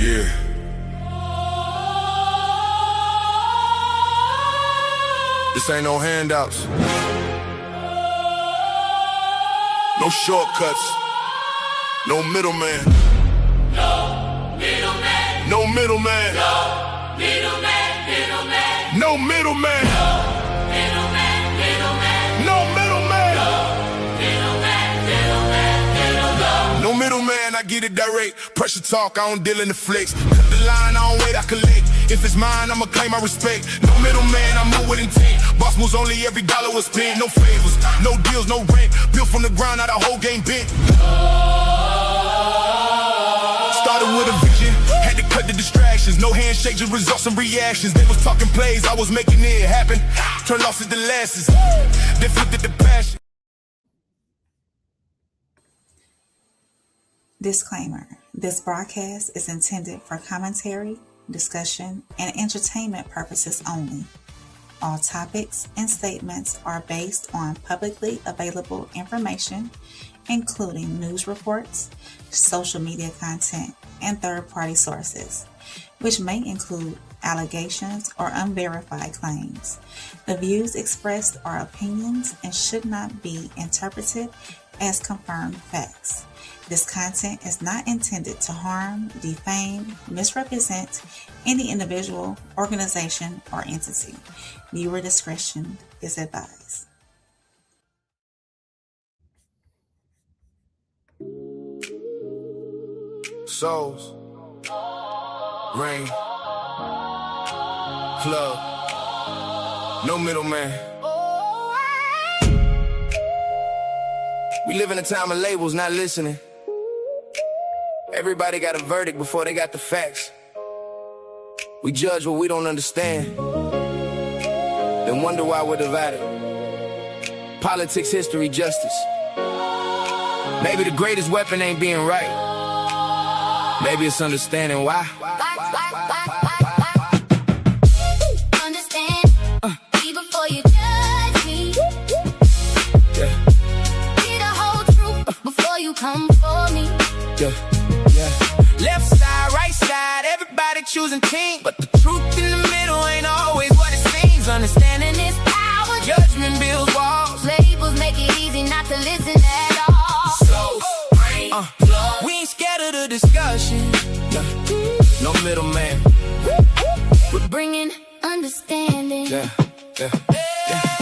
Yeah. This ain't no handouts. No shortcuts. No middleman. No middleman. No middleman. No middleman. Middleman. No middleman. Middleman. Middleman. No middleman. Middleman. Middleman. Middleman. No middleman, I get it direct. Pressure talk, I don't deal in the flex. Cut the line, I don't wait, I collect. If it's mine, I'ma claim my respect. No middleman, I move with intent. Boss moves only every dollar was spent. No favors, no deals, no rent. Built from the ground, now the whole game bent. Started with a vision, had to cut the distractions. No handshakes, just results and reactions. They was talking plays, I was making it happen. Turn losses to losses, then flipped it to passion. Disclaimer: this broadcast is intended for commentary, discussion, and entertainment purposes only. All topics and statements are based on publicly available information, including news reports, social media content, and third-party sources, which may include allegations or unverified claims. The views expressed are opinions and should not be interpreted as confirmed facts. This content is not intended to harm, defame, misrepresent any individual, organization, or entity. Viewer discretion is advised. Souls, rain, club, no middleman. We live in a time of labels, not listening. Everybody got a verdict before they got the facts. We judge what we don't understand, then wonder why we're divided. Politics, history, justice. Maybe the greatest weapon ain't being right. Maybe it's understanding why. Understand me before you judge me. Yeah. Hear the whole truth before you come for me. Yeah. Left side, right side, everybody choosing team, but the truth in the middle ain't always what it seems. Understanding is power. Judgment builds walls. Labels make it easy not to listen at all. So, we ain't scared of the discussion. No middleman. We're bringing understanding. Yeah.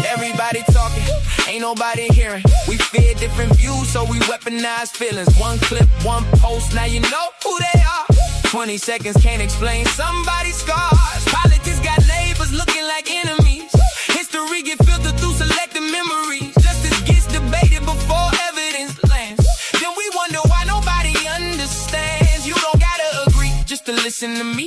Everybody talking, ain't nobody hearing. We fear different views, so we weaponize feelings. One clip, one post, now you know who they are. 20 seconds can't explain somebody's scars. Politics got neighbors looking like enemies. History get filtered through selected memories. Justice gets debated before evidence lands. Then we wonder why nobody understands. You don't gotta agree just to listen to me.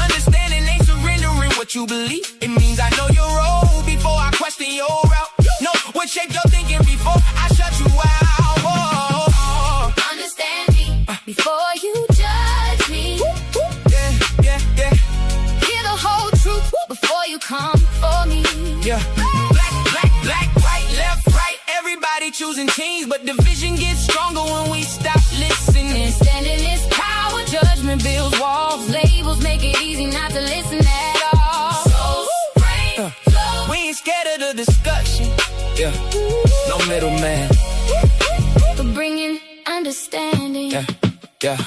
Understanding ain't surrendering what you believe. It means I know your role before I question your route. Know what shape you're thinking before I shut you out. Oh. Understand me before you judge me. Yeah. Hear the whole truth before you come for me. Yeah. Black, white, left, right. Everybody choosing teams, but division gets stronger when we stop listening. Standing is power. Judgment builds walls. Labels make it easy not to listen at all. So, rain, flow. We ain't scared of the discussion. Yeah. No middleman. For bringing understanding. Yeah.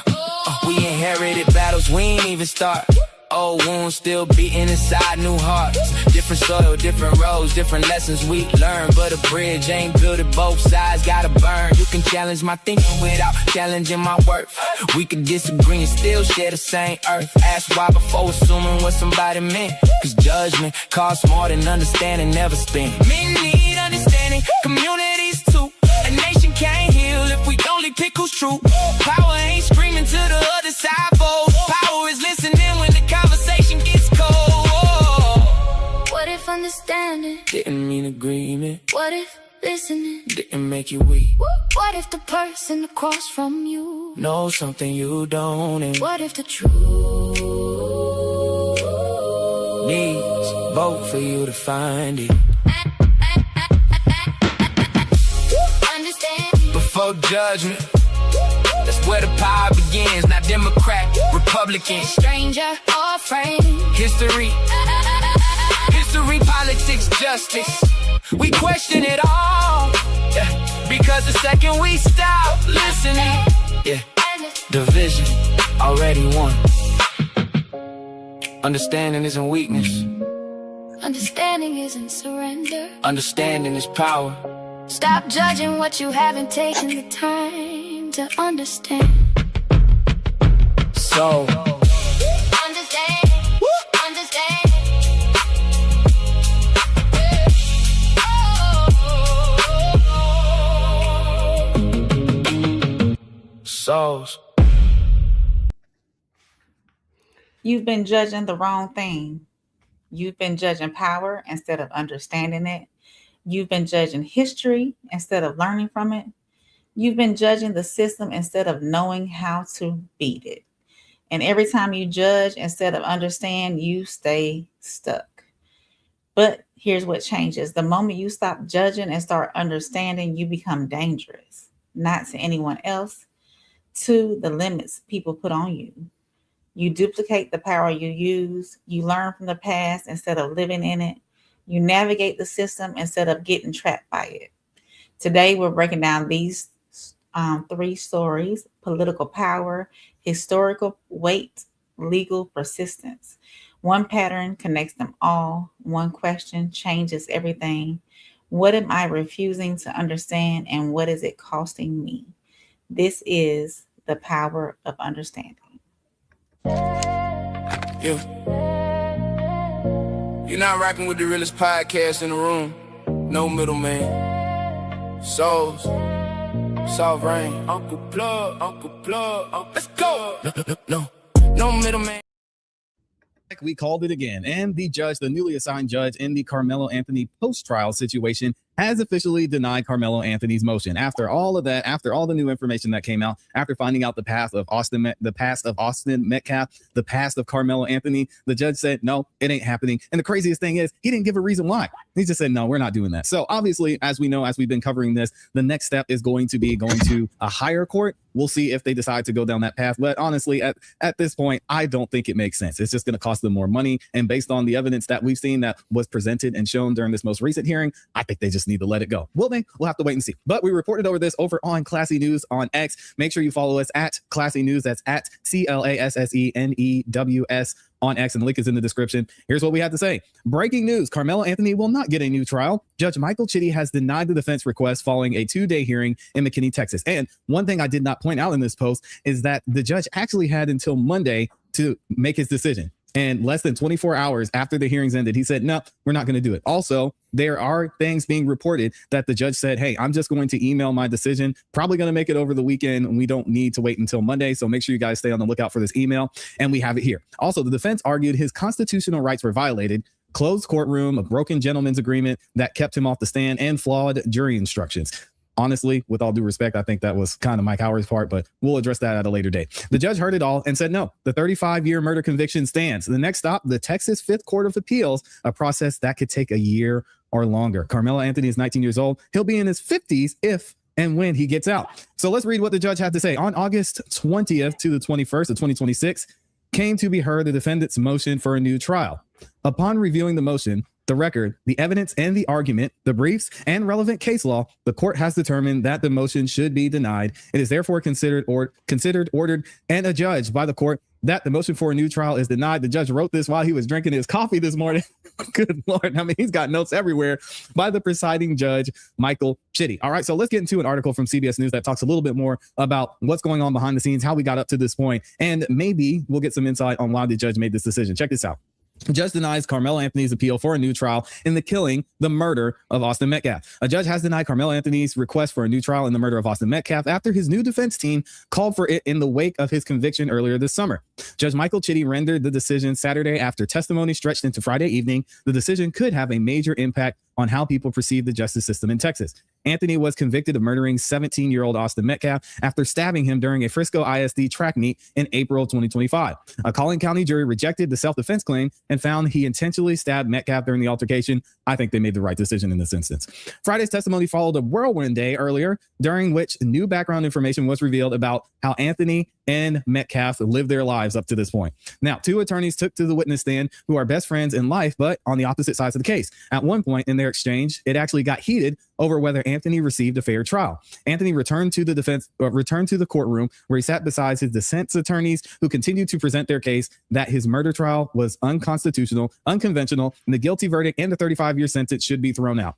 We inherited battles we ain't even start. Old wounds still beating inside new hearts. Different soil, different roads, different lessons we learn. But a bridge ain't built at both sides, gotta burn. You can challenge my thinking without challenging my worth. We could disagree and still share the same earth. Ask why before assuming what somebody meant. Cause judgment costs more than understanding, never spend. Men need understanding, communities too. A nation can't heal if we only pick who's true. Power ain't screaming to the other side, folks. Power is listening when the conversation gets cold. What if understanding Didn't mean agreement. What if listening Didn't make you weak. What if the person across from you Know something you don't, and what if the truth needs both for you to find it. Understand Before judgment, that's where the power begins. Not Democrat, Republican. Republican, stranger or friend. history, politics, justice. We question it all, yeah, because the second we stop listening, yeah, division already won. Understanding isn't weakness. Understanding isn't surrender. Understanding is power. Stop judging what you haven't taken the time to understand. So, Understand. Understand. souls. You've been judging the wrong thing. You've been judging power instead of understanding it. You've been judging history instead of learning from it. You've been judging the system instead of knowing how to beat it. And every time you judge instead of understand, you stay stuck. But here's what changes. The moment you stop judging and start understanding, you become dangerous, not to anyone else, to the limits people put on you. You duplicate the power you use. You learn from the past instead of living in it. You navigate the system instead of getting trapped by it. Today, we're breaking down these three stories: political power, historical weight, legal persistence. One pattern connects them all. One question changes everything. What am I refusing to understand, and what is it costing me? This is the power of understanding. You're not rocking with the realest podcast in the room. No middleman. Souls. Sovereign. Uncle Plug. Let's go. No middleman. We called it again, and the judge, the newly assigned judge in the Karmelo Anthony post-trial situation, has officially denied Karmelo Anthony's motion. After all of that, after all the new information that came out, after finding out the past of Austin Metcalf, the past of Karmelo Anthony, the judge said, no, it ain't happening. And the craziest thing is, he didn't give a reason why. He just said, no, we're not doing that. So obviously, as we know, as we've been covering this, the next step is going to be going to a higher court. We'll see if they decide to go down that path. But honestly, at this point, I don't think it makes sense. It's just going to cost them more money. And based on the evidence that we've seen that was presented and shown during this most recent hearing, I think they just need to let it go. Will they? We'll have to wait and see. But we reported over this over on Classy News on X. Make sure you follow us at Classy News. That's at CLASSENEWS on X, and the link is in the description. Here's what we had to say. Breaking news: Karmelo Anthony will not get a new trial. Judge Michael Chitty has denied the defense request following a 2-day hearing in McKinney, Texas. And one thing I did not point out in this post is that the judge actually had until Monday to make his decision. And less than 24 hours after the hearings ended, he said, no, we're not going to do it. Also, there are things being reported that the judge said, hey, I'm just going to email my decision, probably going to make it over the weekend, and we don't need to wait until Monday. So make sure you guys stay on the lookout for this email. And we have it here. Also, the defense argued his constitutional rights were violated, closed courtroom, a broken gentleman's agreement that kept him off the stand, and flawed jury instructions. Honestly, with all due respect, I think that was kind of Mike Howard's part, but we'll address that at a later date. The judge heard it all and said, no, the 35-year murder conviction stands. The next stop, the Texas Fifth Court of Appeals, a process that could take a year or longer. Karmelo Anthony is 19 years old. He'll be in his 50s if and when he gets out. So let's read what the judge had to say. On August 20th to the 21st of 2026, came to be heard the defendant's motion for a new trial. Upon reviewing the motion, the record, the evidence and the argument, the briefs and relevant case law, the court has determined that the motion should be denied. It is therefore considered, ordered, and adjudged by the court that the motion for a new trial is denied. The judge wrote this while he was drinking his coffee this morning. Good Lord. I mean, he's got notes everywhere by the presiding judge, Michael Chitty. All right, so let's get into an article from CBS News that talks a little bit more about what's going on behind the scenes, how we got up to this point, and maybe we'll get some insight on why the judge made this decision. Check this out. The judge denies Karmelo Anthony's appeal for a new trial in the murder of Austin Metcalf. A judge has denied Karmelo Anthony's request for a new trial in the murder of Austin Metcalf after his new defense team called for it in the wake of his conviction earlier this summer. Judge Michael Chitty rendered the decision Saturday after testimony stretched into Friday evening. The decision could have a major impact on how people perceive the justice system in Texas. Anthony was convicted of murdering 17-year-old Austin Metcalf after stabbing him during a Frisco ISD track meet in April 2025. A Collin County jury rejected the self-defense claim and found he intentionally stabbed Metcalf during the altercation. I think they made the right decision in this instance. Friday's testimony followed a whirlwind day earlier, during which new background information was revealed about how Anthony and Metcalf lived their lives up to this point. Now, two attorneys took to the witness stand who are best friends in life, but on the opposite sides of the case. At one point in their exchange, it actually got heated over whether Anthony received a fair trial. Anthony returned to the courtroom where he sat beside his defense attorneys who continued to present their case that his murder trial was unconstitutional, unconventional, and the guilty verdict and the 35-year sentence should be thrown out.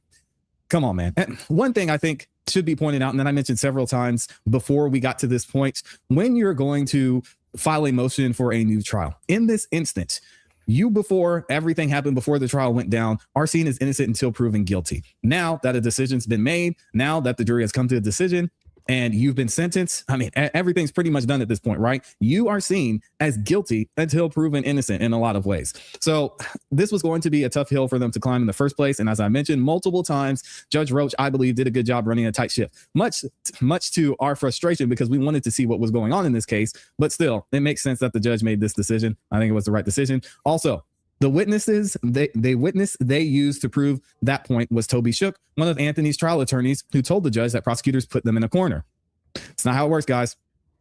Come on, man. And one thing I think should be pointed out, and that I mentioned several times before we got to this point, when you're going to file a motion for a new trial, in this instance, you, before everything happened, before the trial went down, are seen as innocent until proven guilty. Now that a decision's been made, now that the jury has come to a decision, and you've been sentenced, I mean, everything's pretty much done at this point, right? You are seen as guilty until proven innocent in a lot of ways. So this was going to be a tough hill for them to climb in the first place. And as I mentioned multiple times, Judge Roach, I believe, did a good job running a tight ship, much to our frustration because we wanted to see what was going on in this case. But still, it makes sense that the judge made this decision. I think it was the right decision. Also, the witnesses they used to prove that point was Toby Shook, one of Anthony's trial attorneys, who told the judge that prosecutors put them in a corner. It's not how it works, guys.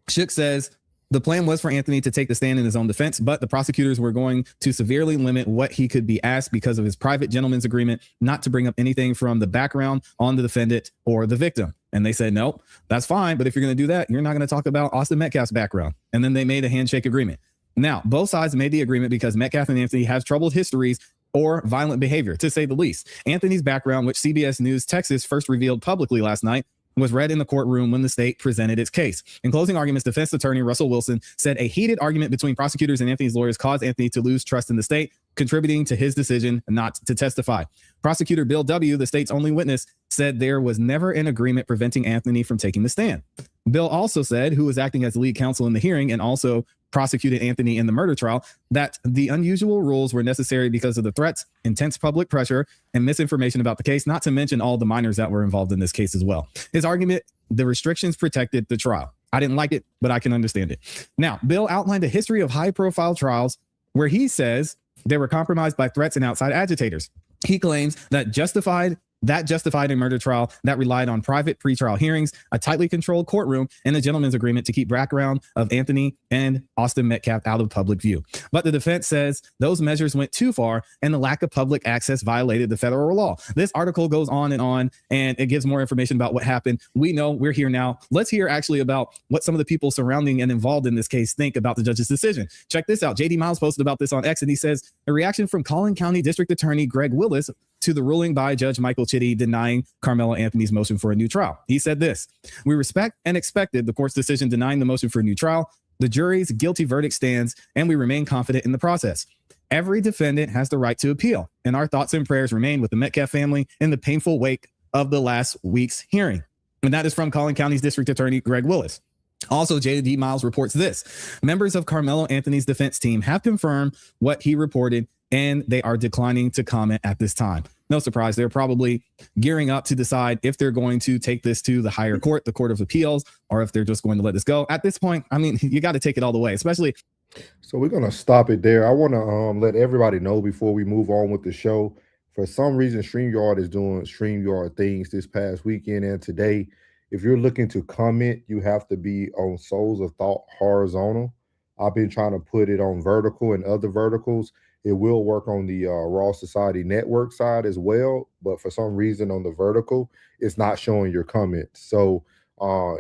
Shook says the plan was for Anthony to take the stand in his own defense, but the prosecutors were going to severely limit what he could be asked because of his private gentleman's agreement not to bring up anything from the background on the defendant or the victim. And they said, no, that's fine. But if you're going to do that, you're not going to talk about Austin Metcalf's background. And then they made a handshake agreement. Now, both sides made the agreement because Metcalf and Anthony have troubled histories or violent behavior, to say the least. Anthony's background, which CBS News Texas first revealed publicly last night, was read in the courtroom when the state presented its case. In closing arguments, defense attorney Russell Wilson said a heated argument between prosecutors and Anthony's lawyers caused Anthony to lose trust in the state, contributing to his decision not to testify. Prosecutor Bill W., the state's only witness, said there was never an agreement preventing Anthony from taking the stand. Bill also said, who was acting as lead counsel in the hearing and also prosecuted Anthony in the murder trial, that the unusual rules were necessary because of the threats, intense public pressure, and misinformation about the case, not to mention all the minors that were involved in this case as well. His argument, the restrictions protected the trial. I didn't like it, but I can understand it. Now, Bill outlined a history of high-profile trials where he says they were compromised by threats and outside agitators. He claims that justified a murder trial that relied on private pretrial hearings, a tightly controlled courtroom, and a gentleman's agreement to keep background of Anthony and Austin Metcalf out of public view. But the defense says those measures went too far and the lack of public access violated the federal law. This article goes on, and it gives more information about what happened. We know, we're here now. Let's hear actually about what some of the people surrounding and involved in this case think about the judge's decision. Check this out. JD Miles posted about this on X, and he says, a reaction from Collin County District Attorney Greg Willis to the ruling by Judge Michael Chitty denying Karmelo Anthony's motion for a new trial. He said this: we respect and expected the court's decision denying the motion for a new trial. The jury's guilty verdict stands, and we remain confident in the process. Every defendant has the right to appeal, and our thoughts and prayers remain with the Metcalf family in the painful wake of the last week's hearing. And that is from Collin County's District Attorney Greg Willis. Also, JD Miles reports this: members of Karmelo Anthony's defense team have confirmed what he reported, and they are declining to comment at this time. No surprise, they're probably gearing up to decide if they're going to take this to the higher court, the Court of Appeals, or if they're just going to let this go. At this point, I mean, you got to take it all the way, especially. So we're going to stop it there. I want to let everybody know before we move on with the show. For some reason, StreamYard is doing StreamYard things this past weekend and today. If you're looking to comment, you have to be on Souls of Thought horizontal. I've been trying to put it on vertical and other verticals. It will work on the Raw Society Network side as well, but for some reason on the vertical, it's not showing your comments. So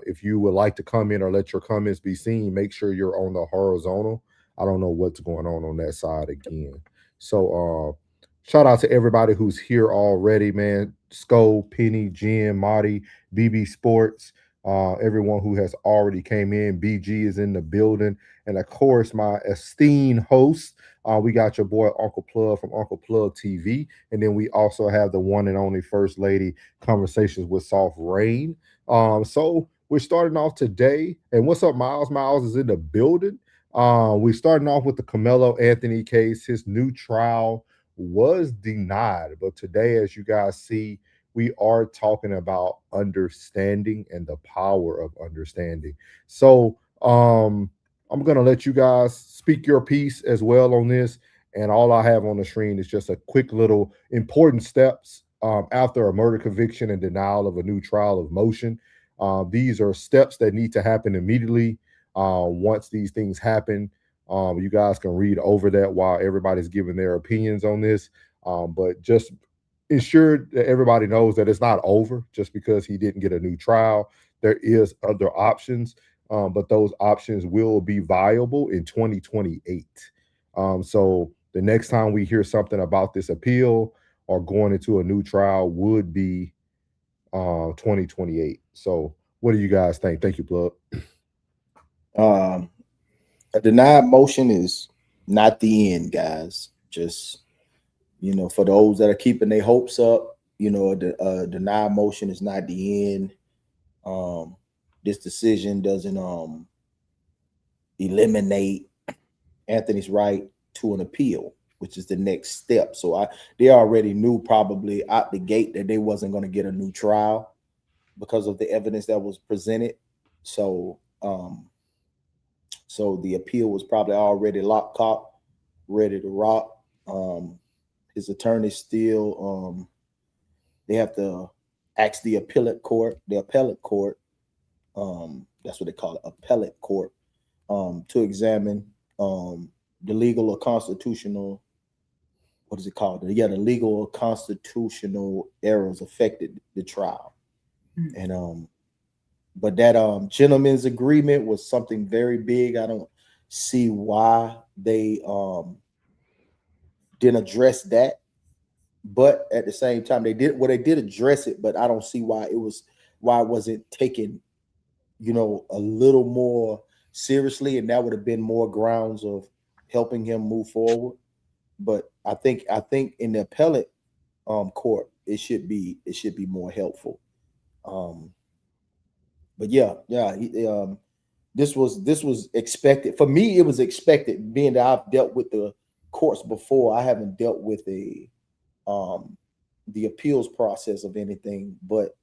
if you would like to comment or let your comments be seen, make sure you're on the horizontal. I don't know what's going on that side again. So shout out to everybody who's here already, man. Sko, Penny, Jen, Marty, BB Sports, everyone who has already came in. BG is in the building. And of course, my esteemed host, we got your boy Uncle Plug from Uncle Plug TV. And then we also have the one and only First Lady Conversations with Soft Rain. So we're starting off today. And what's up, Miles? Miles is in the building. We're starting off with the Karmelo Anthony case. His new trial was denied. But today, as you guys see, we are talking about understanding and the power of understanding. So I'm going to let you guys speak your piece as well on this. And all I have on the screen is just a quick little important steps after a murder conviction and denial of a new trial of motion. These are steps that need to happen immediately. Once these things happen, you guys can read over that while everybody's giving their opinions on this. But just ensure that everybody knows that it's not over just because he didn't get a new trial. There is other options, but those options will be viable in 2028. So the next time we hear something about this appeal or going into a new trial would be 2028. So what do you guys think? Thank you, Plug. A denied motion is not the end, guys. Just, for those that are keeping their hopes up, a denied motion is not the end. This decision doesn't eliminate Anthony's right to an appeal, which is the next step. So they already knew probably out the gate that they wasn't going to get a new trial because of the evidence that was presented. So so the appeal was probably already locked up, ready to rock. His attorney still they have to ask the appellate court, that's what they call it, appellate court, to examine the legal or constitutional, what is it called? Yeah, the legal or constitutional errors affected the trial. And but that gentleman's agreement was something very big. I don't see why they didn't address that. But at the same time, they did address it, but I don't see why it wasn't taken, a little more seriously, and that would have been more grounds of helping him move forward. But I think in the appellate court, it should be more helpful. But this was expected. For me, it was expected, being that I've dealt with the courts before. I haven't dealt with the appeals process of anything, but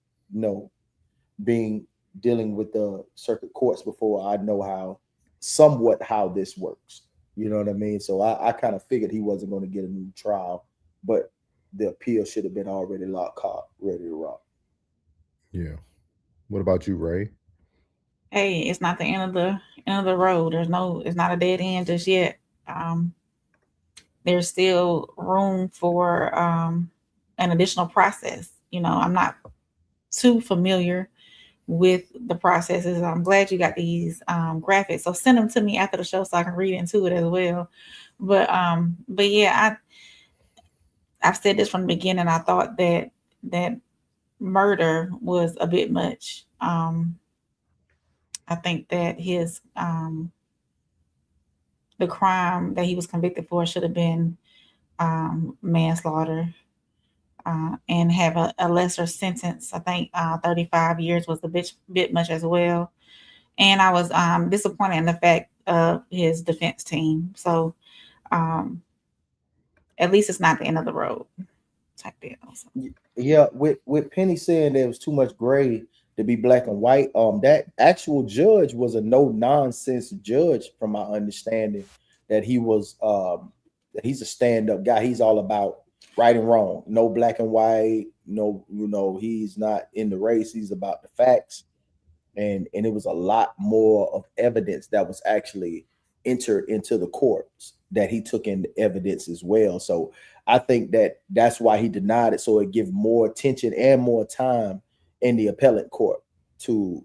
dealing with the circuit courts before, I know somewhat how this works. You know what I mean? So I kind of figured he wasn't going to get a new trial, but the appeal should have been already locked up, ready to rock. Yeah. What about you, Ray? Hey, it's not the end of the road. It's not a dead end just yet. There's still room for an additional process. I'm not too familiar with the processes. I'm glad you got these graphics. So send them to me after the show so I can read into it as well. But yeah, I've said this from the beginning. I thought that murder was a bit much. I think that his the crime that he was convicted for should have been manslaughter and have a lesser sentence. I think 35 years was a bit much as well. And I was disappointed in the fact of his defense team. So at least it's not the end of the road type deal. So. Yeah, with Penny saying there was too much gray to be black and white, that actual judge was a no-nonsense judge, from my understanding, that he was that he's a stand-up guy. He's all about right and wrong, no black and white, no, he's not in the race, he's about the facts. And it was a lot more of evidence that was actually entered into the courts that he took in evidence as well. So I think that's why he denied it, so it give more attention and more time in the appellate court to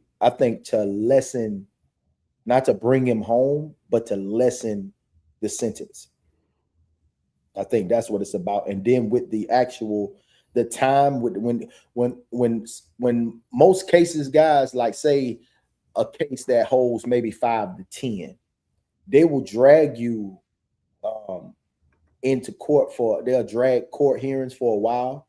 lessen, not to bring him home, but to lessen the sentence. I think that's what it's about. And then with the time when most cases, guys, like say a case that holds maybe 5 to 10, they will drag you into court they'll drag court hearings for a while,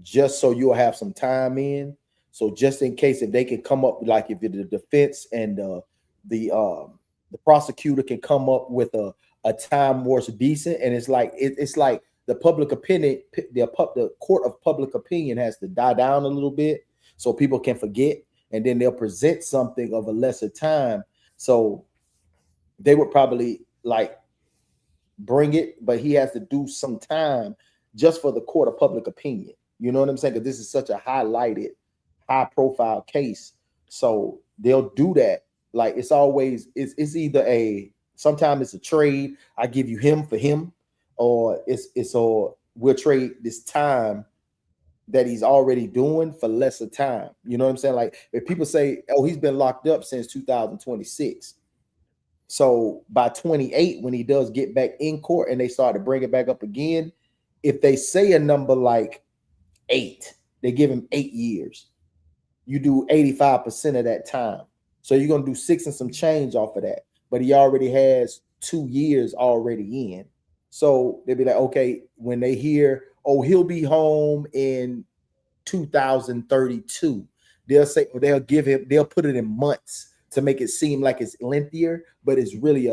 just so you'll have some time in. So just in case, if they can come up, like if the defense and the prosecutor can come up with a time more decent, and it's like the public opinion, the court of public opinion has to die down a little bit so people can forget, and then they'll present something of a lesser time. So they would probably like bring it, but he has to do some time just for the court of public opinion. You know what I'm saying? Because this is such a highlighted, high profile case. So they'll do that Like it's always it's either sometimes it's a trade. I give you him for him, or we'll trade this time that he's already doing for lesser time. You know what I'm saying? Like if people say, oh, he's been locked up since 2026. So by 28, when he does get back in court and they start to bring it back up again, if they say a number like 8, they give him 8 years. You do 85% of that time. So you're going to do 6 and some change off of that. But he already has 2 years already in. So they'll be like, okay, when they hear, oh, he'll be home in 2032, they'll say, they'll put it in months to make it seem like it's lengthier, but it's really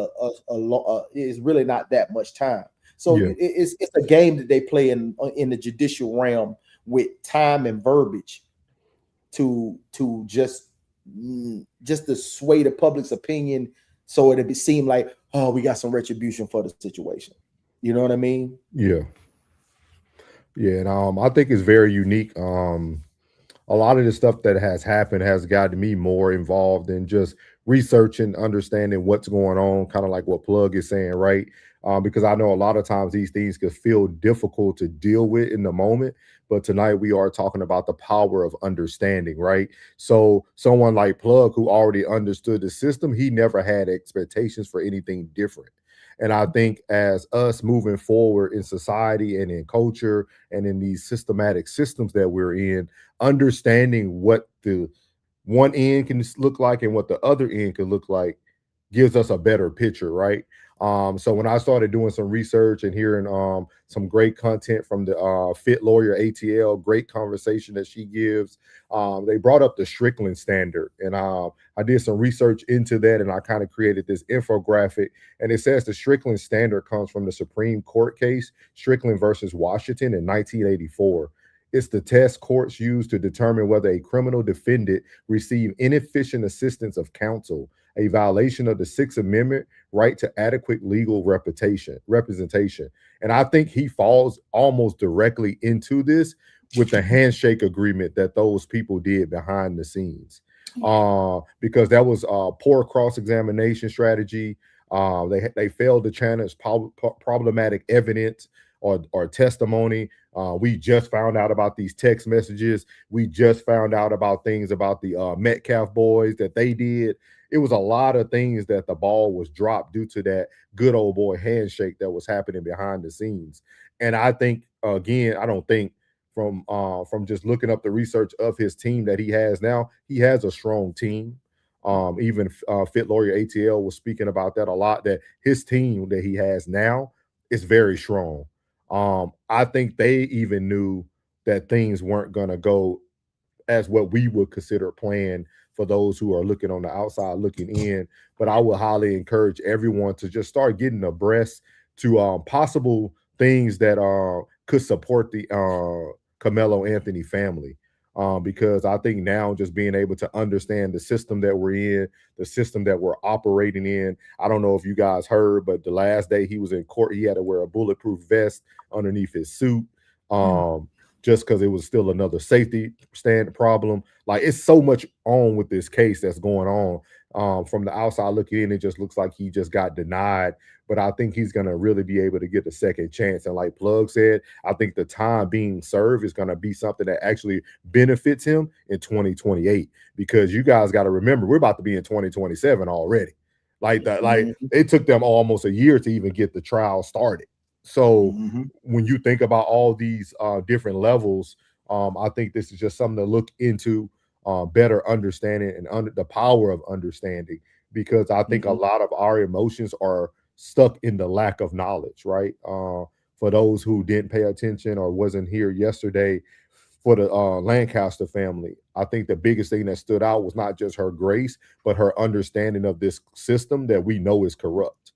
it's really not that much time. So it's a game that they play in the judicial realm with time and verbiage to just to sway the public's opinion, so it'd seem like, oh, we got some retribution for the situation. You know what I mean? Yeah. And I think it's very unique. A lot of the stuff that has happened has gotten me more involved in just researching, understanding what's going on, kind of like what Plug is saying, right? Because I know a lot of times these things can feel difficult to deal with in the moment. But tonight we are talking about the power of understanding, right? So someone like Plug, who already understood the system, he never had expectations for anything different. And I think as us moving forward in society and in culture and in these systematic systems that we're in, understanding what the one end can look like and what the other end can look like gives us a better picture, right? So when I started doing some research and hearing some great content from the Fit Lawyer ATL, great conversation that she gives, they brought up the Strickland standard. And I did some research into that, and I kind of created this infographic. And it says the Strickland standard comes from the Supreme Court case, Strickland versus Washington in 1984. It's the test courts use to determine whether a criminal defendant received inefficient assistance of counsel, a violation of the Sixth Amendment right to adequate legal representation. And I think he falls almost directly into this with the handshake agreement that those people did behind the scenes. Because that was poor cross-examination strategy. They failed to challenge problematic evidence or testimony. We just found out about these text messages. We just found out about things about the Metcalf boys that they did. It was a lot of things that the ball was dropped due to that good old boy handshake that was happening behind the scenes. And I think, again, I don't think from just looking up the research of his team that he has now, he has a strong team. Even Fit Lawyer ATL was speaking about that a lot, that his team that he has now is very strong. I think they even knew that things weren't going to go as what we would consider planned for those who are looking on the outside looking in. But I would highly encourage everyone to just start getting abreast to possible things that could support the Karmelo Anthony family. Because I think now just being able to understand the system that we're in, the system that we're operating in. I don't know if you guys heard, but the last day he was in court, he had to wear a bulletproof vest underneath his suit. Just because it was still another safety stand problem. Like, it's so much on with this case that's going on. From the outside looking in, it just looks like he just got denied. But I think he's going to really be able to get a second chance. And like Plug said, I think the time being served is going to be something that actually benefits him in 2028. Because you guys got to remember, we're about to be in 2027 already. Like it took them almost a year to even get the trial started. So when you think about all these different levels, I think this is just something to look into, better understanding and the power of understanding, because I think a lot of our emotions are stuck in the lack of knowledge, right? For those who didn't pay attention or wasn't here yesterday, for the Lancaster family, I think the biggest thing that stood out was not just her grace, but her understanding of this system that we know is corrupt.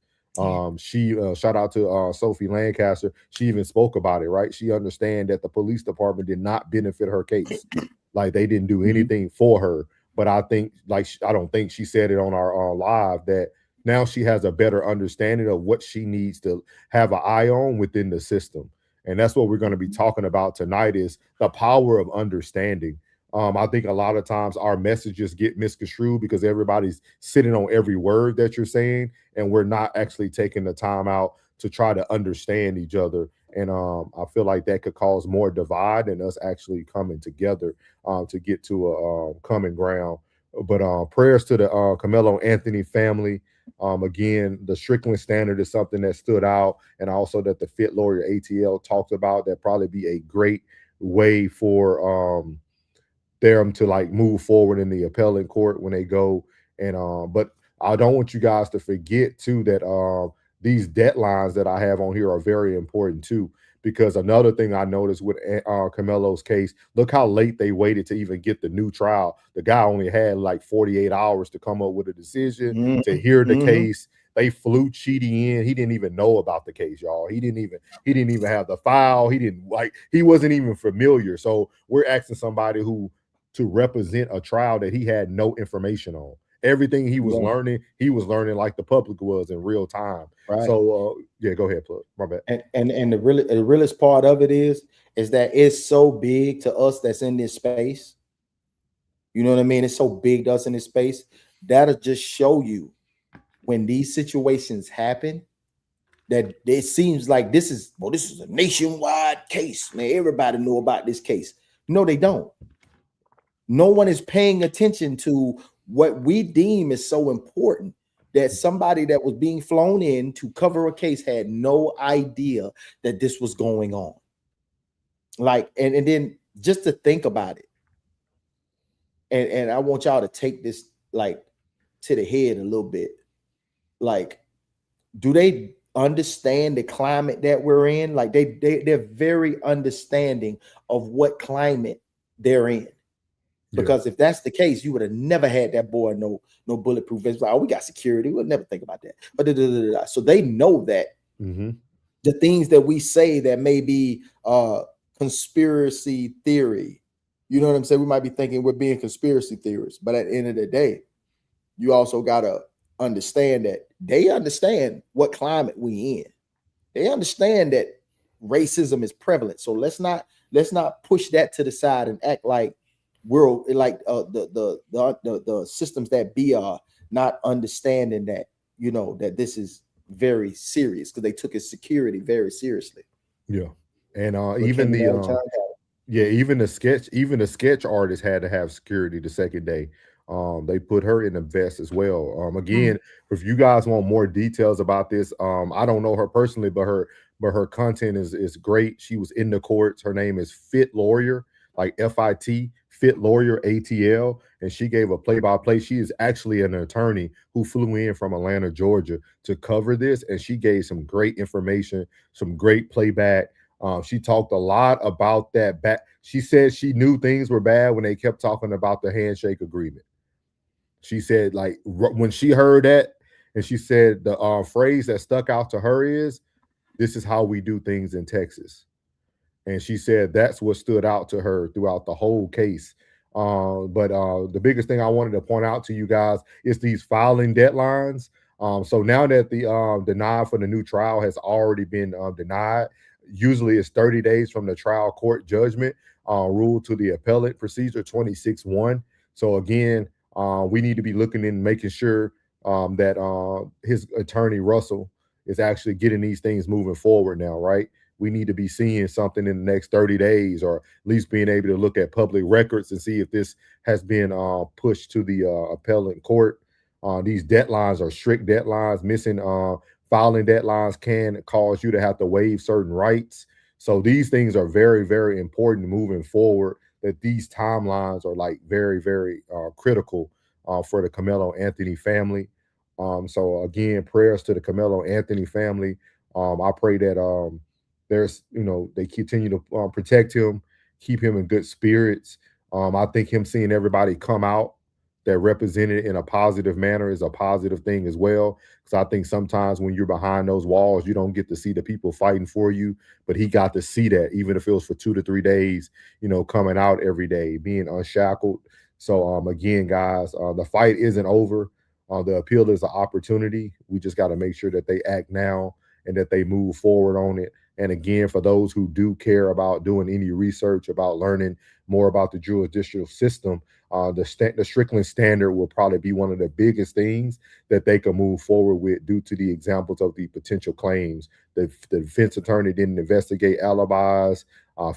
She shout out to Sophie Lancaster. She even spoke about it, right? She understand that the police department did not benefit her case. Like, they didn't do anything for her. But I think, I don't think she said it on our live, that now she has a better understanding of what she needs to have an eye on within the system. And that's what we're going to be talking about tonight, is the power of understanding. I think a lot of times our messages get misconstrued because everybody's sitting on every word that you're saying, and we're not actually taking the time out to try to understand each other. And I feel like that could cause more divide than us actually coming together to get to a common ground. But prayers to the Carmelo Anthony family. Again, the Strickland standard is something that stood out, and also that the Fit Lawyer ATL talked about. That probably be a great way for them to like move forward in the appellate court when they go. And but I don't want you guys to forget too that these deadlines that I have on here are very important too. Because another thing I noticed with Carmelo's case, look how late they waited to even get the new trial. The guy only had like 48 hours to come up with a decision to hear the case. They flew Chidi in. He didn't even know about the case, y'all. He didn't even have the file. He wasn't even familiar. So we're asking somebody to represent a trial that he had no information on. Everything he was learning like the public was in real time. Right. So yeah, go ahead, plug. My bad. And the realest part of it is that it's so big to us that's in this space. You know what I mean? It's so big to us in this space. That'll just show you when these situations happen that it seems like this is a nationwide case. Man, everybody know about this case. No, they don't. No one is paying attention to what we deem is so important, that somebody that was being flown in to cover a case had no idea that this was going on. Like, and then just to think about it, and I want y'all to take this like to the head a little bit. Like, do they understand the climate that we're in? Like they're very understanding of what climate they're in. Because if that's the case, you would have never had that boy no bulletproof vest. Like, oh, we got security. We'll never think about that. But so they know that the things that we say that may be conspiracy theory, you know what I'm saying? We might be thinking we're being conspiracy theorists, but at the end of the day, you also gotta understand that they understand what climate we in. They understand that racism is prevalent. So let's not push that to the side and act like we're like the systems that be are not understanding that, you know, that this is very serious, because they took his security very seriously. Yeah, and even the sketch artist had to have security the second day. They put her in the vest as well. Again, if you guys want more details about this, I don't know her personally, but her content is great. She was in the courts. Her name is Fit Lawyer, like FIT. Fit Lawyer ATL, and she gave a play-by-play. She is actually an attorney who flew in from Atlanta, Georgia to cover this, and she gave some great information, some great playback. She talked a lot about that back. She said she knew things were bad when they kept talking about the handshake agreement. She said, like, when she heard that, and she said the phrase that stuck out to her is, "This is how we do things in Texas." And she said that's what stood out to her throughout the whole case. But the biggest thing I wanted to point out to you guys is these filing deadlines. So now that the denial for the new trial has already been denied, usually it's 30 days from the trial court judgment ruled to the appellate procedure 26-1. So again, we need to be looking in, making sure that his attorney Russell is actually getting these things moving forward now, right? We need to be seeing something in the next 30 days, or at least being able to look at public records and see if this has been pushed to the appellate court. These deadlines are strict deadlines. Missing filing deadlines can cause you to have to waive certain rights. So these things are very, very important moving forward, that these timelines are like very, very critical for the Carmelo Anthony family. So again, prayers to the Carmelo Anthony family. I pray that they continue to protect him, keep him in good spirits. I think him seeing everybody come out that represented in a positive manner is a positive thing as well. Because I think sometimes when you're behind those walls, you don't get to see the people fighting for you. But he got to see that, even if it was for 2 to 3 days, coming out every day, being unshackled. So again, guys, the fight isn't over. The appeal is an opportunity. We just got to make sure that they act now and that they move forward on it. And again, for those who do care about doing any research about learning more about the judicial system, the Strickland standard will probably be one of the biggest things that they can move forward with due to the examples of the potential claims. The defense attorney didn't investigate alibis,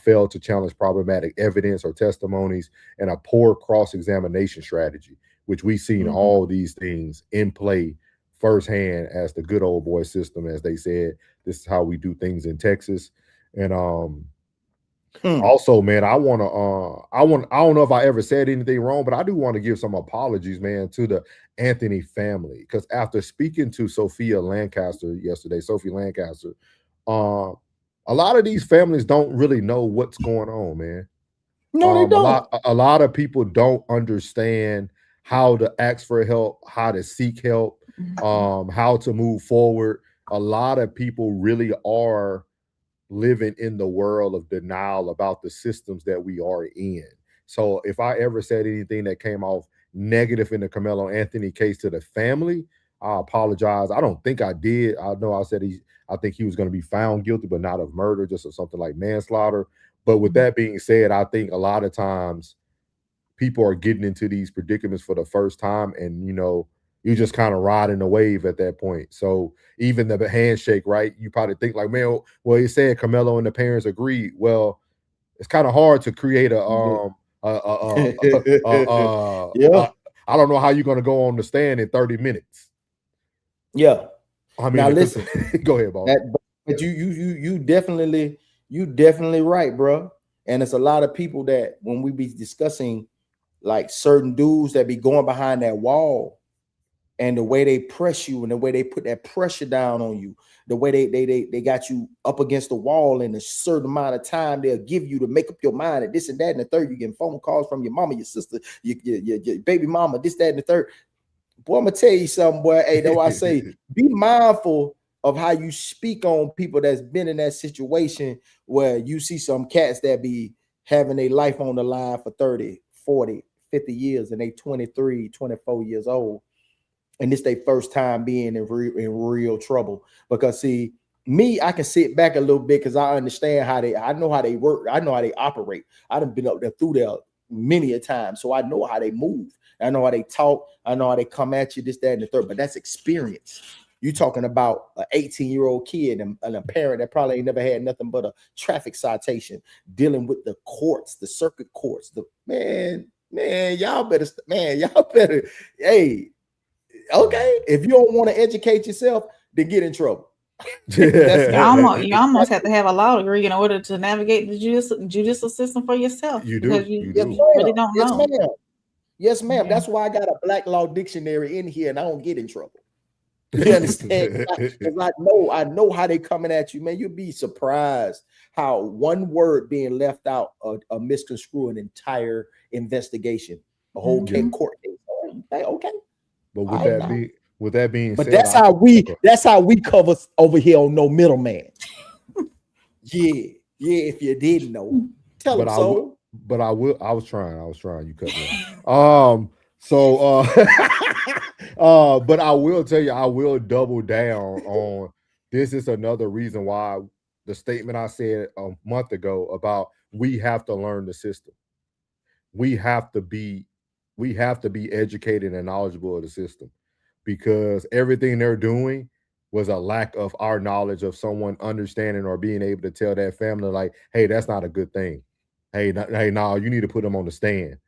failed to challenge problematic evidence or testimonies, and a poor cross-examination strategy, which we've seen all these things in play firsthand as the good old boy system, as they said. This is how we do things in Texas. And also, man, I don't know if I ever said anything wrong, but I do want to give some apologies, man, to the Anthony family. Because after speaking to Sophie Lancaster yesterday, a lot of these families don't really know what's going on, man. No, they don't. A lot of people don't understand how to ask for help, how to seek help, how to move forward. A lot of people really are living in the world of denial about the systems that we are in. So if I ever said anything that came off negative in the Karmelo Anthony case to the family, I apologize. I don't think I did. I know I said I think he was going to be found guilty, but not of murder, just of something like manslaughter. But with that being said, I think a lot of times people are getting into these predicaments for the first time, and you're just kind of riding the wave at that point. So even the handshake, right? You probably think like, man, well, he said Karmelo and the parents agreed. Well, it's kind of hard to create I don't know how you're going to go on the stand in 30 minutes. Yeah. I mean, now listen, go ahead, Bob. But you definitely right, bro. And it's a lot of people that when we be discussing like certain dudes that be going behind that wall, and the way they press you and the way they put that pressure down on you, the way they got you up against the wall in a certain amount of time they'll give you to make up your mind, and this and that and the third. You getting phone calls from your mama, your sister, your baby mama, this, that, and the third. Boy, I'm gonna tell you something, boy. Hey, that's why I say be mindful of how you speak on people that's been in that situation where you see some cats that be having their life on the line for 30, 40, 50 years, and they 23, 24 years old. And this their first time being in real trouble. Because see, me, I can sit back a little bit because I understand I know how they work. I know how they operate. I done been up there through there many a time. So I know how they move. I know how they talk. I know how they come at you, this, that, and the third. But that's experience. You talking about an 18-year-old kid and a parent that probably ain't never had nothing but a traffic citation, dealing with the courts, the circuit courts. Y'all better, hey, okay. If you don't want to educate yourself, then get in trouble. You almost have to have a law degree in order to navigate the judicial system for yourself. You do. Because you really don't know. Ma'am. Yes, ma'am. That's why I got a Black Law Dictionary in here, and I don't get in trouble. You understand? Because I know how they coming at you, man. You'll be surprised how one word being left out a misconstrue an entire investigation, a whole court case. Okay. But with that being but said, that's how we cover over here on No Middleman. Yeah. If you didn't know, tell them so. But I was trying. You cut me off. But I will tell you, I will double down on this. Is another reason why the statement I said a month ago about we have to learn the system. We have to be educated and knowledgeable of the system, because everything they're doing was a lack of our knowledge of someone understanding or being able to tell that family, like, hey, that's not a good thing. Hey, you need to put them on the stand.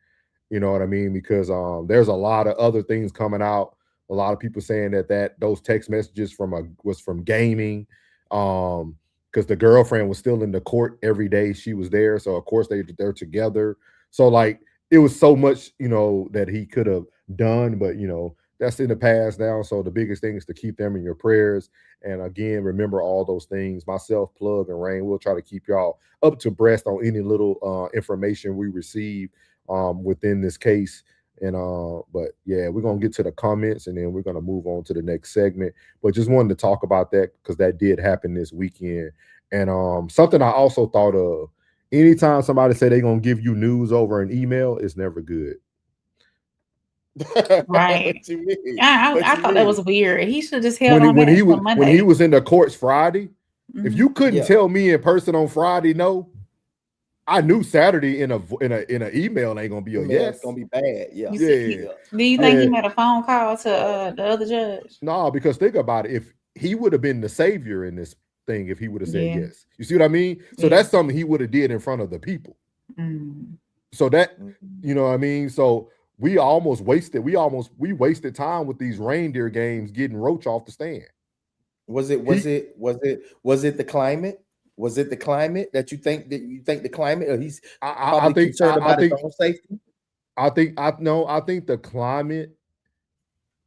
You know what I mean? Because there's a lot of other things coming out. A lot of people saying that those text messages was from gaming, because the girlfriend was still in the court every day she was there. So of course they're together. So like it was so much, that he could have done, but that's in the past now. So the biggest thing is to keep them in your prayers. And again, remember all those things. Myself, Plug, and Rain, we'll try to keep y'all up to breast on any little information we receive within this case. And but yeah, we're gonna get to the comments and then we're gonna move on to the next segment. But just wanted to talk about that because that did happen this weekend. And something I also thought of, anytime somebody say they're gonna give you news over an email, it's never good. Right. I thought that was weird. He should just held on when he was in the courts Friday. If you couldn't tell me in person on Friday, no, I knew Saturday in a email ain't gonna be a yes. It's gonna be bad. Yeah. Do you think he made a phone call to the other judge? No, because think about it. If he would have been the savior in this thing, if he would have said yes, you see what I mean? So that's something he would have did in front of the people. So that, you know what I mean? So we wasted time with these reindeer games getting Roach off the stand. Was it the climate? Was it the climate that you think the climate, or he's probably concerned about his own safety? I think the climate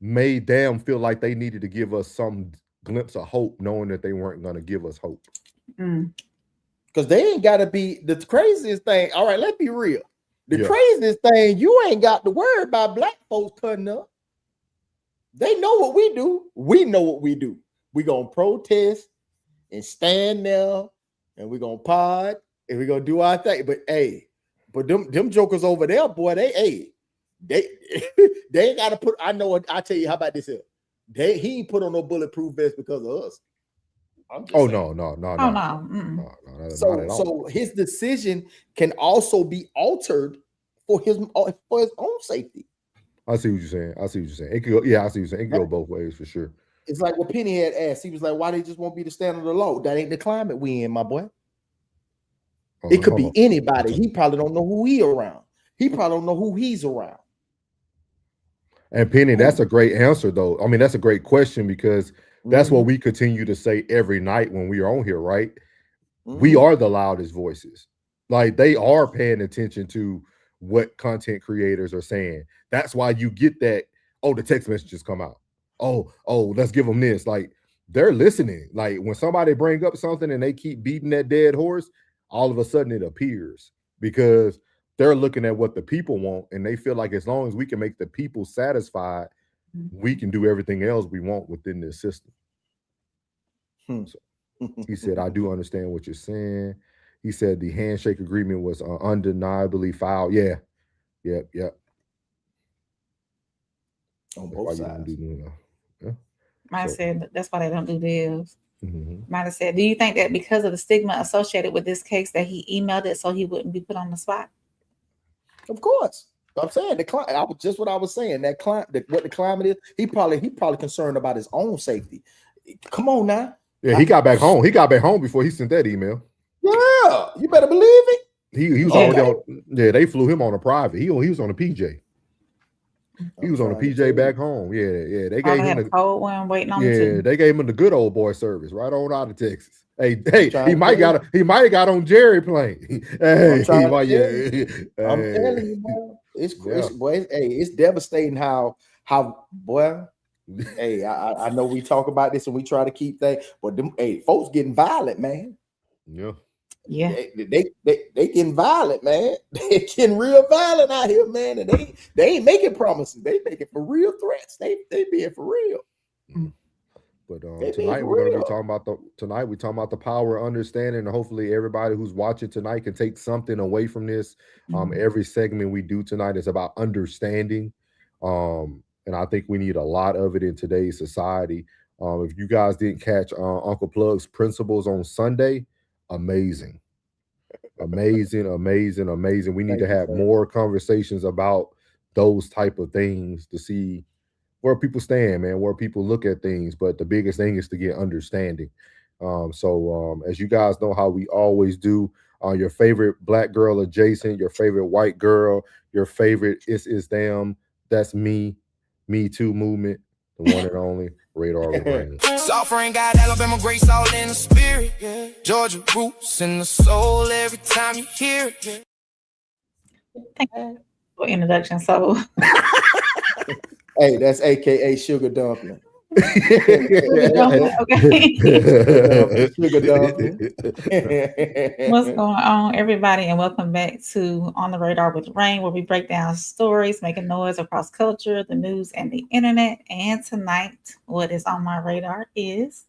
made them feel like they needed to give us some glimpse of hope, knowing that they weren't going to give us hope. Because they ain't got to be the craziest thing. All right, let's be real. The craziest thing, you ain't got to worry about black folks cutting up. They know what we do. We know what we do. We're going to protest and stand there, and we're going to pod, and we're going to do our thing. But them jokers over there, boy, they ain't got to put, I tell you, how about this here? He ain't put on no bulletproof vest because of us. No. So his decision can also be altered for his own safety. I see what you're saying. I see what you're saying. It could go, I see what you're saying. It could go both ways for sure. It's like what Penny had asked. He was like, why they just won't be the standard of the law? That ain't the climate we in, my boy. It could be anybody. He probably don't know who he around. He probably don't know who he's around. And Penny, that's a great answer, though. I mean, that's a great question, because that's what we continue to say every night when we are on here, right? We are the loudest voices. Like, they are paying attention to what content creators are saying. That's why you get that, the text messages come out. Oh, let's give them this. Like, they're listening. Like, when somebody bring up something and they keep beating that dead horse, all of a sudden it appears, because they're looking at what the people want, and they feel like as long as we can make the people satisfied, we can do everything else we want within this system. So, he said, I do understand what you're saying. He said the handshake agreement was undeniably foul. Yeah. On both sides. Might have said that's why they don't do deals. Might have said, do you think that because of the stigma associated with this case that he emailed it so he wouldn't be put on the spot? Of course. I'm saying the client. Just what I was saying. That client, what the climate is, he probably concerned about his own safety. Come on now. Yeah, he got back home. He got back home before he sent that email. Yeah, you better believe it. He was already on. Yeah, they flew him on a private. He was on a PJ. He was on a PJ back home. Yeah. They gave him a cold one waiting on him. Yeah, they gave him the good old boy service right on out of Texas. Hey, he might have got on Jerry plane. I'm telling you, man. It's devastating how boy. Hey, I know we talk about this and we try to keep that, but them folks getting violent, man. Yeah. They getting violent, man. They getting real violent out here, man. And they ain't making promises. They making for real threats. They being for real. But tonight we're going to be talking about the power of understanding, and hopefully everybody who's watching tonight can take something away from this. Every segment we do tonight is about understanding. And I think we need a lot of it in today's society. If you guys didn't catch Uncle Plug's principles on Sunday, amazing. We need to have more conversations about those type of things to see where people stand, man, where people look at things. But the biggest thing is to get understanding. So as you guys know how we always do, your favorite black girl adjacent, your favorite white girl, your favorite is them, that's me too movement, the one and only Radar Rain. Suffering got Alabama grace all in the spirit. Yeah. Georgia roots in the soul every time you hear it. Thank you for introduction. So hey, that's AKA Sugar Dumpling. Okay. Sugar Dumpling. What's going on, everybody, and welcome back to On the Radar with Rain, where we break down stories making noise across culture, the news, and the internet. And tonight, what is on my radar is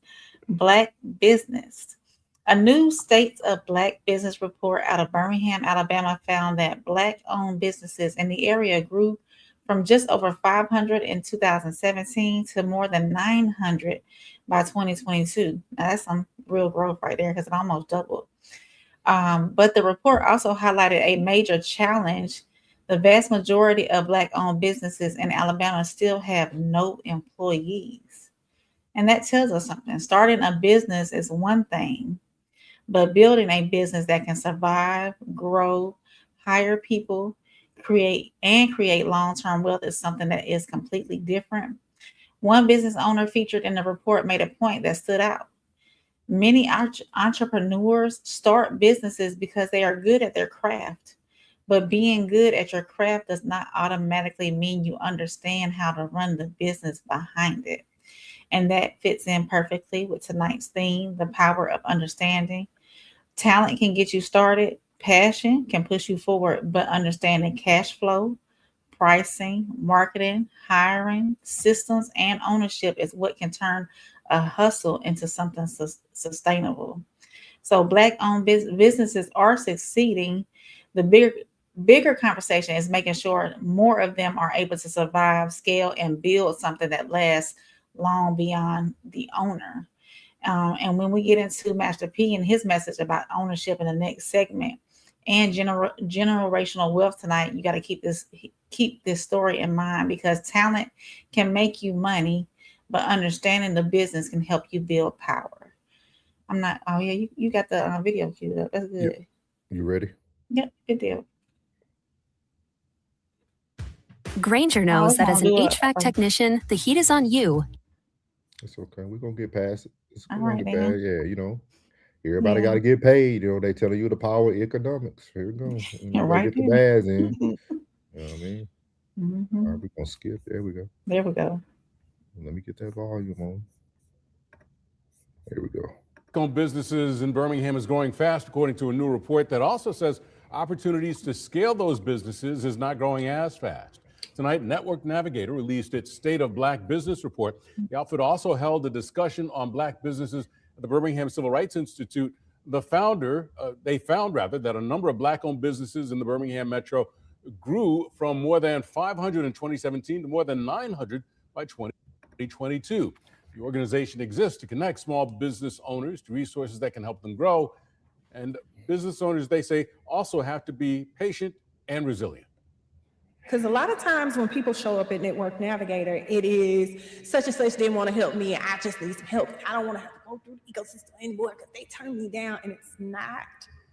Black business. A new State of Black Business report out of Birmingham, Alabama, found that Black-owned businesses in the area grew from just over 500 in 2017 to more than 900 by 2022. Now, that's some real growth right there because it almost doubled. But the report also highlighted a major challenge. The vast majority of Black owned businesses in Alabama still have no employees. And that tells us something. Starting a business is one thing, but building a business that can survive, grow, hire people, create long-term wealth is something that is completely different. One business owner featured in the report made a point that stood out. Many entrepreneurs start businesses because they are good at their craft. But being good at your craft does not automatically mean you understand how to run the business behind it. And that fits in perfectly with tonight's theme, the power of understanding. Talent can get you started, passion can push you forward, but understanding cash flow, pricing, marketing, hiring, systems, and ownership is what can turn a hustle into something sustainable. So Black-owned businesses are succeeding. The bigger conversation is making sure more of them are able to survive, scale, and build something that lasts long beyond the owner. And when we get into Master P and his message about ownership in the next segment and generational wealth tonight, you got to keep this story in mind because talent can make you money, but understanding the business can help you build power. I'm not. Oh yeah, you got the video queued up. That's good. Yep. You ready? Yep, good deal. Granger knows that as an HVAC technician, the heat is on you. It's okay. We're gonna get past it. It's All gonna right, get then. bad. Yeah, everybody got to get paid. They telling you the power of economics. Here we go. You gotta Right get the there. bads in. You know what I mean? All Mhm. right, we're gonna skip. There we go. There we go. Let me get that volume on. There we go. Black-owned businesses in Birmingham is growing fast, according to a new report that also says opportunities to scale those businesses is not growing as fast. Tonight, Network Navigator released its State of Black Business report. The outfit also held a discussion on Black businesses at the Birmingham Civil Rights Institute. They found that a number of Black-owned businesses in the Birmingham metro grew from more than 500 in 2017 to more than 900 by 2022. The organization exists to connect small business owners to resources that can help them grow. And business owners, they say, also have to be patient and resilient. Because a lot of times when people show up at Network Navigator, it is such and such didn't want to help me. I just need some help. I don't want to have to go through the ecosystem anymore because they turn me down. And it's not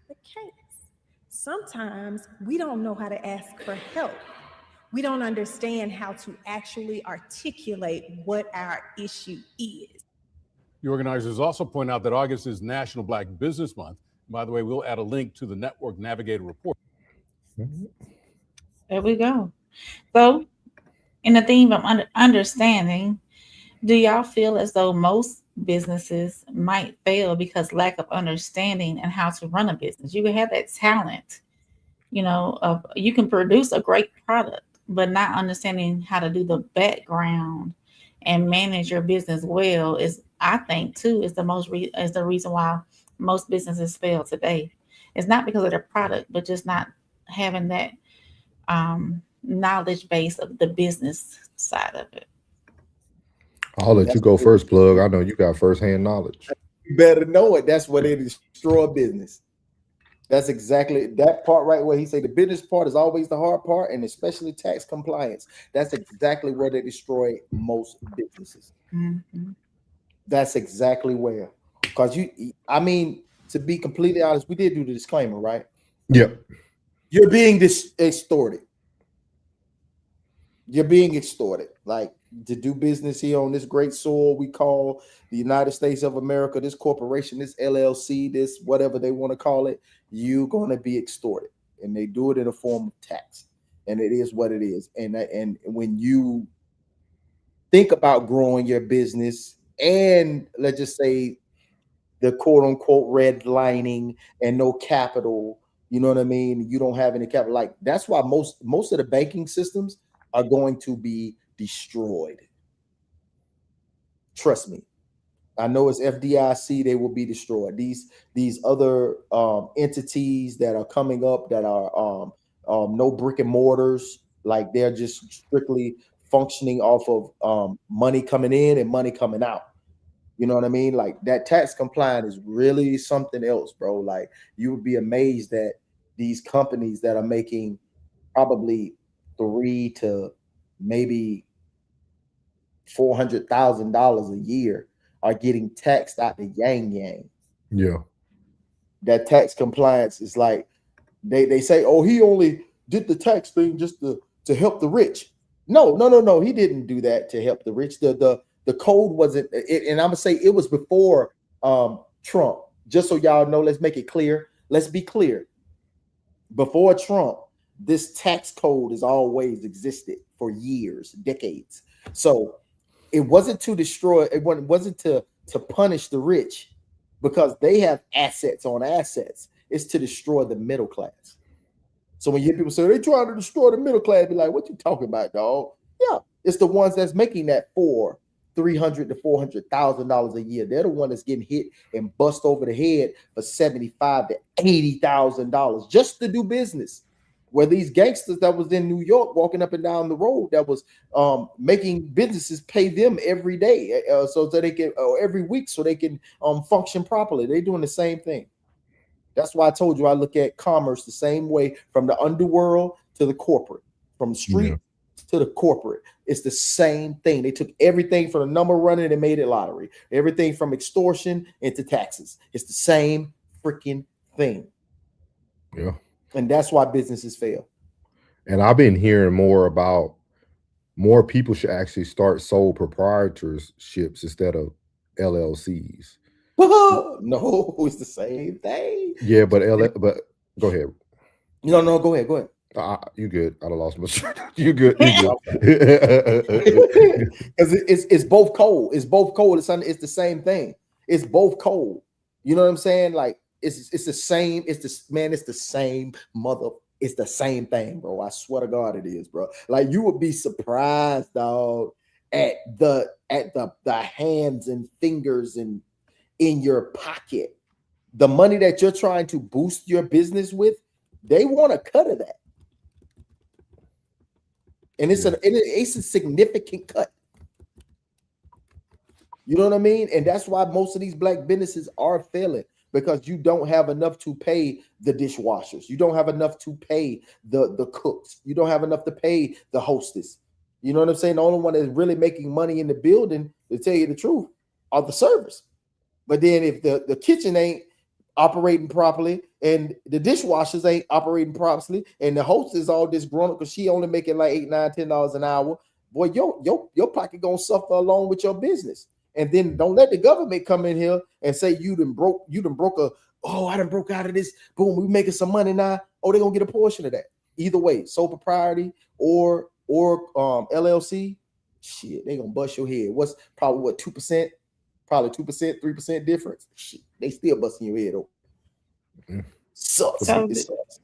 the case. Sometimes we don't know how to ask for help. We don't understand how to actually articulate what our issue is. The organizers also point out that August is National Black Business Month. By the way, we'll add a link to the Network Navigator report. There we go. So, in the theme of understanding, do y'all feel as though most businesses might fail because lack of understanding and how to run a business? You can have that talent, you can produce a great product, but not understanding how to do the background and manage your business well is, I think, too, is the reason why most businesses fail today. It's not because of their product, but just not having that knowledge base of the business side of it. I'll let you go first, Plug. I know you got firsthand knowledge. You better know it. That's where they destroy business. That's exactly that part right where he said the business part is always the hard part, and especially tax compliance. That's exactly where they destroy most businesses. Mm-hmm. That's exactly where. Because to be completely honest, we did do the disclaimer, right? Yep. You're being extorted. You're being extorted. Like, to do business here on this great soil we call the United States of America, this corporation, this LLC, this whatever they want to call it, you're going to be extorted. And they do it in a form of tax. And it is what it is. And when you think about growing your business and let's just say the quote unquote redlining and no capital, you know what I mean? You don't have any capital. Like, that's why most of the banking systems are going to be destroyed. Trust me. I know it's FDIC, they will be destroyed. These other entities that are coming up that are no brick and mortars, Like they're just strictly functioning off of money coming in and money coming out. You know what I mean? Like that tax compliance is really something else, bro. Like you would be amazed that these companies that are making probably 3 to maybe $400,000 a year are getting taxed out the yang yang. Yeah. That tax compliance is like they say, oh, he only did the tax thing just to help the rich. No. He didn't do that to help the rich. The code wasn't, and I'm gonna say it was before Trump. Just so y'all know, let's make it clear. Let's be clear. Before Trump, this tax code has always existed for years, decades. So it wasn't to destroy, it wasn't to punish the rich because they have assets on assets. It's to destroy the middle class. So when you hear people say they're trying to destroy the middle class, be like, what you talking about, dog? Yeah, it's the ones that's making that $300,000 to $400,000 a year. They're the one that's getting hit and bust over the head for $75,000 to $80,000 just to do business. Where these gangsters that was in New York walking up and down the road that was making businesses pay them every day, so that they can every week so they can function properly. They're doing the same thing. That's why I told you I look at commerce the same way, from the underworld to the corporate, from the street to the corporate. It's the same thing. They took everything from the number running and made it lottery. Everything from extortion into taxes. It's the same freaking thing. Yeah. And that's why businesses fail. And I've been hearing more people should actually start sole proprietorships instead of LLCs. No, it's the same thing. Yeah, but go ahead. No, go ahead. You good? I lost my track. You good? You good? Because it's both cold. It's both cold. It's the same thing. It's both cold. You know what I'm saying? Like it's the same. It's the same mother. It's the same thing, bro. I swear to God, it is, bro. Like you would be surprised, dog, at the hands and fingers and in your pocket, the money that you're trying to boost your business with. They want a cut of that. And it's a significant cut. You know what I mean? And that's why most of these black businesses are failing, because you don't have enough to pay the dishwashers. You don't have enough to pay the cooks. You don't have enough to pay the hostess. You know what I'm saying? The only one that's really making money in the building, to tell you the truth, are the servers. But then if the kitchen ain't operating properly and the dishwashers ain't operating properly and the host is all disgruntled because she only making like $8, $9, $10 an hour, boy, your pocket gonna suffer along with your business. And then don't let the government come in here and say you done broke I done broke out of this. Boom, we making some money now. Oh, they're gonna get a portion of that. Either way, sole propriety or LLC, shit, they gonna bust your head. What's probably 2%? Probably 2%, 3% difference. Shit, they still busting your head open. Sucks. So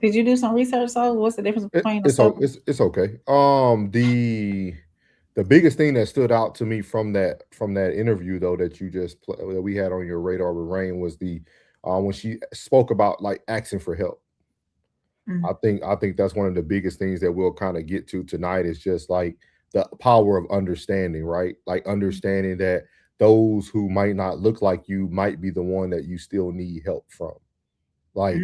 did you do some research? So what's the difference between it's okay. The biggest thing that stood out to me from that interview though that you just that we had on your radar with Rain was the when she spoke about like asking for help. Mm-hmm. I think that's one of the biggest things that we'll kind of get to tonight is just like the power of understanding, right? Like understanding that those who might not look like you might be the one that you still need help from. Like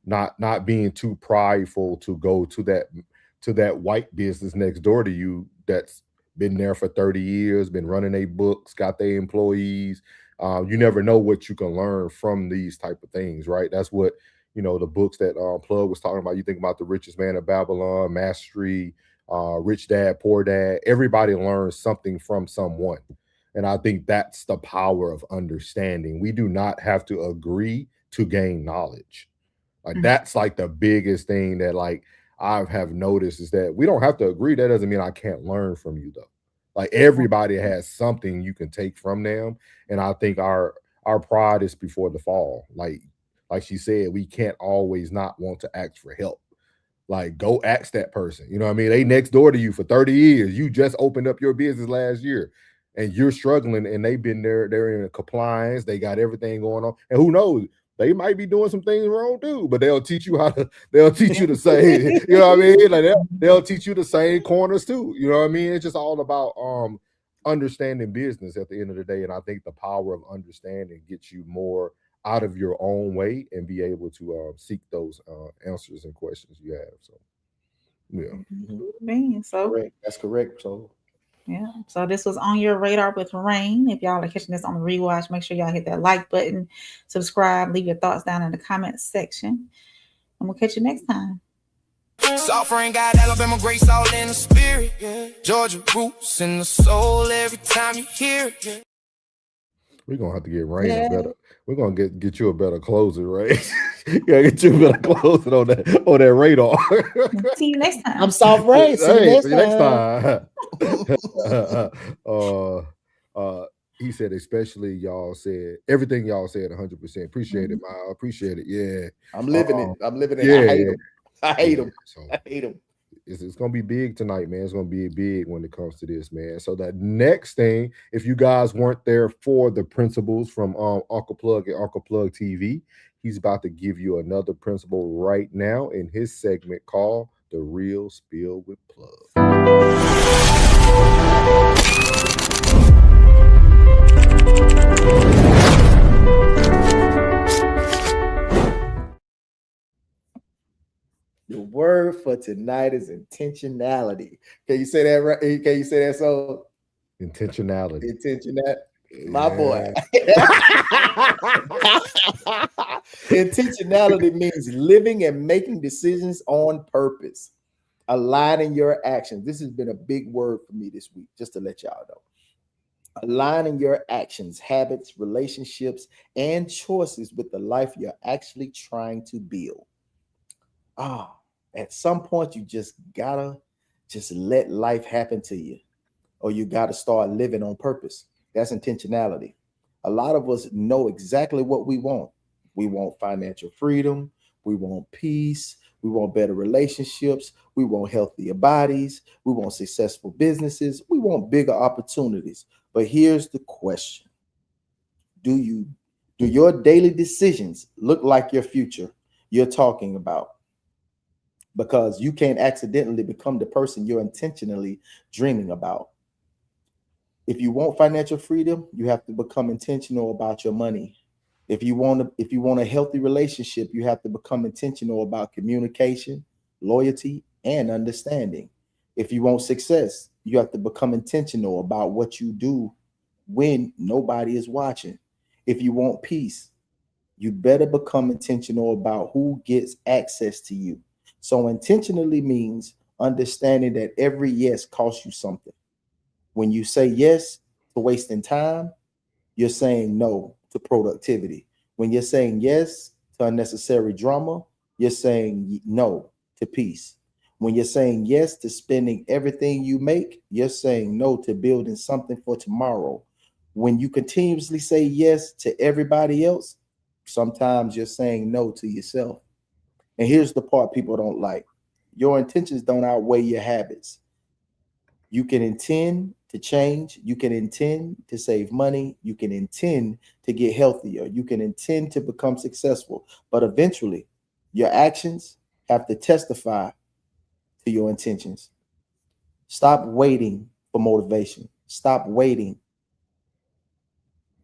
not being too prideful to go to that white business next door to you that's been there for 30 years, been running their books, got their employees. You never know what you can learn from these type of things, right? That's what, the books that Plug was talking about. You think about The Richest Man of Babylon, Mastery, Rich Dad, Poor Dad. Everybody learns something from someone. And I think that's the power of understanding. We do not have to agree to gain knowledge. Like that's like the biggest thing that like I have noticed is that we don't have to agree. That doesn't mean I can't learn from you though. Like everybody has something you can take from them. And I think our pride is before the fall. Like she said, we can't always not want to ask for help. Like go ask that person. You know what I mean? They next door to you for 30 years. You just opened up your business last year. And you're struggling, and they've been there. They're in compliance. They got everything going on. And who knows? they might be doing some things wrong too, but they'll teach you they'll teach you the same, you know what I mean? Like they'll teach you the same corners too. You know what I mean? It's just all about understanding business at the end of the day. And I think the power of understanding gets you more out of your own way and be able to seek those answers and questions you have. So yeah. So correct. That's correct. So yeah. So this was On Your Radar with Rain. If y'all are catching this on the rewatch, make sure y'all hit that like button, subscribe, leave your thoughts down in the comments section. And we'll catch you next time. Suffering got Alabama grace all in the spirit. Yeah. Georgia roots in the soul every time you hear it. Yeah. We're gonna have to get Rain a better. We're gonna get you a better closer, right? Gotta get you a better closer on that radar. See you next time. I'm Soft Ray. See you next time. He said, especially y'all said everything y'all said 100%. Appreciate it, Ma. Appreciate it. Yeah. I'm living it. I'm living it. Yeah. I hate him. I hate him. It's going to be big tonight, man. It's going to be big when it comes to this, man. So the next thing, if you guys weren't there for the principles from Uncle Plug and Uncle Plug TV, he's about to give you another principle right now in his segment called The Real Spill with Plug. The word for tonight is intentionality. Can you say that right? Can you say that so? Intentionality. My boy. Intentionality means living and making decisions on purpose, aligning your actions. This has been a big word for me this week, just to let y'all know. Aligning your actions, habits, relationships, and choices with the life you're actually trying to build. At some point, you just gotta let life happen to you, or you gotta start living on purpose. That's intentionality. A lot of us know exactly what we want. We want financial freedom. We want peace. We want better relationships. We want healthier bodies. We want successful businesses. We want bigger opportunities. But here's the question. Do your daily decisions look like your future you're talking about? Because you can't accidentally become the person you're intentionally dreaming about. If you want financial freedom, you have to become intentional about your money. If you want a healthy relationship, you have to become intentional about communication, loyalty, and understanding. If you want success, you have to become intentional about what you do when nobody is watching. If you want peace, you better become intentional about who gets access to you. So intentionally means understanding that every yes costs you something. When you say yes to wasting time, you're saying no to productivity. When you're saying yes to unnecessary drama, you're saying no to peace. When you're saying yes to spending everything you make, you're saying no to building something for tomorrow. When you continuously say yes to everybody else, sometimes you're saying no to yourself. And here's the part people don't like. Your intentions don't outweigh your habits. You can intend to change. You can intend to save money. You can intend to get healthier. You can intend to become successful. But eventually, your actions have to testify to your intentions. Stop waiting for motivation. Stop waiting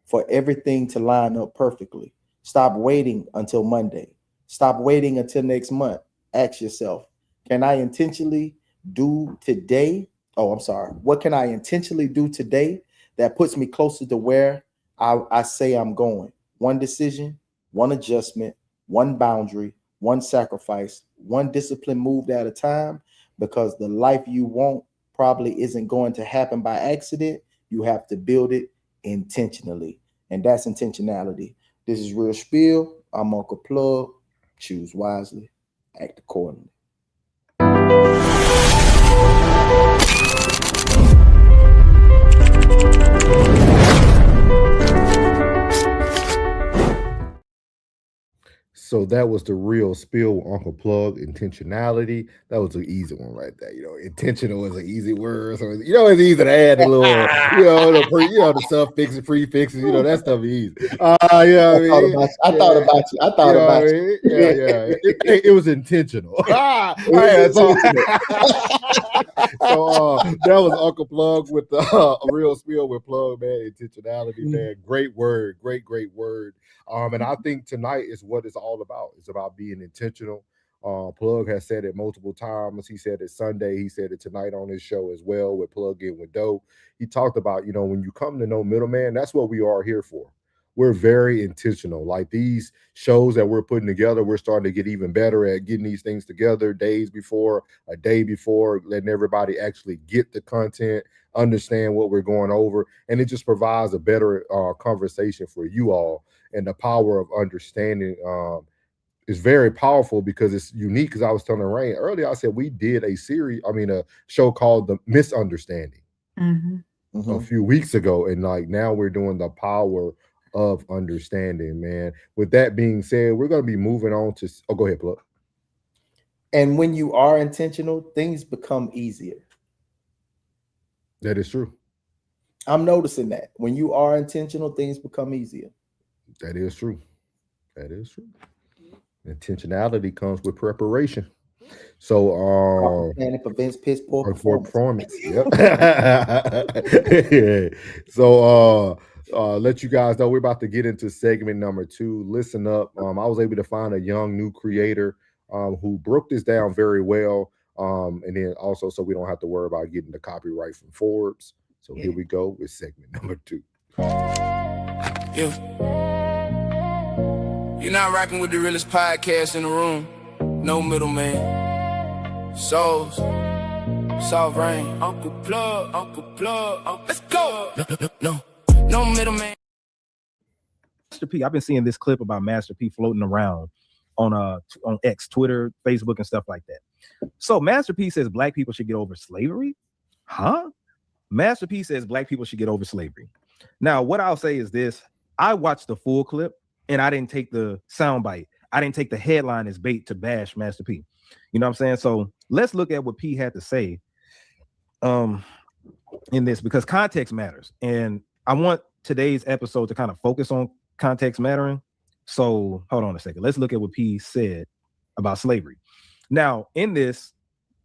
for everything to line up perfectly. Stop waiting until Monday. Stop waiting until next month. Ask yourself, can I intentionally do today? What can I intentionally do today that puts me closer to where I say I'm going? One decision, one adjustment, one boundary, one sacrifice, one discipline moved at a time, because the life you want probably isn't going to happen by accident. You have to build it intentionally. And that's intentionality. This is Real Spill. I'm Uncle Plug. Choose wisely, act accordingly. So that was the real spill with Uncle Plug. Intentionality. That was an easy one right there. Intentional was an easy word. So it's easy to add a little, the suffixes, prefixes. That stuff is easy. I thought about you. Yeah. It was intentional. So that was Uncle Plug with a real spill with Plug, man. Intentionality, man. Great word. Great word. And I think tonight is what it's all about. It's about being intentional. Plug has said it multiple times. He said it Sunday. He said it tonight on his show as well with Plug In with Doe. He talked about, when you come to know middleman, that's what we are here for. We're very intentional. Like these shows that we're putting together, we're starting to get even better at getting these things together a day before, letting everybody actually get the content, understand what we're going over. And it just provides a better conversation for you all. And the power of understanding is very powerful because it's unique. Because I was telling Rain earlier, I said we did a show called The Misunderstanding a few weeks ago. And now we're doing the power of understanding, man. With that being said, we're going to be moving on to, go ahead, Plug. And when you are intentional, things become easier. That is true. I'm noticing that when you are intentional, things become easier. That is true. Intentionality comes with preparation. So planning prevents piss poor performance. Yep. Yeah. So let you guys know we're about to get into segment number 2. Listen up. I was able to find a young new creator who broke this down very well. And then also so we don't have to worry about getting the copyright from Forbes. So here we go with segment number 2. You're not rocking with the realest podcast in the room. No middleman. Souls. Soft rain. Uncle Plug. Let's go. No middleman. Master P, I've been seeing this clip about Master P floating around on X, Twitter, Facebook, and stuff like that. So Master P says black people should get over slavery. Huh? Master P says black people should get over slavery. Now, what I'll say is this. I watched the full clip and I didn't take the soundbite. I didn't take the headline as bait to bash Master P. You know what I'm saying? So let's look at what P had to say in this, because context matters. And I want today's episode to kind of focus on context mattering. So hold on a second. Let's look at what P said about slavery. Now, in this,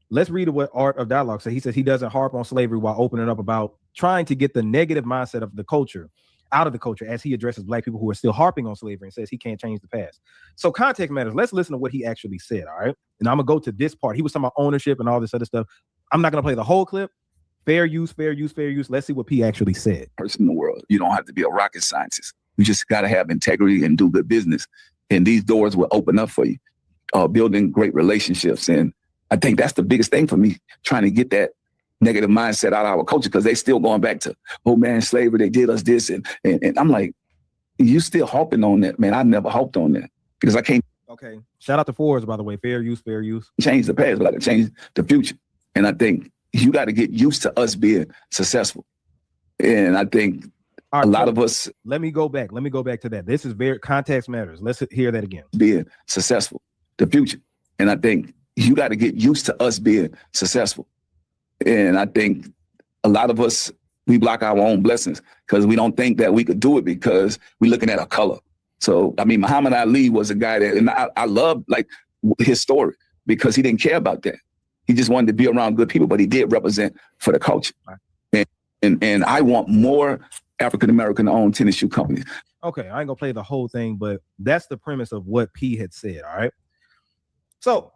let's read what Art of Dialogue said. He says he doesn't harp on slavery while opening up about trying to get the negative mindset of the culture out of the culture as he addresses black people who are still harping on slavery and says he can't change the past. So context matters. Let's listen to what he actually said, all right? And I'm going to go to this part. He was talking about ownership and all this other stuff. I'm not going to play the whole clip. Fair use. Let's see what P actually said. Person in the world. You don't have to be a rocket scientist. You just got to have integrity and do good business. And these doors will open up for you, building great relationships. And I think that's the biggest thing for me, trying to get that negative mindset out of our culture, because they still going back to, oh man, slavery, they did us this. And I'm like, you still harping on that, man. I never harped on that because I can't. Okay. Shout out to Forbes, by the way. Fair use. Change the past, but I can change the future. And I think you got to get used to us being successful. And I think a lot of us. Let me go back to that. This is very context matters. Let's hear that again. Being successful, the future. And I think you got to get used to us being successful. And I think a lot of us, we block our own blessings because we don't think that we could do it because we're looking at our color. So, I mean, Muhammad Ali was a guy that, and I love like his story because he didn't care about that. He just wanted to be around good people, but he did represent for the culture. Right. And I want more African-American owned tennis shoe companies. Okay, I ain't gonna play the whole thing, but that's the premise of what P had said, all right? So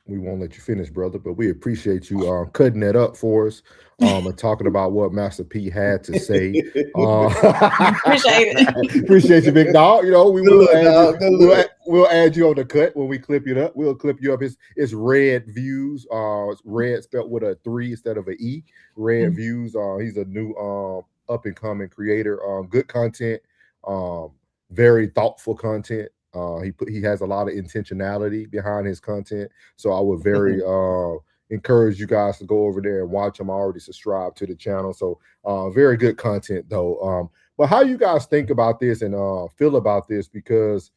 we won't let you finish, brother, but we appreciate you cutting that up for us and talking about what Master P had to say. Appreciate it. Appreciate you, big dog. You know, we'll add you on the cut when we clip you up. We'll clip you up. It's Red Views. It's red spelled with a 3 instead of an E. Red Views. He's a new up and coming creator. Good content. Very thoughtful content. He has a lot of intentionality behind his content. So I would very encourage you guys to go over there and watch him. I already subscribed to the channel. So very good content though. But how you guys think about this and feel about this? Because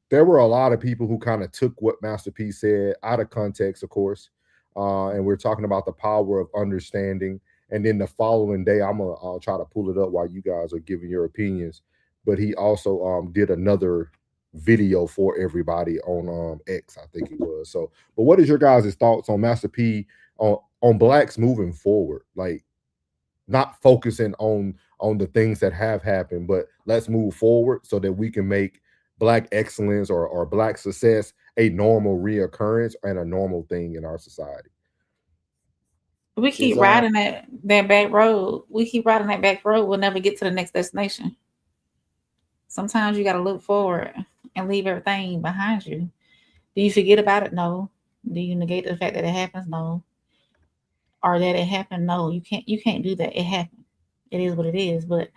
there were a lot of people who kind of took what Master P said out of context, of course. And we're talking about the power of understanding. And then the following day, I'll try to pull it up while you guys are giving your opinions. But he also did another video for everybody on X, I think it was. So, but what is your guys' thoughts on Master P on blacks moving forward? Like, not focusing on the things that have happened, but let's move forward so that we can make black excellence or black success a normal reoccurrence and a normal thing in our society. We keep riding that back road. We keep riding that back road. We'll never get to the next destination. Sometimes you got to look forward and leave everything behind you. Do you forget about it? No. Do you negate the fact that it happens? No. Or that it happened? No. You can't do that. It happened. It is what it is. But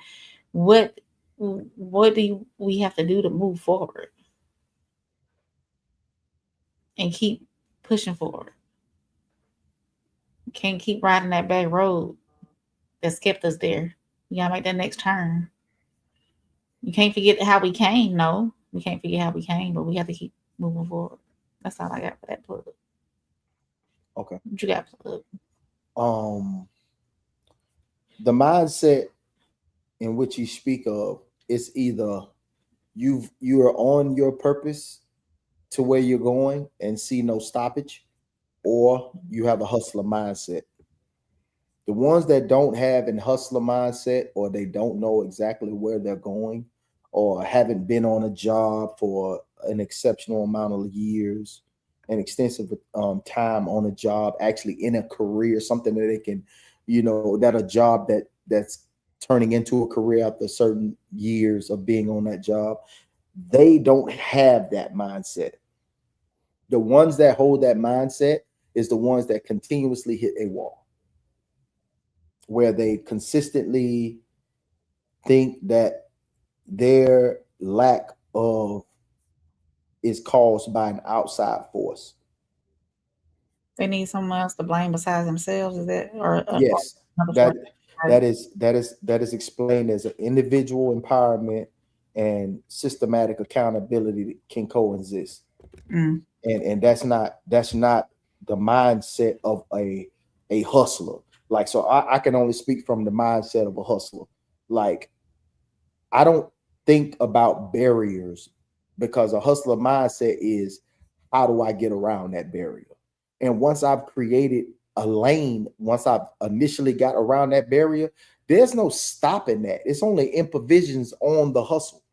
what do we have to do to move forward and keep pushing forward? Can't keep riding that back road that's kept us there. You gotta make that next turn. You can't forget how we came. No, we can't forget how we came, but we have to keep moving forward. That's all I got for that plug. Okay. What you got, plug? The mindset in which you speak of is either you are on your purpose to where you're going and see no stoppage, or you have a hustler mindset. The ones that don't have an hustler mindset, or they don't know exactly where they're going, or haven't been on a job for an exceptional amount of years, an extensive time on a job, actually in a career, something that they can, that a job that's turning into a career after certain years of being on that job, they don't have that mindset. The ones that hold that mindset is the ones that continuously hit a wall, where they consistently think that their lack of is caused by an outside force. They need someone else to blame besides themselves. Is that yes? That is explained as an individual empowerment and systematic accountability can coexist. And that's not the mindset of a hustler. Like, so I can only speak from the mindset of a hustler. Like, I don't think about barriers, because a hustler mindset is, how do I get around that barrier? And once I've created a lane, once I've initially got around that barrier, there's no stopping that. It's only improvisions on the hustle.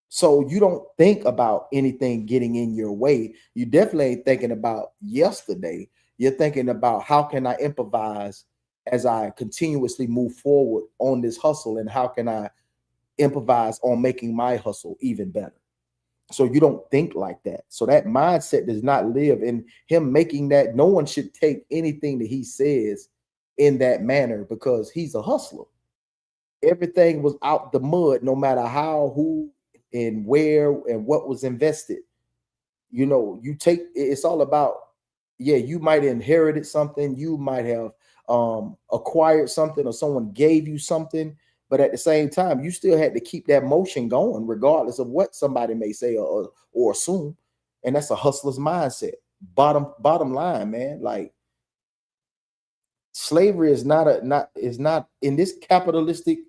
So you don't think about anything getting in your way. You definitely ain't thinking about yesterday. You're thinking about, how can I improvise as I continuously move forward on this hustle, and how can I improvise on making my hustle even better? So you don't think like that. So that mindset does not live in him making that. No one should take anything that he says in that manner, because he's a hustler. Everything was out the mud, no matter how, who, and where, and what was invested. You take, it's all about, you might have inherited something, you might have acquired something, or someone gave you something, but at the same time, you still had to keep that motion going, regardless of what somebody may say or assume. And that's a hustler's mindset. Bottom line, man. Like, slavery is not in this capitalistic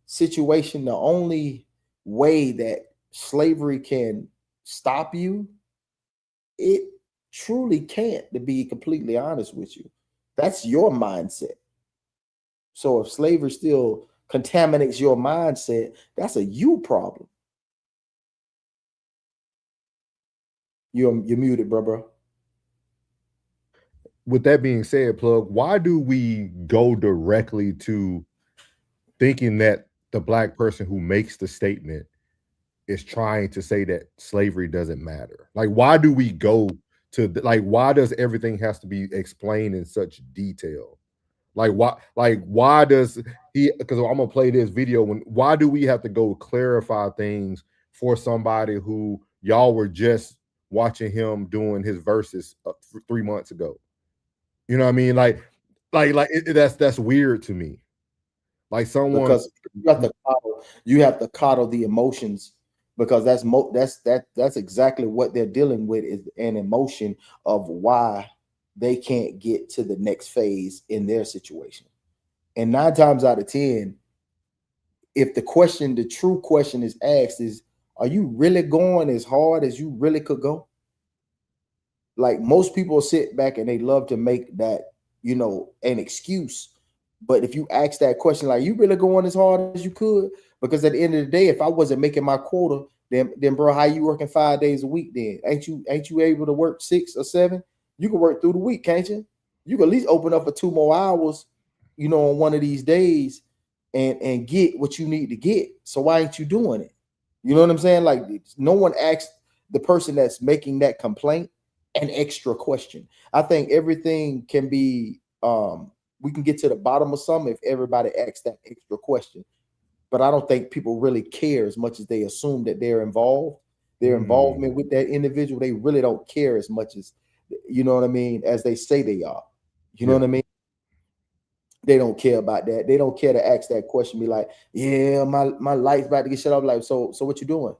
situation. The only way that slavery can stop you, it truly can't, to be completely honest with you. That's your mindset. So if slavery still contaminates your mindset, that's a you problem. You're muted, bro. With that being said, plug, why do we go directly to thinking that the black person who makes the statement is trying to say that slavery doesn't matter? Like, why do we go to, like, why does everything has to be explained in such detail? Like, why does he, because I'm gonna play this video, why do we have to go clarify things for somebody who y'all were just watching him doing his verses 3 months ago? You know what I mean? That's weird to me. Like, someone, because you have to coddle the emotions because that's exactly what they're dealing with, is an emotion of why they can't get to the next phase in their situation. And 9 times out of 10, if the true question is asked is, are you really going as hard as you really could go? Like, most people sit back and they love to make that, an excuse. But if you ask that question, like, you really going as hard as you could? Because at the end of the day, if I wasn't making my quota, then bro, how you working 5 days a week then? Ain't you able to work 6 or 7? You can work through the week, can't you? You can at least open up for 2 more hours, on one of these days and get what you need to get. So why ain't you doing it? You know what I'm saying? Like, no one asked the person that's making that complaint an extra question. I think everything can be, we can get to the bottom of something if everybody asks that extra question. But I don't think people really care as much as they assume that they're involved. Their involvement with that individual, they really don't care as much as, as they say they are. You know what I mean? They don't care about that. They don't care to ask that question. Be like, yeah, my light's about to get shut off. Like, so what you doing?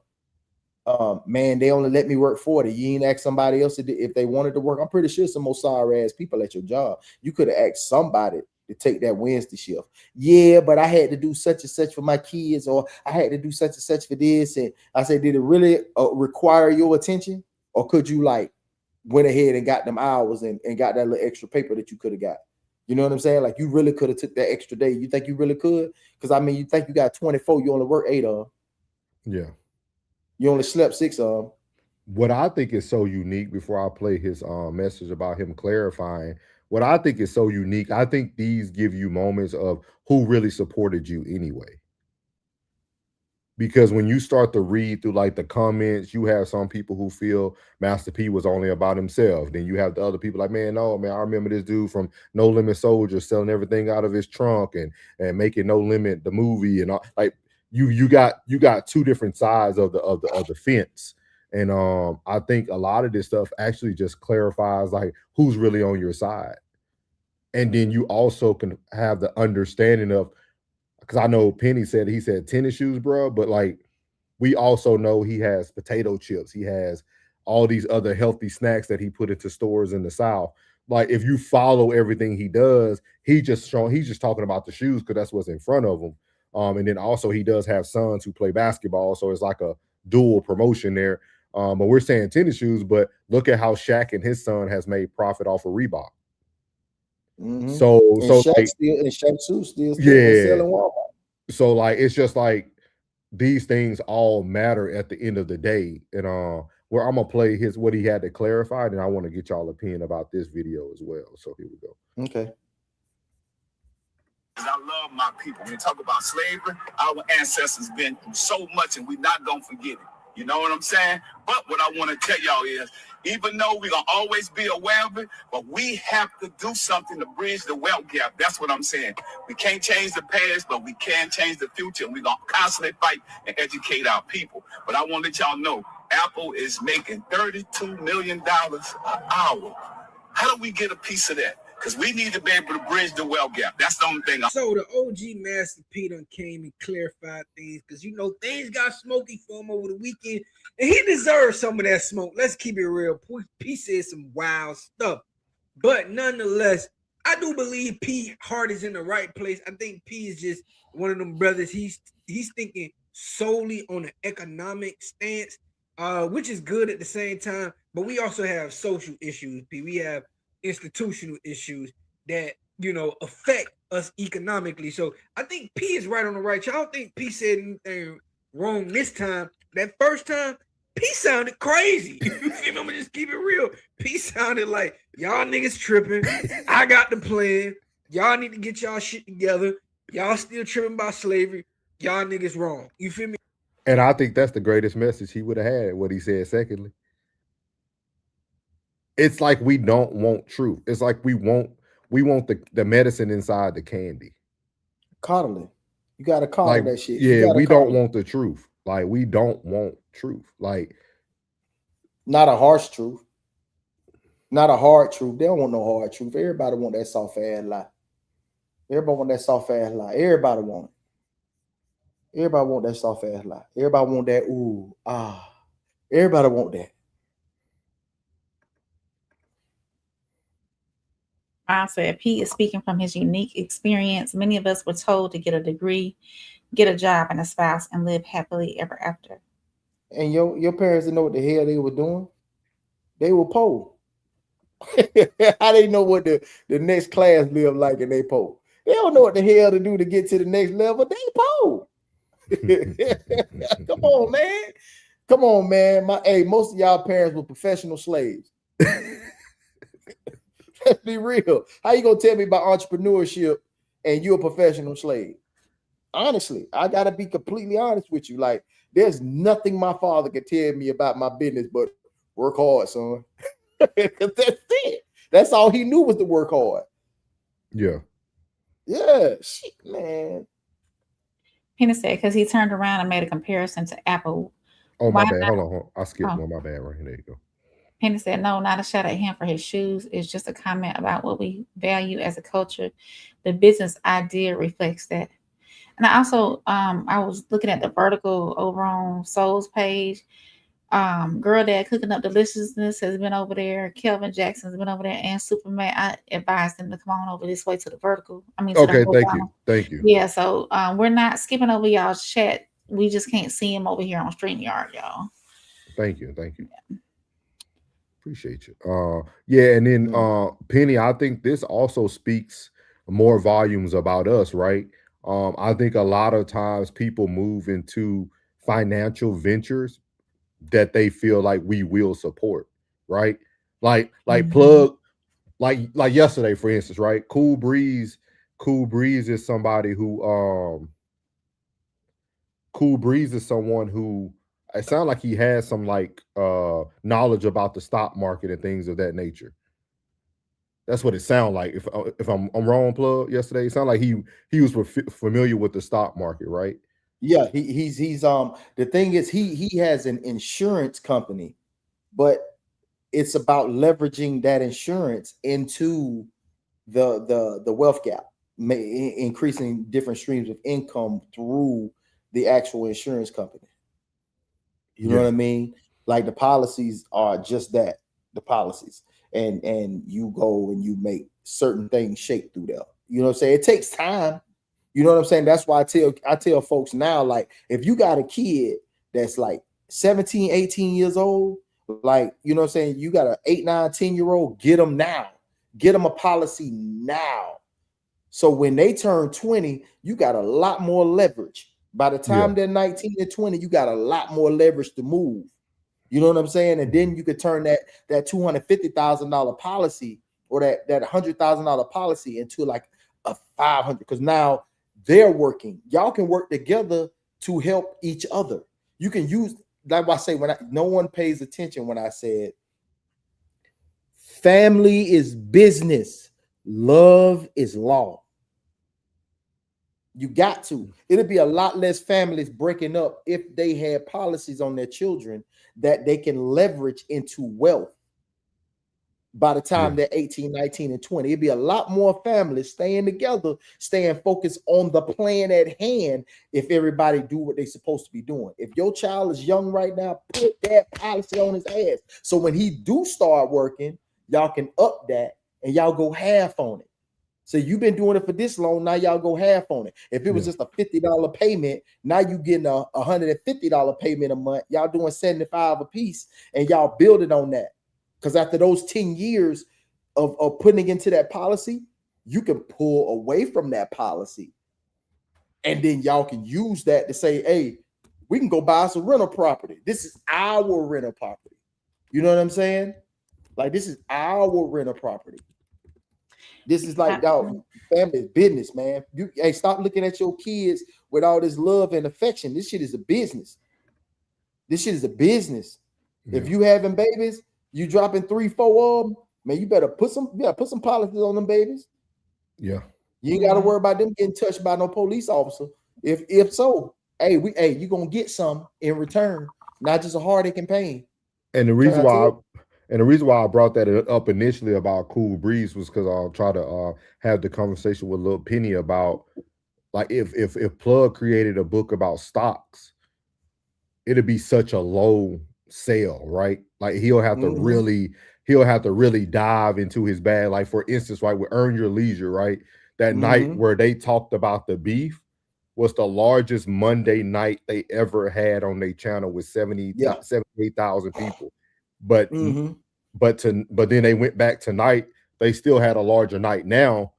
Man, they only let me work 40. You ain't ask somebody else if they wanted to work. I'm pretty sure some more sorry ass people at your job. You could have asked somebody to take that Wednesday shift. Yeah, but I had to do such and such for my kids, or I had to do such and such for this. And I said, did it really require your attention? Or could you like went ahead and got them hours and got that little extra paper that you could have got? You know what I'm saying? Like, you really could have took that extra day. You think you really could? Because I mean, you think you got 24, you only work 8 of them. Yeah. You only slept 6 of them. What I think is so unique, before I play his message about him clarifying, what I think is so unique, I think these give you moments of who really supported you anyway. Because when you start to read through like the comments, you have some people who feel Master P was only about himself. Then you have the other people like, man, no, man, I remember this dude from No Limit Soldier selling everything out of his trunk and making No Limit the movie and all. Like, you got 2 different sides of the fence. And I think a lot of this stuff actually just clarifies like who's really on your side. And then you also can have the understanding of, because I know Penny said, he said tennis shoes, bro, but like, we also know he has potato chips. He has all these other healthy snacks that he put into stores in the South. Like, if you follow everything he does, he's just talking about the shoes because that's what's in front of him. And then also he does have sons who play basketball, so it's like a dual promotion there. But we're saying tennis shoes, but look at how Shaq and his son has made profit off of Reebok. Mm-hmm. So Shaq like, Shaq still yeah. selling Walmart. So like, it's just like these things all matter at the end of the day. And where I'm gonna play what he had to clarify, and I want to get y'all opinion about this video as well. So here we go. Okay. I love my people. When you talk about slavery, our ancestors been through so much, and we're not gonna forget it. You know what I'm saying? But what I want to tell y'all is, even though we're going to always be aware of it, but we have to do something to bridge the wealth gap. That's what I'm saying. We can't change the past, but we can change the future. And we're going to constantly fight and educate our people. But I want to let y'all know, Apple is making $32 million an hour. How do we get a piece of that? Because we need to be able to bridge the wealth gap. That's the only thing. So the OG Master P done came and clarified things, because things got smoky for him over the weekend, and he deserves some of that smoke. Let's keep it real. P said some wild stuff, but nonetheless, I do believe P heart is in the right place. I think P is just one of them brothers. He's thinking solely on an economic stance, which is good at the same time. But we also have social issues, P. We have institutional issues that affect us economically. So I think P is right on the right. I don't think P said anything wrong this time. That first time, P sounded crazy. I'm gonna just keep it real. P sounded like, y'all niggas tripping. I got the plan. Y'all need to get y'all shit together. Y'all still tripping about slavery. Y'all niggas wrong. You feel me? And I think that's the greatest message he would have had, what he said secondly. It's like we don't want truth. It's like we want the medicine inside the candy. Coddling. You gotta coddle that shit. Yeah, we don't want the truth. Like, we don't want truth. Like, not a harsh truth. Not a hard truth. They don't want no hard truth. Everybody want that soft ass lie. Everybody want that soft ass lie. Everybody want it. Everybody want that soft ass lie. Everybody want that ooh, ah. Everybody want that. I said Pete is speaking from his unique experience. Many of us were told to get a degree, get a job and a spouse, and live happily ever after. And your parents didn't know what the hell they were doing. They were poor. How they know what the next class live like and they poor? They don't know what the hell to do to get to the next level. They poor. Come on, man. Come on, man. Most of y'all parents were professional slaves. Let's be real. How you gonna tell me about entrepreneurship and you're a professional slave? Honestly, I gotta be completely honest with you. Like, there's nothing my father could tell me about my business but work hard, son. That's it. That's all he knew was to work hard. Yeah. Yeah, shit, man. Penny said because he turned around and made a comparison to Apple. Oh, my bad. Hold on. I skipped one. My bad. Right here. There you go. Penny said, no, not a shot at him for his shoes. It's just a comment about what we value as a culture. The business idea reflects that. And I also, I was looking at the vertical over on Soul's page. Girl Dad Cooking Up Deliciousness has been over there. Kelvin Jackson's been over there, and Superman. I advised them to come on over this way to the vertical. I mean, okay, thank you. Yeah, so we're not skipping over y'all's chat. We just can't see him over here on StreamYard, y'all. Thank you. Yeah. Appreciate you. Yeah, and then Penny, I think this also speaks more volumes about us, right? I think a lot of times people move into financial ventures that they feel like we will support, right? Like plug, like yesterday, for instance, right? Cool Breeze is somebody who Cool Breeze is someone who it sounds like he has some like knowledge about the stock market and things of that nature. That's what it sounds like. If I'm wrong, plug yesterday, it sounded like he was familiar with the stock market, right? Yeah, he's the thing is he has an insurance company, but it's about leveraging that insurance into the wealth gap, increasing different streams of income through the actual insurance company. You know what I mean? Like the policies are just that, the policies. And you go and you make certain things shake through there. You know what I'm saying? It takes time. You know what I'm saying? That's why I tell folks now, like, if you got a kid that's like 17, 18 years old, like, you know what I'm saying? You got an 8, 9, 10-year-old, get them now. Get them a policy now. So when they turn 20, you got a lot more leverage. By the time they're 19 and 20, you got a lot more leverage to move. You know what I'm saying? And then you could turn that $250,000 policy or that $100,000 policy into like a 500, because now they're working. Y'all can work together to help each other. You can use, like I say, no one pays attention when I said family is business, love is law. You got to. It'll be a lot less families breaking up if they had policies on their children that they can leverage into wealth by the time they're 18, 19, and 20. It'd be a lot more families staying together, staying focused on the plan at hand if everybody do what they're supposed to be doing. If your child is young right now, put that policy on his ass. So when he do start working, y'all can up that and y'all go half on it. So you've been doing it for this long, now y'all go half on it. If it was just a $50 payment, now you getting a $150 payment a month. Y'all doing $75 a piece, and y'all building on that. Because after those 10 years of putting into that policy, you can pull away from that policy. And then y'all can use that to say, hey, we can go buy some rental property. This is our rental property. You know what I'm saying? Like, this is our rental property. This is like, dog, family business, man. Stop looking at your kids with all this love and affection. This shit is a business. This shit is a business. If you having babies, you dropping 3, 4 of them, man, you better put some policies on them babies. Yeah. You ain't got to worry about them getting touched by no police officer. If so, you gonna get some in return, not just a heartache and pain. And the reason why I brought that up initially about Cool Breeze was because I'll try to have the conversation with Lil Penny about Like if Plug created a book about stocks, it'd be such a low sale, right? Like he'll have to really dive into his bag. Like for instance, right, with Earn Your Leisure, right? That night where they talked about the beef was the largest Monday night they ever had on their channel with 78,000 people. But but then they went back tonight, they still had a larger night now,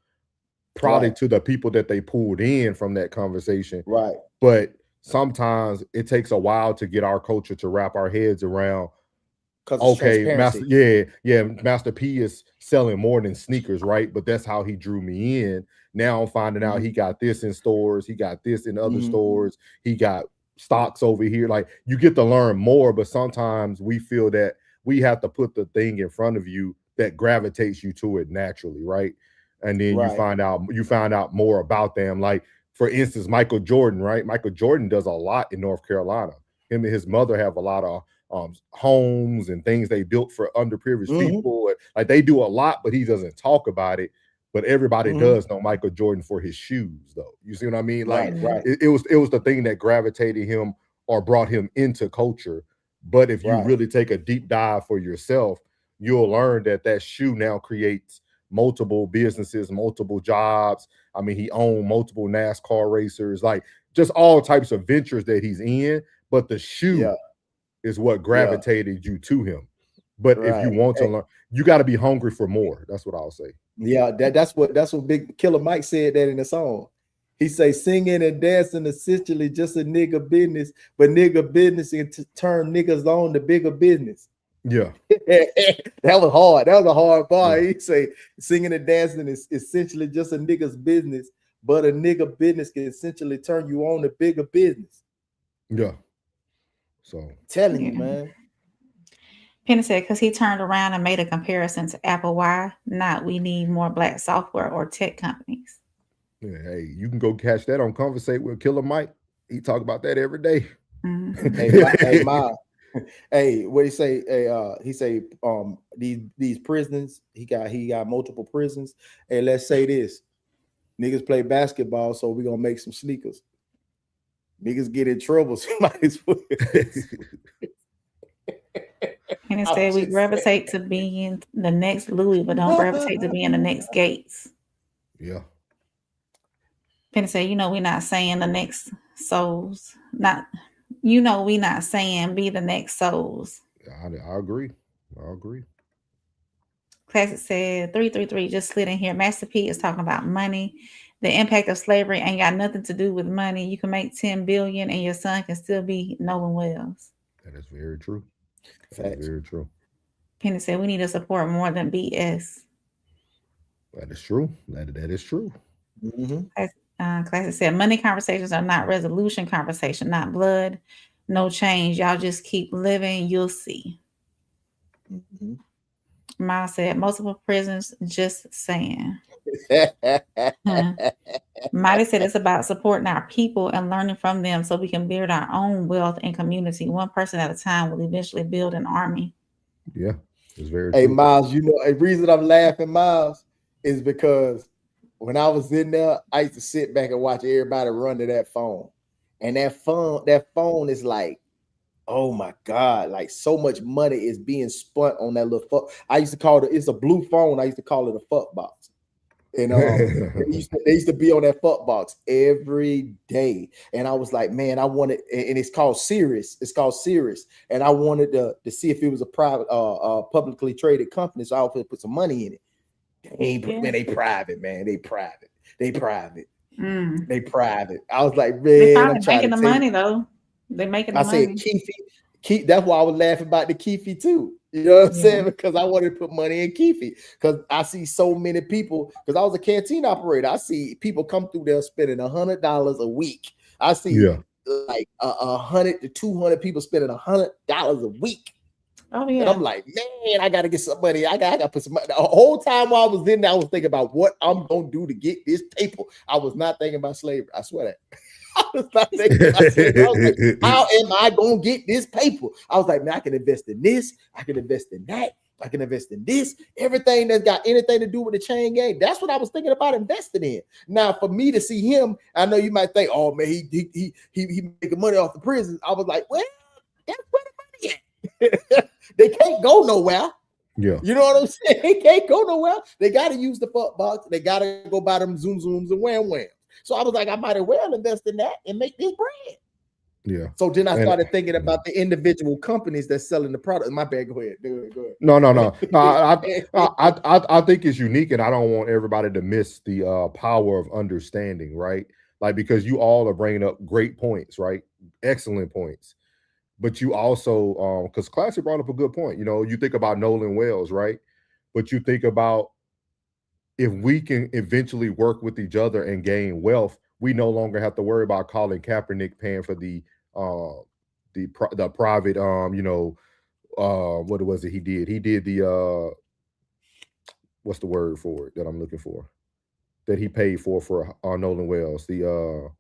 probably to the people that they pulled in from that conversation. Right. But sometimes it takes a while to get our culture to wrap our heads around. Okay, Master P is selling more than sneakers, right? But that's how he drew me in. Now I'm finding out he got this in stores, he got this in other stores, he got stocks over here. Like you get to learn more, but sometimes we feel that we have to put the thing in front of you that gravitates you to it naturally, right? And then you find out more about them. Like for instance, Michael Jordan, right? Michael Jordan does a lot in North Carolina. Him and his mother have a lot of homes and things they built for underprivileged people. Like they do a lot, but he doesn't talk about it. But everybody does know Michael Jordan for his shoes, though. You see what I mean? Like it was the thing that gravitated him or brought him into culture. But if you really take a deep dive for yourself, you'll learn that shoe now creates multiple businesses, multiple jobs. I mean, he owned multiple NASCAR racers, like just all types of ventures that he's in. But the shoe is what gravitated you to him. But if you want to learn, you got to be hungry for more. That's what I'll say. Yeah, that's what Big Killer Mike said that in the song. He say singing and dancing essentially just a nigga business, but nigga business can turn niggas on to bigger business. Yeah. That was hard. That was a hard bar. He say singing and dancing is essentially just a nigga's business, but a nigga business can essentially turn you on to bigger business. Yeah. So telling you, man. Penny said, because he turned around and made a comparison to Apple. Why not? We need more black software or tech companies. Yeah, hey, you can go catch that on Conversate with Killer Mike. He talk about that every day. Hey, Ma. Hey, what he say? He say these prisons. He got multiple prisons. Hey, let's say this: niggas play basketball, so we gonna make some sneakers. Niggas get in trouble, so might as well. And instead, we gravitate to being the next Louis, but don't gravitate to being the next Gates. Yeah. Penny said, we're not saying the next souls. We're not saying be the next souls. I agree. I agree. Classic said 333 just slid in here. Master P is talking about money. The impact of slavery ain't got nothing to do with money. You can make 10 billion and your son can still be Nolan Wells. That is very true. That's very true. Penny said we need to support more than BS. That is true. That is true. Classic said money conversations are not resolution conversation, not blood, no change. Y'all just keep living, you'll see. Miles said multiple prisons, just saying. Mighty said it's about supporting our people and learning from them so we can build our own wealth and community. One person at a time will eventually build an army. Yeah, it's very true. Hey, true. Miles, a reason I'm laughing, Miles, is because when I was in there, I used to sit back and watch everybody run to that phone. And that phone is like, oh my God, like so much money is being spent on that little fuck. I used to call it's a blue phone. I used to call it a fuck box. And they used to be on that fuck box every day. And I was like, man, I wanted, and it's called Sirius. It's called Sirius. And I wanted to see if it was a private, publicly traded company. So I would put some money in it. Man, they private, man. They private. They private. They private. I was like, man, they're probably making the money though. They're making the money. I said, Keefe. That's why I was laughing about the Keefe too. You know what I'm saying? Because I wanted to put money in Keefe. Because I see so many people. Because I was a canteen operator. I see people come through there spending $100 a week. I see like 100 to 200 people spending $100 a week. Oh yeah. And I'm like, man, I gotta get some money. I gotta put some money. The whole time while I was in there, I was thinking about what I'm gonna do to get this paper. I was not thinking about slavery. I swear that. I was not thinking about slavery. I was like, how am I gonna get this paper? I was like, man, I can invest in this, I can invest in that. I can invest in this, everything that's got anything to do with the chain gang. That's what I was thinking about investing in. Now, for me to see him, I know you might think, oh man, he making money off the prisons. I was like, well, that's where the money at. They can't go nowhere. Yeah. You know what I'm saying? They can't go nowhere. They got to use the fuck box. They got to go buy them zoom zooms and wham whams. So I was like, I might as well invest in that and make this bread. Yeah. So then I started thinking about the individual companies that's selling the product. My bad. Go ahead. Go ahead. No. I think it's unique, and I don't want everybody to miss the power of understanding, right? Like, because you all are bringing up great points, right? Excellent points. But you also, because Classic brought up a good point. You know, you think about Nolan Wells, right? But you think about if we can eventually work with each other and gain wealth, we no longer have to worry about Colin Kaepernick paying for the private what was it he did? He did the what's the word for it that I'm looking for? That he paid for Nolan Wells, the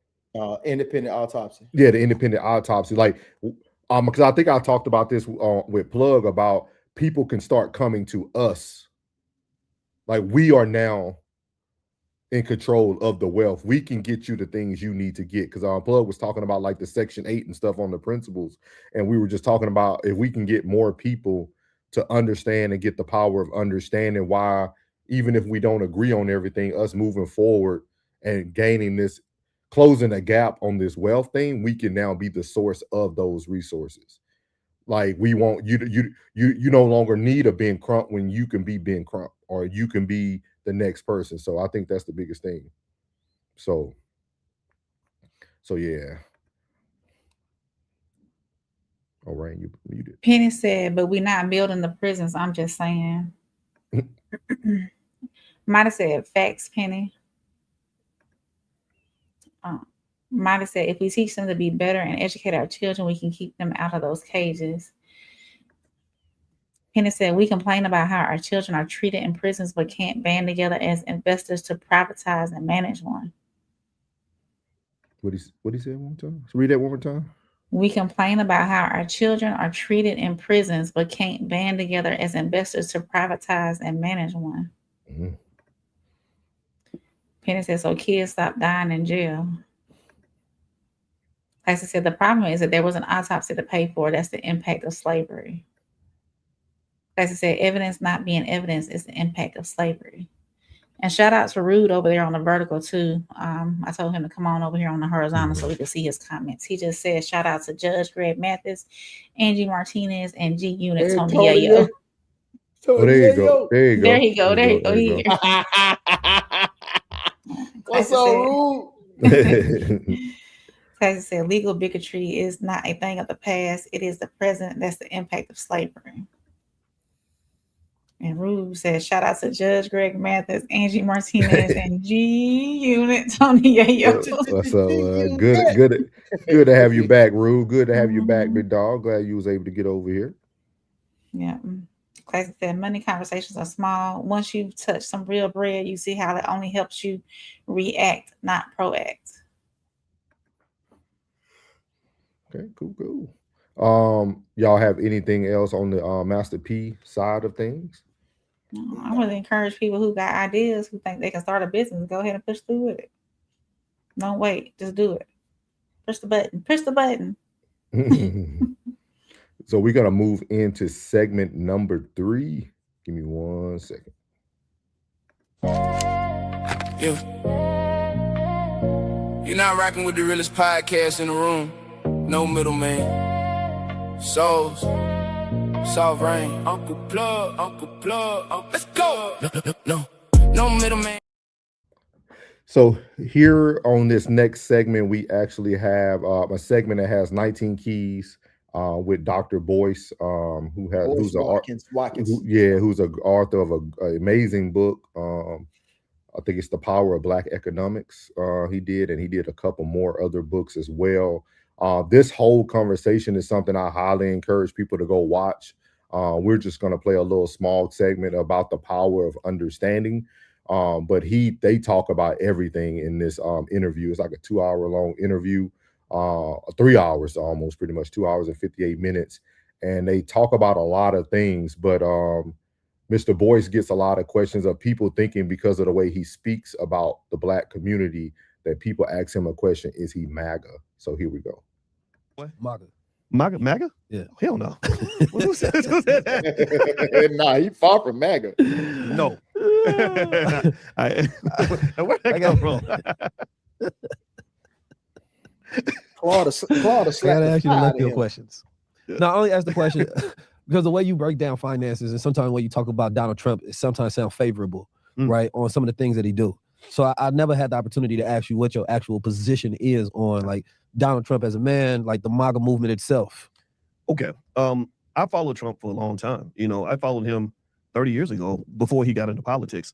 independent autopsy. Yeah, the independent autopsy. Like, because I think I talked about this with Plug about people can start coming to us. Like, we are now in control of the wealth. We can get you the things you need to get. Because Plug was talking about like the Section 8 and stuff on the principles. And we were just talking about if we can get more people to understand and get the power of understanding why, even if we don't agree on everything, us moving forward and gaining this, closing a gap on this wealth thing, we can now be the source of those resources. Like, we want you no longer need a Ben Crump when you can be Ben Crump, or you can be the next person. So I think that's the biggest thing. So yeah. All right, you muted. Penny said, but we're not building the prisons. I'm just saying. Might have said facts, Penny. Might have said, if we teach them to be better and educate our children, we can keep them out of those cages. Penny said, we complain about how our children are treated in prisons, but can't band together as investors to privatize and manage one. What he said one more time? Read that one more time. We complain about how our children are treated in prisons, but can't band together as investors to privatize and manage one. Mm-hmm. Penny said, so kids stop dying in jail. As I said, the problem is that there was an autopsy to pay for. That's the impact of slavery. As I said, evidence not being evidence is the impact of slavery. And shout out to Rude over there on the vertical too. I told him to come on over here on the horizontal so we could see his comments. He just said, shout out to Judge Greg Mathis, Angie Martinez, and G Unit Tony Yayo. Oh, there you go. There you go. There you go. There you go. Here. What's up, Rude? As I said, legal bigotry is not a thing of the past. It is the present. That's the impact of slavery. And Rube says, shout out to Judge Greg Mathis, Angie Martinez, and G Unit Tony Yayo. So good to have you back, Rube. Good to have you back, big dog. Glad you was able to get over here. Yeah. Classic said, money conversations are small. Once you touch some real bread, you see how it only helps you react, not proact. Okay, cool. Y'all have anything else on the Master P side of things? I really encourage people who got ideas, who think they can start a business, go ahead and push through with it. Don't wait, just do it. Push the button. So we're gonna move into segment number 3. Give me 1 second. Yeah. You're not rocking with the realest podcast in the room. No middleman. Souls. Soft rain. Uncle Plug. Let's go. No middleman. So here on this next segment, we actually have a segment that has 19 keys with Dr. Boyce, who's an author of an amazing book. I think it's The Power of Black Economics. He did a couple more other books as well. This whole conversation is something I highly encourage people to go watch. We're just going to play a little small segment about the power of understanding. But they talk about everything in this interview. It's like a 2-hour long interview, 3 hours almost, pretty much 2 hours and 58 minutes. And they talk about a lot of things, but Mr. Boyce gets a lot of questions of people thinking because of the way he speaks about the black community that people ask him a question, is he MAGA? So here we go. What? MAGA? Yeah. Hell no. Who said that? Nah, he far from MAGA. No. Where'd that come from? Claude I gotta ask you to left field questions. No, I only ask the question because the way you break down finances and sometimes when you talk about Donald Trump, it sometimes sounds favorable, right, on some of the things that he do. So I never had the opportunity to ask you what your actual position is on like Donald Trump as a man, like the MAGA movement itself. Okay. I followed Trump for a long time. You know, I followed him 30 years ago before he got into politics.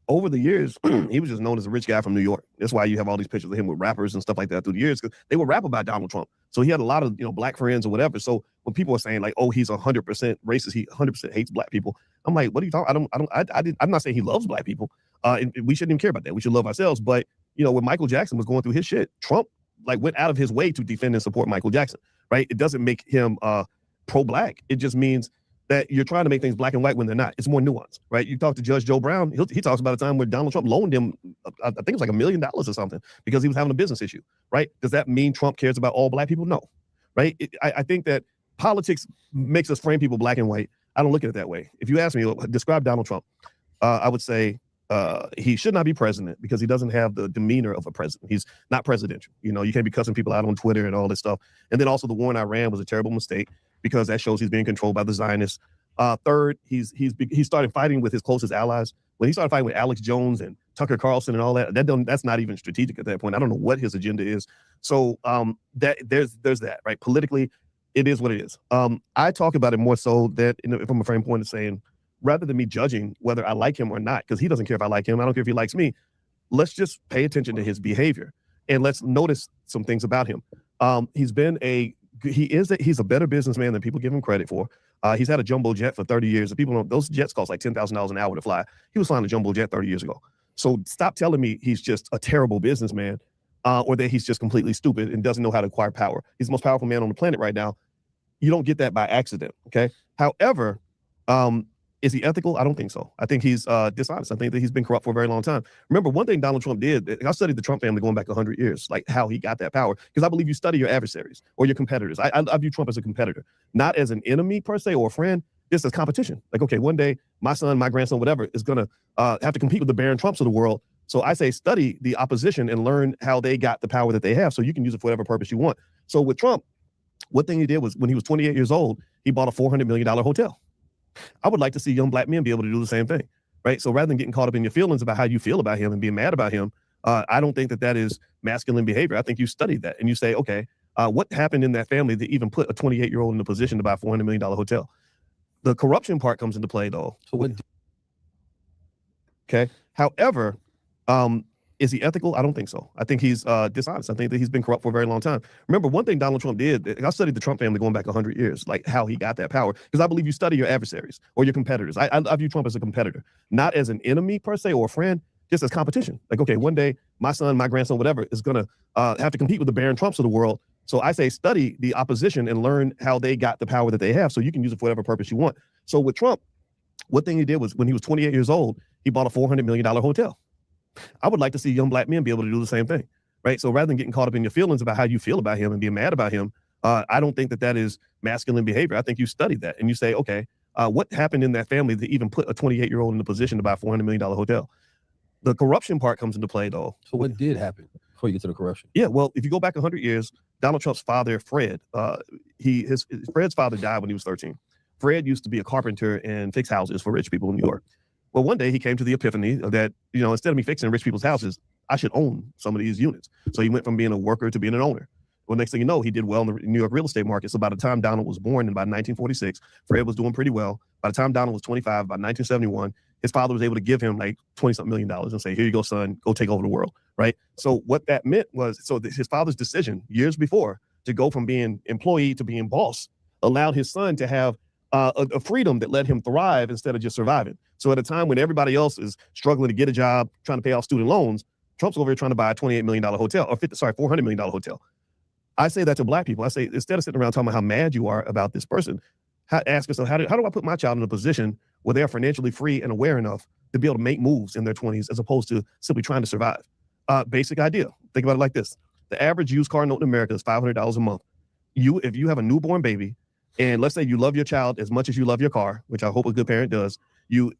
Over the years, he was just known as a rich guy from New York. That's why you have all these pictures of him with rappers and stuff like that through the years, because they would rap about Donald Trump. So he had a lot of, black friends or whatever. So when people are saying like, oh, he's 100% racist, he 100% hates black people, I'm like, what are you talking? I'm not saying he loves black people. And we shouldn't even care about that. We should love ourselves. But, when Michael Jackson was going through his shit, Trump went out of his way to defend and support Michael Jackson, right? It doesn't make him pro-black. It just means that you're trying to make things black and white when they're not. It's more nuanced, right? You talk to Judge Joe Brown, he talks about a time where Donald Trump loaned him, I think it was like $1 million or something, because he was having a business issue, right? Does that mean Trump cares about all black people? No, right? I think that politics makes us frame people black and white. I don't look at it that way. If you ask me, describe Donald Trump, I would say he should not be president because he doesn't have the demeanor of a president. He's not presidential. You can't be cussing people out on Twitter and all this stuff. And then also the war in Iran was a terrible mistake, because that shows he's being controlled by the Zionists. Third, he started fighting with his closest allies. When he started fighting with Alex Jones and Tucker Carlson and all that's not even strategic at that point. I don't know what his agenda is. So there's that, right? Politically, it is what it is. I talk about it more so that from a frame point of saying, rather than me judging whether I like him or not, because he doesn't care if I like him, I don't care if he likes me. Let's just pay attention to his behavior and let's notice some things about him. He's a better businessman than people give him credit for. He's had a jumbo jet for 30 years. And people know those jets cost like $10,000 an hour to fly. He was flying a jumbo jet 30 years ago. So stop telling me he's just a terrible businessman or that he's just completely stupid and doesn't know how to acquire power. He's the most powerful man on the planet right now. You don't get that by accident, okay? However, is he ethical? I don't think so. I think he's dishonest. I think that he's been corrupt for a very long time. Remember, one thing Donald Trump did, I studied the Trump family going back 100 years, like how he got that power, because I believe you study your adversaries or your competitors. I view Trump as a competitor, not as an enemy per se or a friend, just as competition. Like, okay, one day my son, my grandson, whatever, is going to have to compete with the Barron Trumps of the world. So I say study the opposition and learn how they got the power that they have so you can use it for whatever purpose you want. So with Trump, one thing he did was when he was 28 years old, he bought a $400 million hotel. I would like to see young black men be able to do the same thing, right? So rather than getting caught up in your feelings about how you feel about him and being mad about him, I don't think that is masculine behavior. I think you study that and you say, okay, what happened in that family to even put a 28-year-old in a position to buy a $400 million hotel? The corruption part comes into play, though. Okay. However, is he ethical? I don't think so. I think he's dishonest. I think that he's been corrupt for a very long time. Remember, one thing Donald Trump did, I studied the Trump family going back 100 years, like how he got that power, because I believe you study your adversaries or your competitors. I view Trump as a competitor, not as an enemy per se or a friend, just as competition. Like, okay, one day my son, my grandson, whatever, is going to have to compete with the Barron Trumps of the world. So I say study the opposition and learn how they got the power that they have so you can use it for whatever purpose you want. So with Trump, one thing he did was when he was 28 years old, he bought a $400 million hotel. I would like to see young black men be able to do the same thing, right? So rather than getting caught up in your feelings about how you feel about him and being mad about him, I don't think that is masculine behavior. I think you study that and you say, okay, what happened in that family to even put a 28-year-old in a position to buy a $400 million hotel? The corruption part comes into play, though. So what did happen before you get to the corruption? Yeah, well, if you go back 100 years, Donald Trump's father, Fred, Fred's father died when he was 13. Fred used to be a carpenter and fix houses for rich people in New York. Well, one day he came to the epiphany that, instead of me fixing rich people's houses, I should own some of these units. So he went from being a worker to being an owner. Well, next thing you know, he did well in the New York real estate market. So by the time Donald was born in about 1946, Fred was doing pretty well. By the time Donald was 25, by 1971, his father was able to give him like $20-something million and say, here you go, son, go take over the world, right? So what that meant was, his father's decision years before to go from being employee to being boss allowed his son to have a freedom that let him thrive instead of just surviving. So at a time when everybody else is struggling to get a job, trying to pay off student loans, Trump's over here trying to buy a $28 million hotel, or $400 million hotel. I say that to black people. I say, instead of sitting around talking about how mad you are about this person, ask yourself, how do I put my child in a position where they are financially free and aware enough to be able to make moves in their 20s as opposed to simply trying to survive. Basic idea. Think about it like this. The average used car note in America is $500 a month. If you have a newborn baby, and let's say you love your child as much as you love your car, which I hope a good parent does, you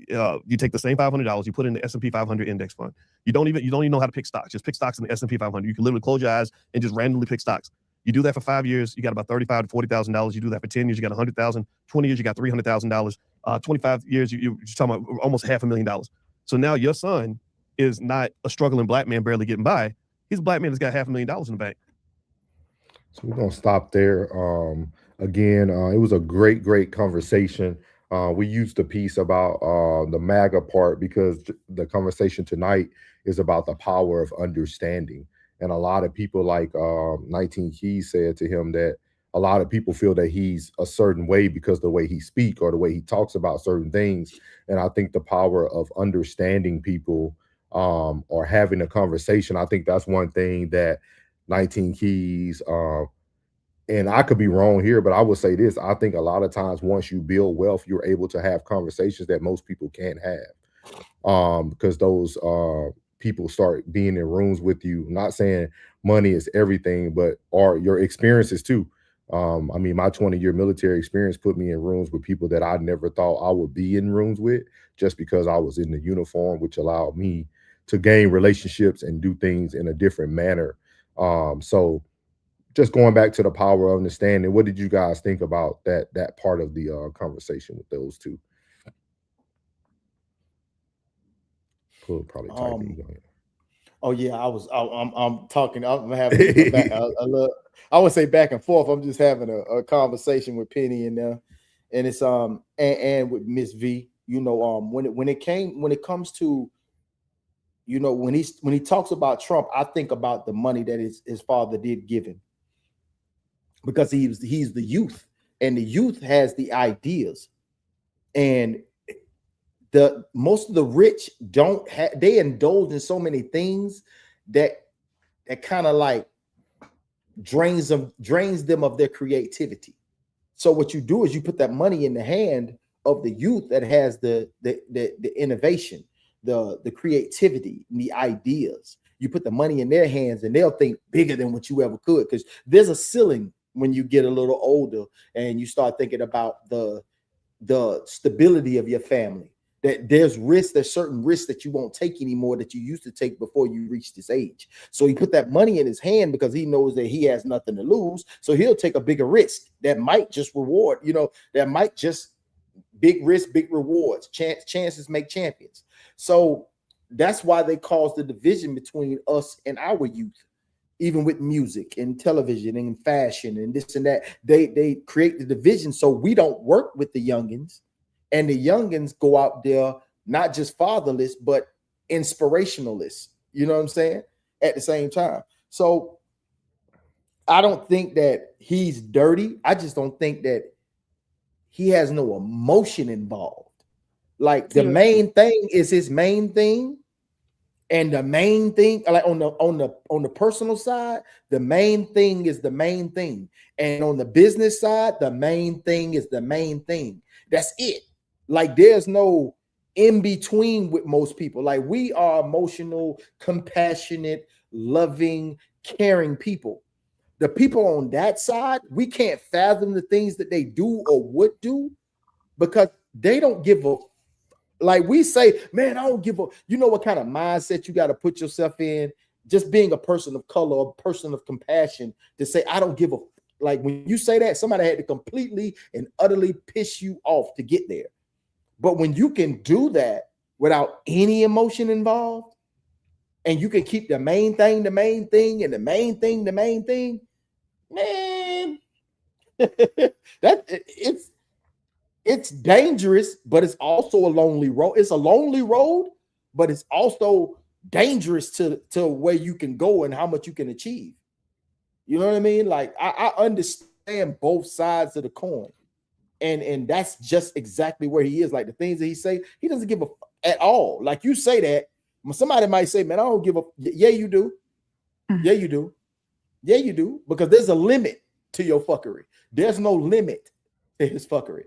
take the same $500, you put in the S&P 500 index fund. You don't even know how to pick stocks. Just pick stocks in the S&P 500. You can literally close your eyes and just randomly pick stocks. You do that for 5 years, you got about $35,000 to $40,000. You do that for 10 years, you got $100,000. 20 years, you got $300,000. 25 years, you're talking about almost $500,000. So now your son is not a struggling black man barely getting by. He's a black man that's got $500,000 in the bank. So we're gonna stop there. Again, it was a great conversation. We used the piece about the MAGA part because the conversation tonight is about the power of understanding. And a lot of people, like 19 Keys said to him, that a lot of people feel that he's a certain way because of the way he speaks or the way he talks about certain things. And I think the power of understanding people or having a conversation, I think that's one thing that 19 Keys, and I could be wrong here, but I would say this. I think a lot of times once you build wealth, you're able to have conversations that most people can't have because those people start being in rooms with you. I'm not saying money is everything, but are your experiences too. I mean, my 20-year military experience put me in rooms with people that I never thought I would be in rooms with just because I was in the uniform, which allowed me to gain relationships and do things in a different manner. So just going back to the power of understanding, what did you guys think about that part of the conversation with those two? Cool, probably typing. Oh yeah, I'm talking. I'm having back, I would say back and forth. I'm just having a conversation with Penny and it's and with Miss V. You know, when it comes to, you know, when he talks about Trump, I think about the money that his father did give him, because he's the youth, and the youth has the ideas, and the most of the rich don't have, they indulge in so many things that kind of like drains them of their creativity. So what you do is you put that money in the hand of the youth that has the innovation, the creativity, and the ideas. You put the money in their hands and they'll think bigger than what you ever could, because there's a ceiling when you get a little older and you start thinking about the stability of your family. That there's certain risks that you won't take anymore that you used to take before you reach this age. So he put that money in his hand because he knows that he has nothing to lose. So he'll take a bigger risk that might just reward, you know, that might just big risk, big rewards. Chances make champions. So that's why they cause the division between us and our youth. Even with music and television and fashion and this and that, they create the division so we don't work with the youngins. And the youngins go out there not just fatherless, but inspirationalists. You know what I'm saying? At the same time. So I don't think that he's dirty. I just don't think that he has no emotion involved. Like the main thing is his main thing. And the main thing, like on the personal side, the main thing is the main thing. And on the business side, the main thing is the main thing. That's it. Like there's no in between with most people. Like we are emotional, compassionate, loving, caring people. The people on that side, we can't fathom the things that they do or would do because they don't give a, like we say, man, I don't give a, you know what kind of mindset you got to put yourself in, just being a person of color, a person of compassion, to say, I don't give a, like when you say that, somebody had to completely and utterly piss you off to get there. But when you can do that without any emotion involved, and you can keep the main thing, and the main thing, man, it's dangerous, but it's also a lonely road. It's a lonely road, but it's also dangerous to where you can go and how much you can achieve. You know what I mean? Like I understand both sides of the coin. And that's just exactly where he is. Like the things that he say, he doesn't give a at all. Like you say that, somebody might say, man, I don't give a, yeah, you do. Yeah, you do. Yeah, you do. Because there's a limit to your fuckery. There's no limit to his fuckery.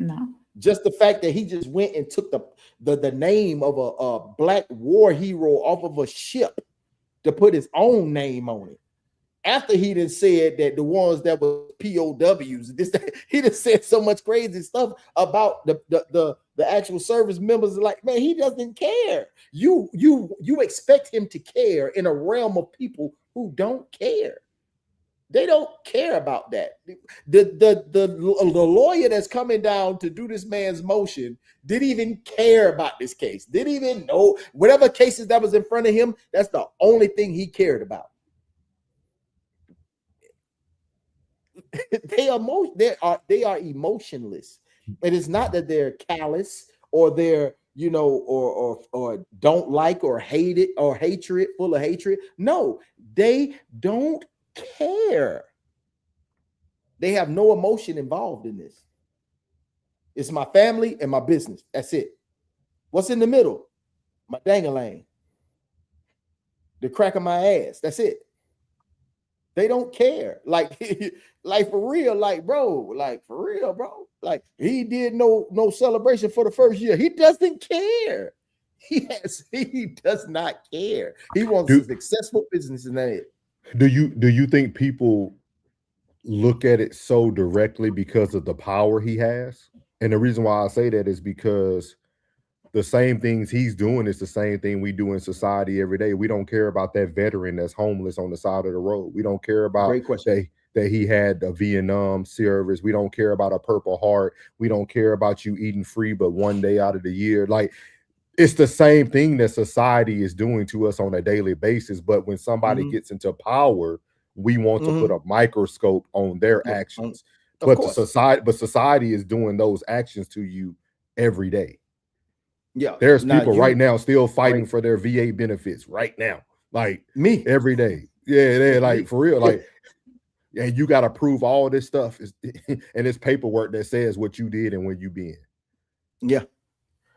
No. Just the fact that he just went and took the name of a black war hero off of a ship to put his own name on it. After he done said that the ones that were POWs, he done said so much crazy stuff about the actual service members. Like, man, he doesn't care. You expect him to care in a realm of people who don't care. They don't care about that. The lawyer that's coming down to do this man's motion didn't even care about this case. Didn't even know whatever cases that was in front of him. That's the only thing he cared about. They are emotionless. It is not that they're callous or they're or don't like or hate it or hatred, full of hatred. No, they don't care. They have no emotion involved in this. It's my family and my business. That's it. What's in the middle? My dang-a-lang. The crack of my ass. That's it. They don't care. Like for real, bro. Like he did no celebration for the first year. He doesn't care. He does not care. He wants a successful business in that. Do you think people look at it so directly because of the power he has? And the reason why I say that is because the same things he's doing is the same thing we do in society every day. We don't care about that veteran that's homeless on the side of the road. We don't care about that he had a Vietnam service. We don't care about a Purple Heart. We don't care about you eating free but one day out of the year. Like, it's the same thing that society is doing to us on a daily basis. But when somebody gets into power, we want to put a microscope on their actions. But society is doing those actions to you every day. Yeah, there's people right now still fighting for their VA benefits right now, like me every day. Yeah, they're like for real, like, and you got to prove all this stuff and it's paperwork that says what you did and where you been. Yeah,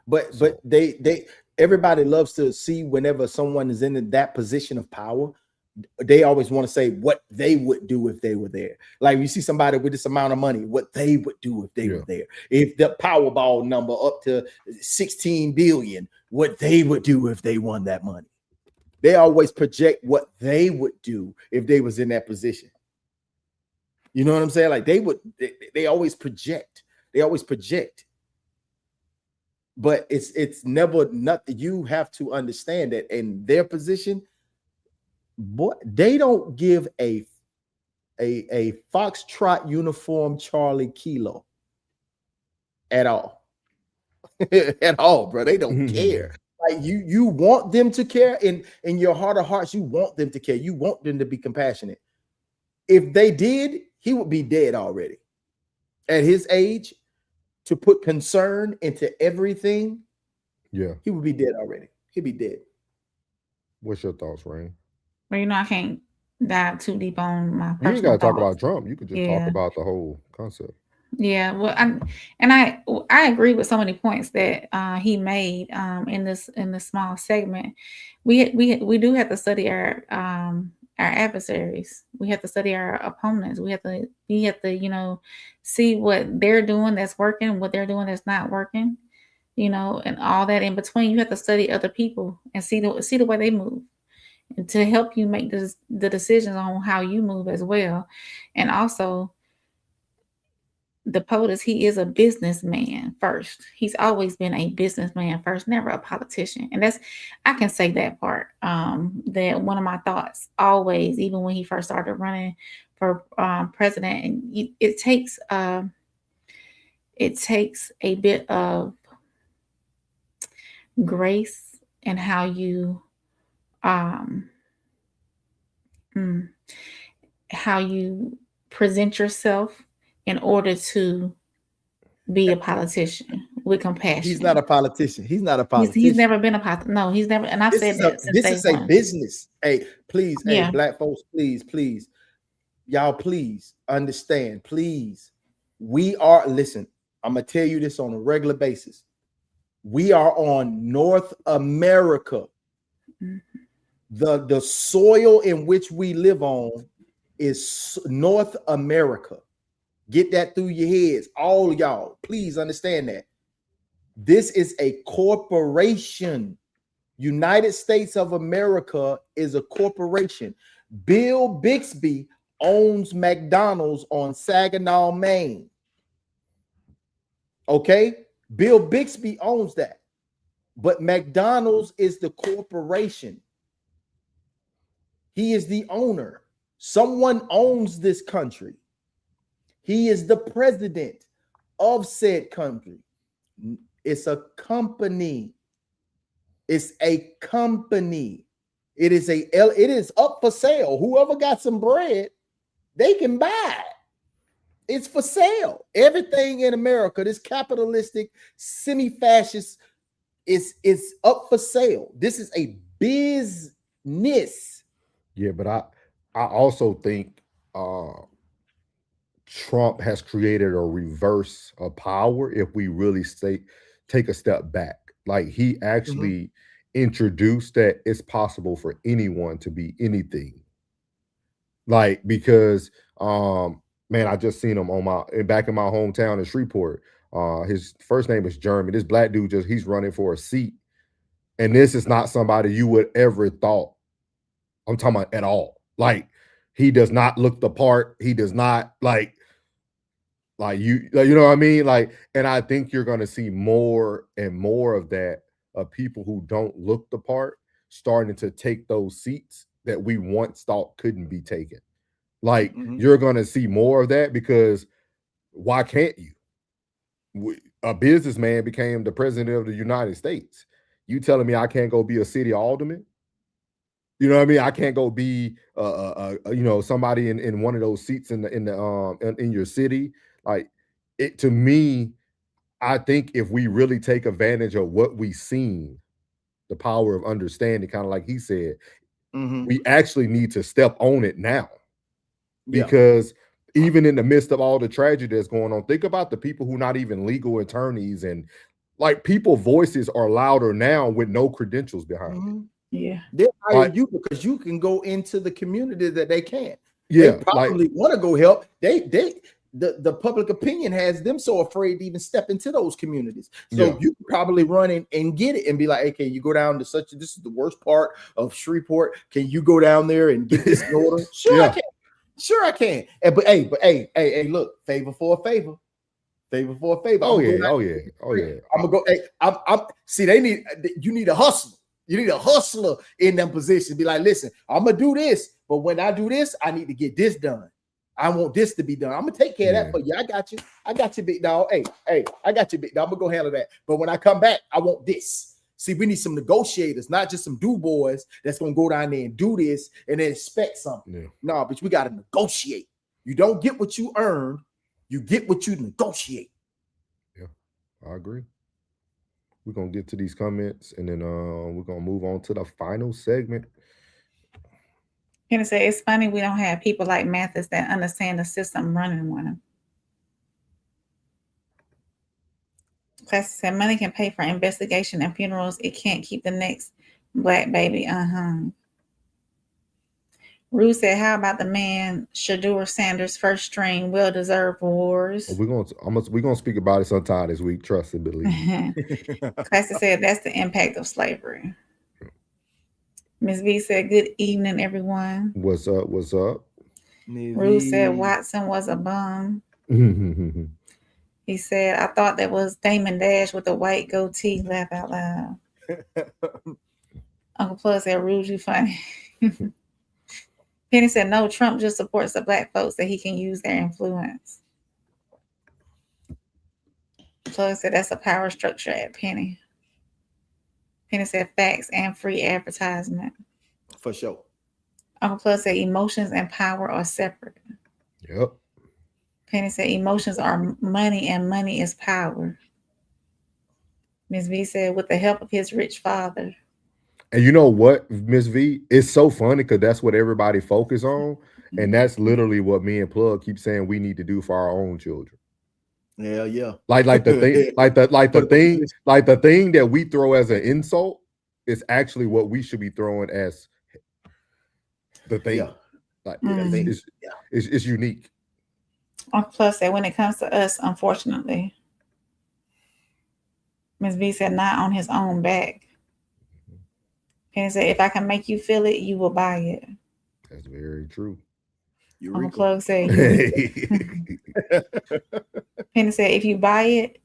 but they everybody loves to see whenever someone is in that position of power. They always want to say what they would do if they were there. Like you see somebody with this amount of money, what they would do if they were there. If the Powerball number up to 16 billion, what they would do if they won that money. They always project what they would do if they was in that position. You know what I'm saying? Like they always project. They always project. But it's never nothing. You have to understand that in their position, boy, they don't give a Foxtrot uniform Charlie Kilo at all. At all, bro. They don't care. Like you want them to care in your heart of hearts. You want them to care. You want them to be compassionate. If they did, he would be dead already. At his age, to put concern into everything, he would be dead already. He'd be dead. What's your thoughts, Rain? Well, I can't dive too deep on my personal You ain't got to talk thoughts. about Trump. You could just talk about the whole concept. Yeah, well, I agree with so many points that he made in this small segment. We do have to study our adversaries. We have to study our opponents. We have to see what they're doing that's working, what they're doing that's not working, and all that in between. You have to study other people and see the way they move, and to help you make the decisions on how you move as well. And also, the POTUS, he is a businessman first. He's always been a businessman first, never a politician. And I can say that part. That one of my thoughts always, even when he first started running for president, and it takes a bit of grace and how you present yourself in order to be a politician with compassion. He's not a politician. He's not a politician. He's never been a politician. No, he's never. And I've said that since this is a business. Hey, please, Yeah. hey, black folks, please, y'all, please understand. Please, listen, I'm gonna tell you this on a regular basis. We are on North America. The soil in which we live on is North America. Get that through your heads, all of y'all. Please understand that. This is a corporation. United States of America is a corporation. Bill Bixby owns McDonald's on Saginaw, Maine. Okay? Bill Bixby owns that. But McDonald's is the corporation. He is the owner. Someone owns this country. He is the president of said country. It's a company. It's a company. It is up for sale. Whoever got some bread, they can buy it. It's for sale. Everything in America, this capitalistic, semi-fascist, is up for sale. This is a business. Yeah, but I also think Trump has created a reverse of power if we really take a step back. Like he actually introduced that it's possible for anyone to be anything. Like, because man, I just seen him back in my hometown in Shreveport. His first name is Jeremy. This black dude he's running for a seat. And this is not somebody you would ever thought. I'm talking about at all. Like, he does not look the part. He does not like you know what I mean? Like, and I think you're gonna see more and more of that, of people who don't look the part starting to take those seats that we once thought couldn't be taken. Like, you're gonna see more of that, because why can't you? A businessman became the president of the United States. You telling me I can't go be a city alderman? You know what I mean? I can't go be somebody in one of those seats in your city. Like, it, to me, I think if we really take advantage of what we've seen, the power of understanding, kind of like he said, we actually need to step on it now. Because even in the midst of all the tragedy that's going on, think about the people who not even legal attorneys, and like, people voices are louder now with no credentials behind it. Yeah, they hire you because you can go into the community that they can't. Yeah, they probably want to go help. The public opinion has them so afraid to even step into those communities. So you can probably run in and get it and be like, hey, can you go down to this is the worst part of Shreveport. Can you go down there and get this in order? Sure, I can. Sure, I can. But hey, look, favor for a favor. Favor for a favor. Oh yeah. I'm gonna go. Hey, I'm see, you need a hustler. You need a hustler in them positions. Be like, listen, I'm gonna do this, but when I do this, I need to get this done. I want this to be done. I'm gonna take care of that for you. I got you, big dog. Hey, I got you, big dog. I'm gonna go handle that. But when I come back, I want this. See, we need some negotiators, not just some do boys that's gonna go down there and do this and then expect something. No, but we gotta negotiate. You don't get what you earned, you get what you negotiate. Yeah, I agree. We're gonna get to these comments, and then we're gonna move on to the final segment. Can say it's funny we don't have people like Mathis that understand the system running on them. Class said money can pay for investigation and funerals. It can't keep the next black baby unhung. Rue said, how about the man Shadur Sanders, first string, well-deserved awards? We're gonna speak about it sometime this week. Trust and believe. Classy said that's the impact of slavery. Ms. V said, good evening, everyone. What's up? What's up? Rue said Watson was a bum. He said, I thought that was Damon Dash with a white goatee. Laugh out loud. Uncle Plus said, Rue, you funny. Penny said, no, Trump just supports the black folks that he can use their influence. Plug said, that's a power structure at Penny. Penny said, facts and free advertisement. For sure. Uncle Plus said, emotions and power are separate. Yep. Penny said, emotions are money and money is power. Ms. V said, with the help of his rich father. And you know what, Miss V? It's so funny because that's what everybody focus on. And that's literally what me and Plug keep saying we need to do for our own children. Yeah. Like the thing, like the thing that we throw as an insult is actually what we should be throwing as the thing. Like it's unique. Plus, that when it comes to us, unfortunately, Ms. B said, not on his own back. Penny said, if I can make you feel it, you will buy it. That's very true. Uncle Plug said, Penny said, if you buy it,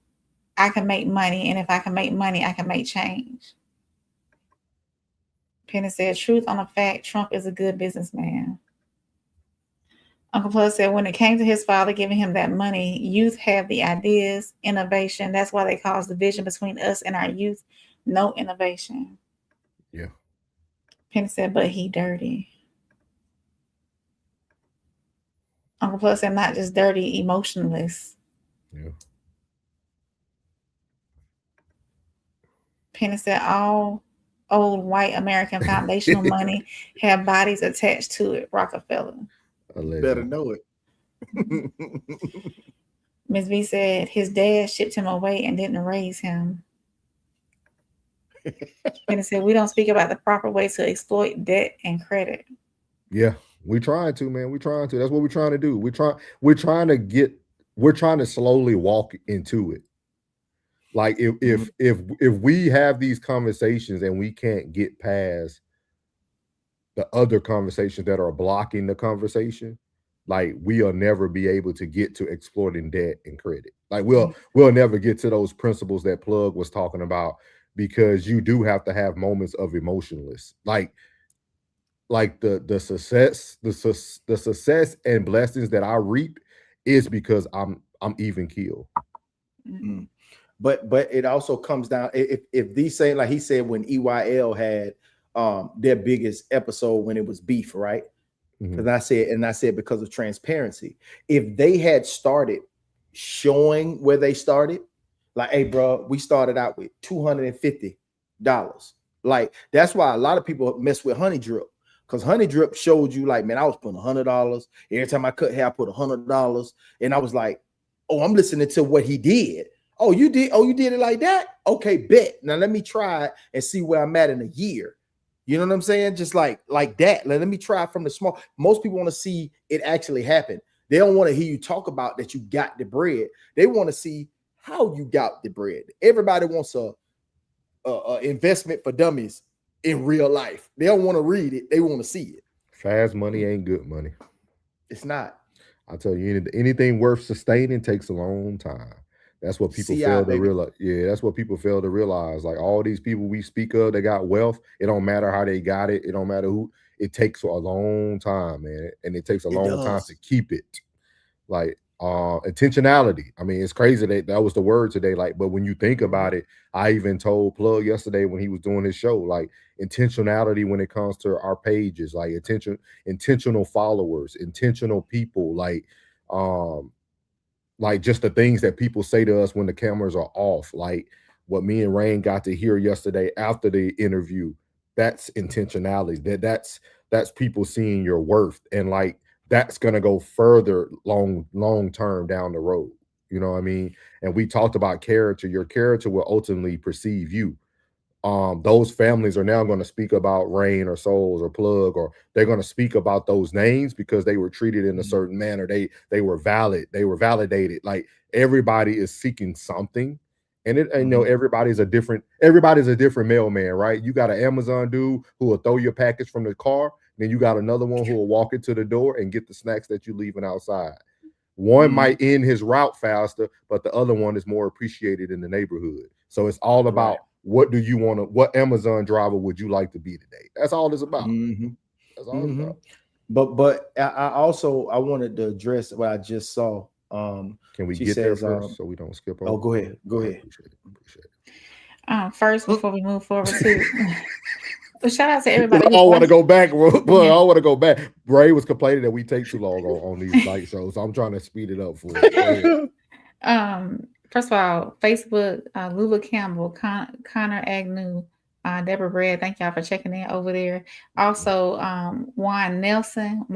I can make money. And if I can make money, I can make change. Penny said, truth on a fact, Trump is a good businessman. Uncle Plug said, when it came to his father giving him that money, youth have the ideas, innovation. That's why they cause division between us and our youth. No innovation. Yeah. Penny said, but he dirty. Uncle Plug said, not just dirty, emotionless. Yeah. Penny said, all old white American foundational money have bodies attached to it. Rockefeller. Better know it. Ms. B said his dad shipped him away and didn't raise him. Penny said, we don't speak about the proper way to exploit debt and credit. Yeah, we're trying to, man. We're trying to. That's what we're trying to do. We're trying to slowly walk into it. Like if we have these conversations and we can't get past the other conversations that are blocking the conversation, like we'll never be able to get to exploiting debt and credit. Like we'll never get to those principles that Plug was talking about, because you do have to have moments of emotionless. Like the success and blessings that I reap is because I'm even keeled. Mm-hmm. But it also comes down, if these say, like he said, when EYL had their biggest episode when it was beef, right? Because I said because of transparency. If they had started showing where they started, like, hey, bro, we started out with $250. Like, that's why a lot of people mess with Honey Drip, because Honey Drip showed you, like, man, I was putting $100 every time I cut hair. I put $100, and I was like, oh, I'm listening to what he did. Oh, you did? Oh, you did it like that? Okay, bet. Now let me try it and see where I'm at in a year. You know what I'm saying? Just like that. Let me try from the small. Most people want to see it actually happen. They don't want to hear you talk about that you got the bread. They want to see how you got the bread. Everybody wants a investment for dummies in real life. They don't want to read it. They want to see it. Fast money ain't good money. It's not. I tell you, anything worth sustaining takes a long time. That's what people fail to realize. Yeah, that's what people fail to realize. Like all these people we speak of, they got wealth. It don't matter how they got it. It don't matter who. It takes a long time, man, and it takes a long time to keep it. Like intentionality. I mean, it's crazy that was the word today. Like, but when you think about it, I even told Plug yesterday when he was doing his show, like intentionality when it comes to our pages, like intentional followers, intentional people, like just the things that people say to us when the cameras are off, like what me and Rain got to hear yesterday after the interview. That's intentionality. That's people seeing your worth, and like that's gonna go further long term down the road. You know what I mean? And we talked about character. Your character will ultimately perceive you. Those families are now going to speak about Rain or Souls or Plug, or they're going to speak about those names because they were treated in a certain manner. They were valid. They were validated. Like everybody is seeking something, and you know everybody's a different mailman, right? You got an Amazon dude who will throw your package from the car, then you got another one who will walk it to the door and get the snacks that you're leaving outside. One might end his route faster, but the other one is more appreciated in the neighborhood. So it's all about what Amazon driver would you like to be today? That's all it's about. That's all it's about. But I wanted to address what I just saw. Can we get there first so we don't skip over? Oh, go ahead. Appreciate it. First, before we move forward to well, shout out to everybody. I want to go back. But I want to go back. Bray was complaining that we take too long on these night shows, so I'm trying to speed it up for you. First of all, Facebook, Lula Campbell, Connor Agnew, Deborah Brad, thank y'all for checking in over there. Also, Juan Nelson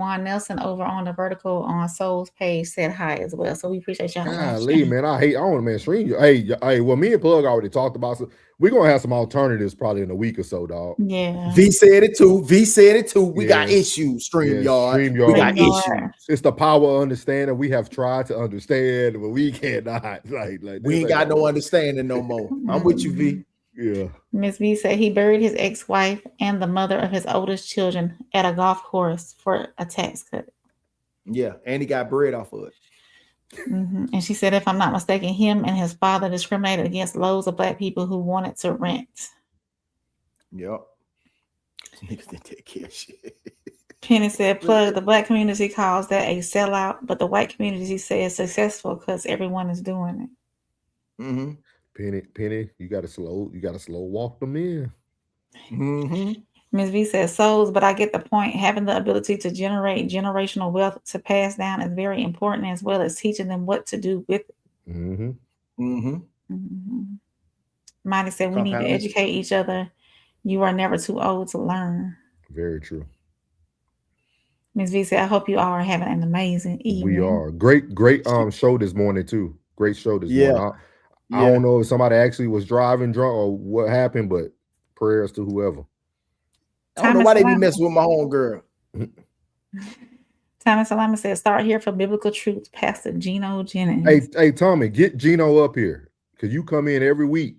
over on the Vertical on Soul's page said hi as well. So we appreciate y'all Golly, watching. man, I don't, man, stream. Hey, well, me and Plug already talked about some. We're gonna have some alternatives probably in a week or so, dog. Yeah. V said it too. We got issues. StreamYard. We got issues. It's the power of understanding. We have tried to understand, but we cannot. Like we ain't got no understanding no more. I'm with you, V. Yeah. Miss V said he buried his ex-wife and the mother of his oldest children at a golf course for a tax cut. Yeah, and he got bread off of it. And she said, if I'm not mistaken, him and his father discriminated against loads of black people who wanted to rent. Yep. Niggas didn't take care of shit. Penny said, Plug, the black community calls that a sellout, but the white community says successful because everyone is doing it. Mm-hmm. Penny, you gotta slow walk them in. Mm-hmm. Ms. V says souls, but I get the point. Having the ability to generate generational wealth to pass down is very important, as well as teaching them what to do with it. Mighty said we need to educate each other. You are never too old to learn. Very true. Ms. V said, I hope you all are having an amazing evening. We are. Great show this morning too. Great show this morning. I don't know if somebody actually was driving drunk or what happened, but prayers to whoever. I don't know why they be messing with my own girl. Thomas Salama said, start here for biblical truth, Pastor Gino Jennings. Hey, Tommy, get Gino up here because you come in every week.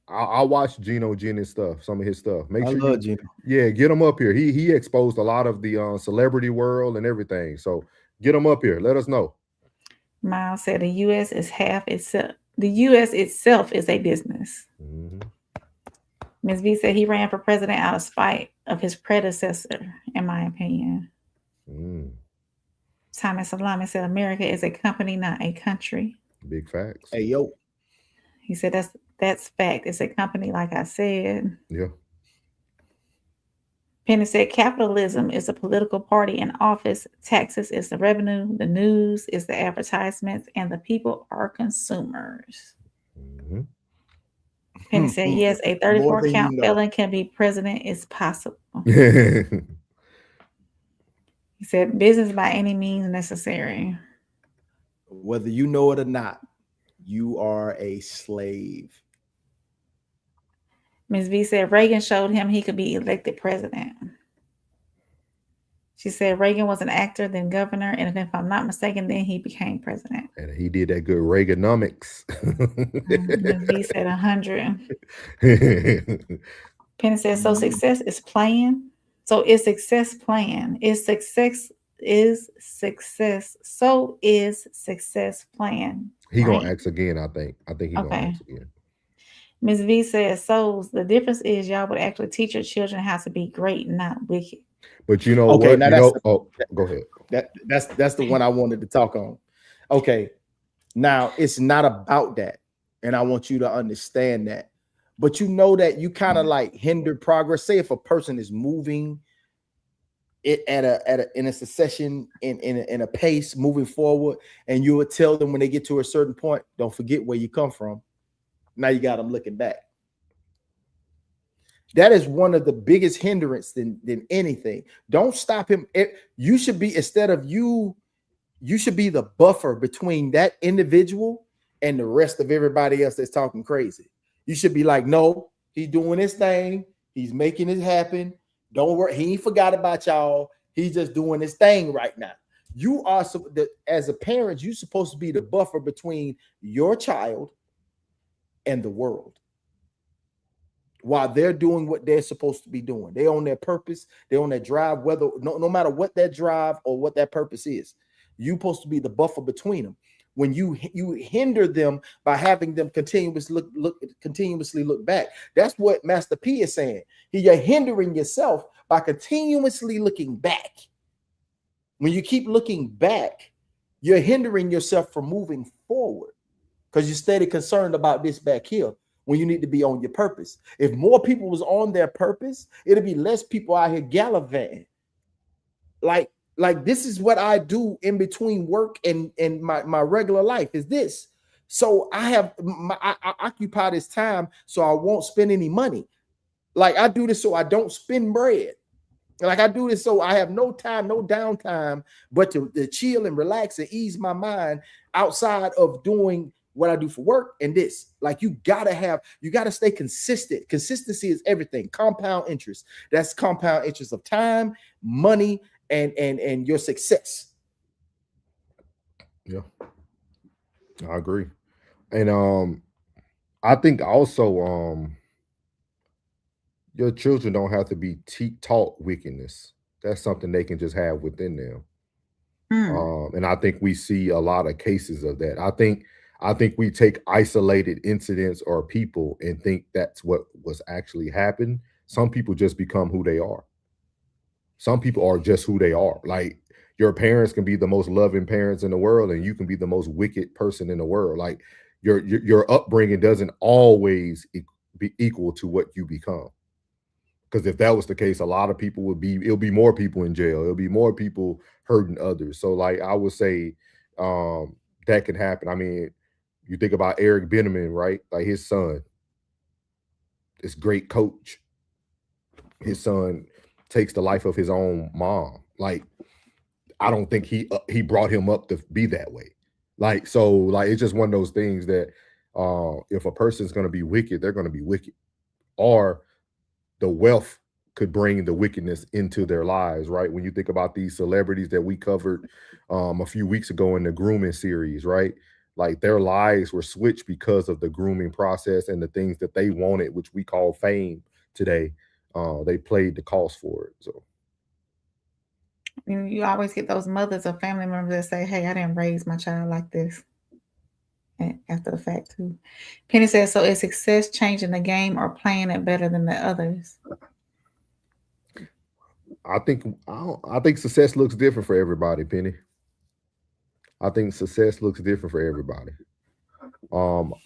I watch Gino Jennings stuff, some of his stuff. Make sure love Gino. Yeah, get him up here. He exposed a lot of the celebrity world and everything. So get him up here. Let us know. Miles said the U.S. is half itself. The U.S. itself is a business. Ms. V said he ran for president out of spite of his predecessor, in my opinion. Thomas Salami said America is a company, not a country. Big facts. Hey, yo. He said that's fact. It's a company, like I said. Yeah. Penny said capitalism is a political party in office. Taxes is the revenue. The news is the advertisements. And the people are consumers. Penny said, yes, a 34 count felon can be president. Is possible. He said, business by any means necessary. Whether you know it or not, you are a slave. Ms. V said Reagan showed him he could be elected president. She said Reagan was an actor, then governor, and if I'm not mistaken, then he became president. And he did that good Reaganomics. Ms. V said 100. Penny said, so success is playing. So is success playing? Is success. So is success playing? He gonna ask again, I think. I think he gonna ask again. Ms. V says, souls, the difference is y'all would actually teach your children how to be great, not wicked. But you know what? Now go ahead. That's the one I wanted to talk on. Okay. Now it's not about that. And I want you to understand that. But you know that you kind of like hinder progress. Say if a person is moving it in a succession in a pace moving forward, and you would tell them when they get to a certain point, don't forget where you come from. Now you got them looking back. That is one of the biggest hindrance than anything. Don't stop him. You should be, instead of you should be the buffer between that individual and the rest of everybody else that's talking crazy. You should be like, no, he's doing his thing. He's making it happen. Don't worry. He ain't forgot about y'all. He's just doing his thing right now. You are, as a parent, you're supposed to be the buffer between your child and the world while they're doing what they're supposed to be doing. They own their purpose. They own their drive, whether no matter what that drive or what that purpose is. You're supposed to be the buffer between them. When you hinder them by having them continuously look back. That's what Master P is saying. You're hindering yourself by continuously looking back. When you keep looking back, you're hindering yourself from moving forward because you're steady concerned about this back here when you need to be on your purpose. If more people was on their purpose, it'll be less people out here gallivanting. Like this is what I do in between work and my regular life is this. So I occupy this time so I won't spend any money. Like I do this so I don't spend bread. Like I do this so I have no time, no downtime, but to chill and relax and ease my mind outside of doing what I do for work and this. Like you gotta stay consistent. Consistency is everything. Compound interest. That's compound interest of time, money, and your success. Yeah, I agree. And I think also your children don't have to be taught wickedness. That's something they can just have within them. And I think we see a lot of cases of that. I think we take isolated incidents or people and think that's what was actually happened. Some people just become who they are. Some people are just who they are. Like your parents can be the most loving parents in the world, and you can be the most wicked person in the world. Like your upbringing doesn't always be equal to what you become. Because if that was the case, a lot of people it'll be more people in jail. It'll be more people hurting others. So like I would say that can happen. I mean, you think about Eric Benjamin, right? Like his son, this great coach. His son takes the life of his own mom. Like, I don't think he brought him up to be that way. Like, so like it's just one of those things that if a person's gonna be wicked, they're gonna be wicked. Or the wealth could bring the wickedness into their lives, right? When you think about these celebrities that we covered a few weeks ago in the grooming series, right? Like their lives were switched because of the grooming process and the things that they wanted, which we call fame today. They played the cost for it. So you always get those mothers or family members that say, "Hey, I didn't raise my child like this." After the fact too. Penny says, so is success changing the game or playing it better than the others? I think success looks different for everybody, Penny. I think success looks different for everybody.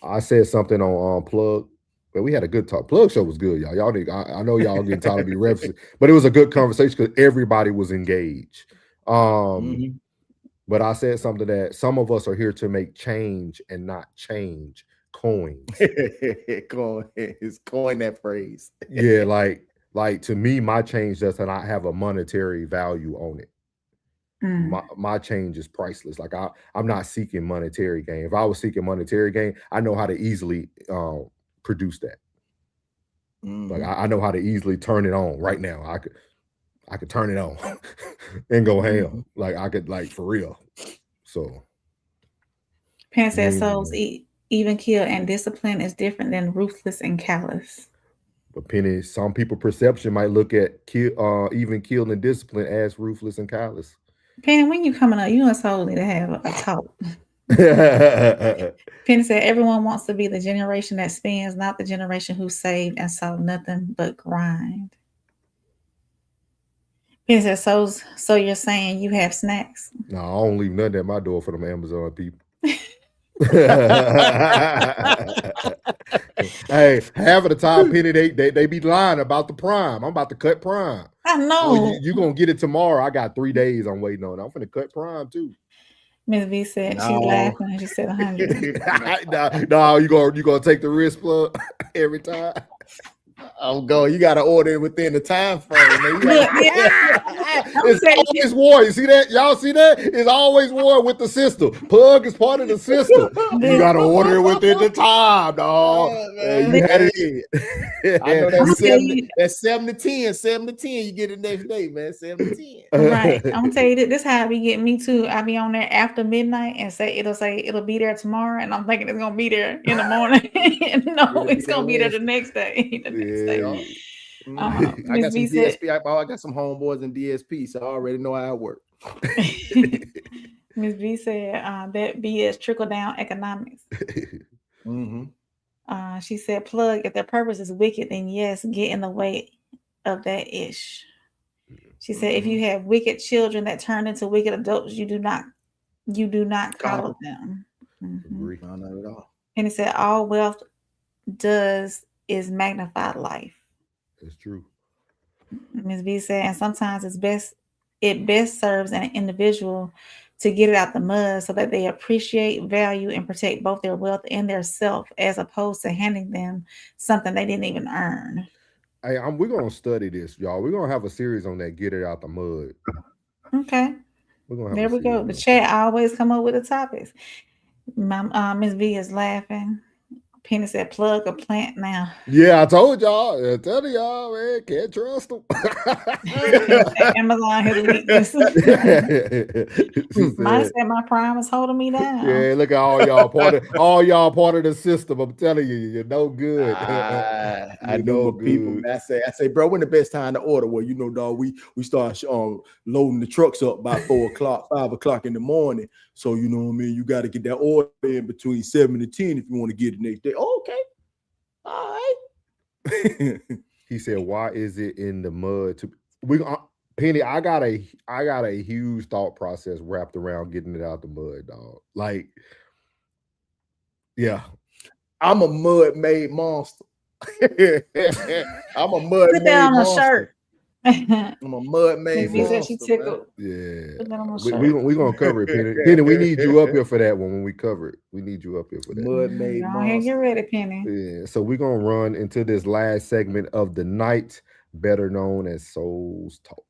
I said something on Plug, but we had a good talk. Plug show was good, y'all. I know y'all getting tired of me referencing, but it was a good conversation because everybody was engaged. But I said something that some of us are here to make change and not change coins. Coin that phrase. Yeah, like to me, my change does not have a monetary value on it. My change is priceless. Like I'm not seeking monetary gain. If I was seeking monetary gain, I know how to easily produce that. Like I know how to easily turn it on right now. I could turn it on and go ham. Like I could, like, for real. So Pan says souls even kill and discipline is different than ruthless and callous. But Penny, some people perception might look at even kill and discipline as ruthless and callous. Penny, when you coming up, you and Soul need to have a talk. Penny said everyone wants to be the generation that spends, not the generation who saved and saw nothing but grind. Penny said, so you're saying you have snacks? No, I don't leave nothing at my door for them Amazon people. Hey, half of the time, Penny, they be lying about the Prime. I'm about to cut Prime. I know. Oh, you gonna get it tomorrow. I got 3 days I'm waiting on it. I'm finna cut Prime too. Ms. B said she's laughing and she said 100. No, you gonna take the risk, Plug, every time. I'm going. You got to order it within the time frame. It's always war. You see that? Y'all see that? It's always war with the system. Plug is part of the system. You got to order it within the time, dog. You had it. I know that's 7 to 10. 7 to 10. You get it next day, man. 7 to 10. Right. I'm gonna tell you this how I be getting me too. I be on there after midnight and it'll be there tomorrow, and I'm thinking it's gonna be there in the morning. No, it's gonna be there the next day. I got some DSP. I got some homeboys in DSP, so I already know how it works. Ms. B said that BS trickle down economics. She said, Plug, if their purpose is wicked, then yes, get in the way of that ish. She said, if you have wicked children that turn into wicked adults, you do not coddle them. Not at all. And it said, all wealth does is magnify life. That's true. Ms. B said, and sometimes it best serves an individual to get it out the mud so that they appreciate, value, and protect both their wealth and their self, as opposed to handing them something they didn't even earn. Hey, we're gonna study this, y'all. We're gonna have a series on that. Get it out the mud. Okay. We're gonna have There we go. The chat always come up with the topics. Miss V is laughing. Penny said, "Plug a plant now." Yeah, I told y'all. I tell y'all, man, can't trust them. Amazon has leaked this. Mine said my Prime is holding me down. Yeah, look at all y'all part of the system. I'm telling you, you're no good. I know my people, man. I say, bro, when the best time to order? Well, you know, dog, we start loading the trucks up by 4 o'clock, 5 o'clock in the morning. So you know what I mean. You got to get that order in between 7 and 10 if you want to get it next day. Oh, okay, all right. He said, "Why is it in the mud?" Penny, I got a huge thought process wrapped around getting it out the mud, dog. Like, yeah, I'm a mud-made monster. I'm a mud-made Put that on monster. a shirt. I'm a mud-made monster. She tickled. Yeah, Put that on a we're gonna cover it, Penny. Penny, we need you up here for that one when we cover it. We need you up here for that. Mud-made Go ahead, get ready, Penny. Yeah, so we're gonna run into this last segment of the night, better known as Souls Talk.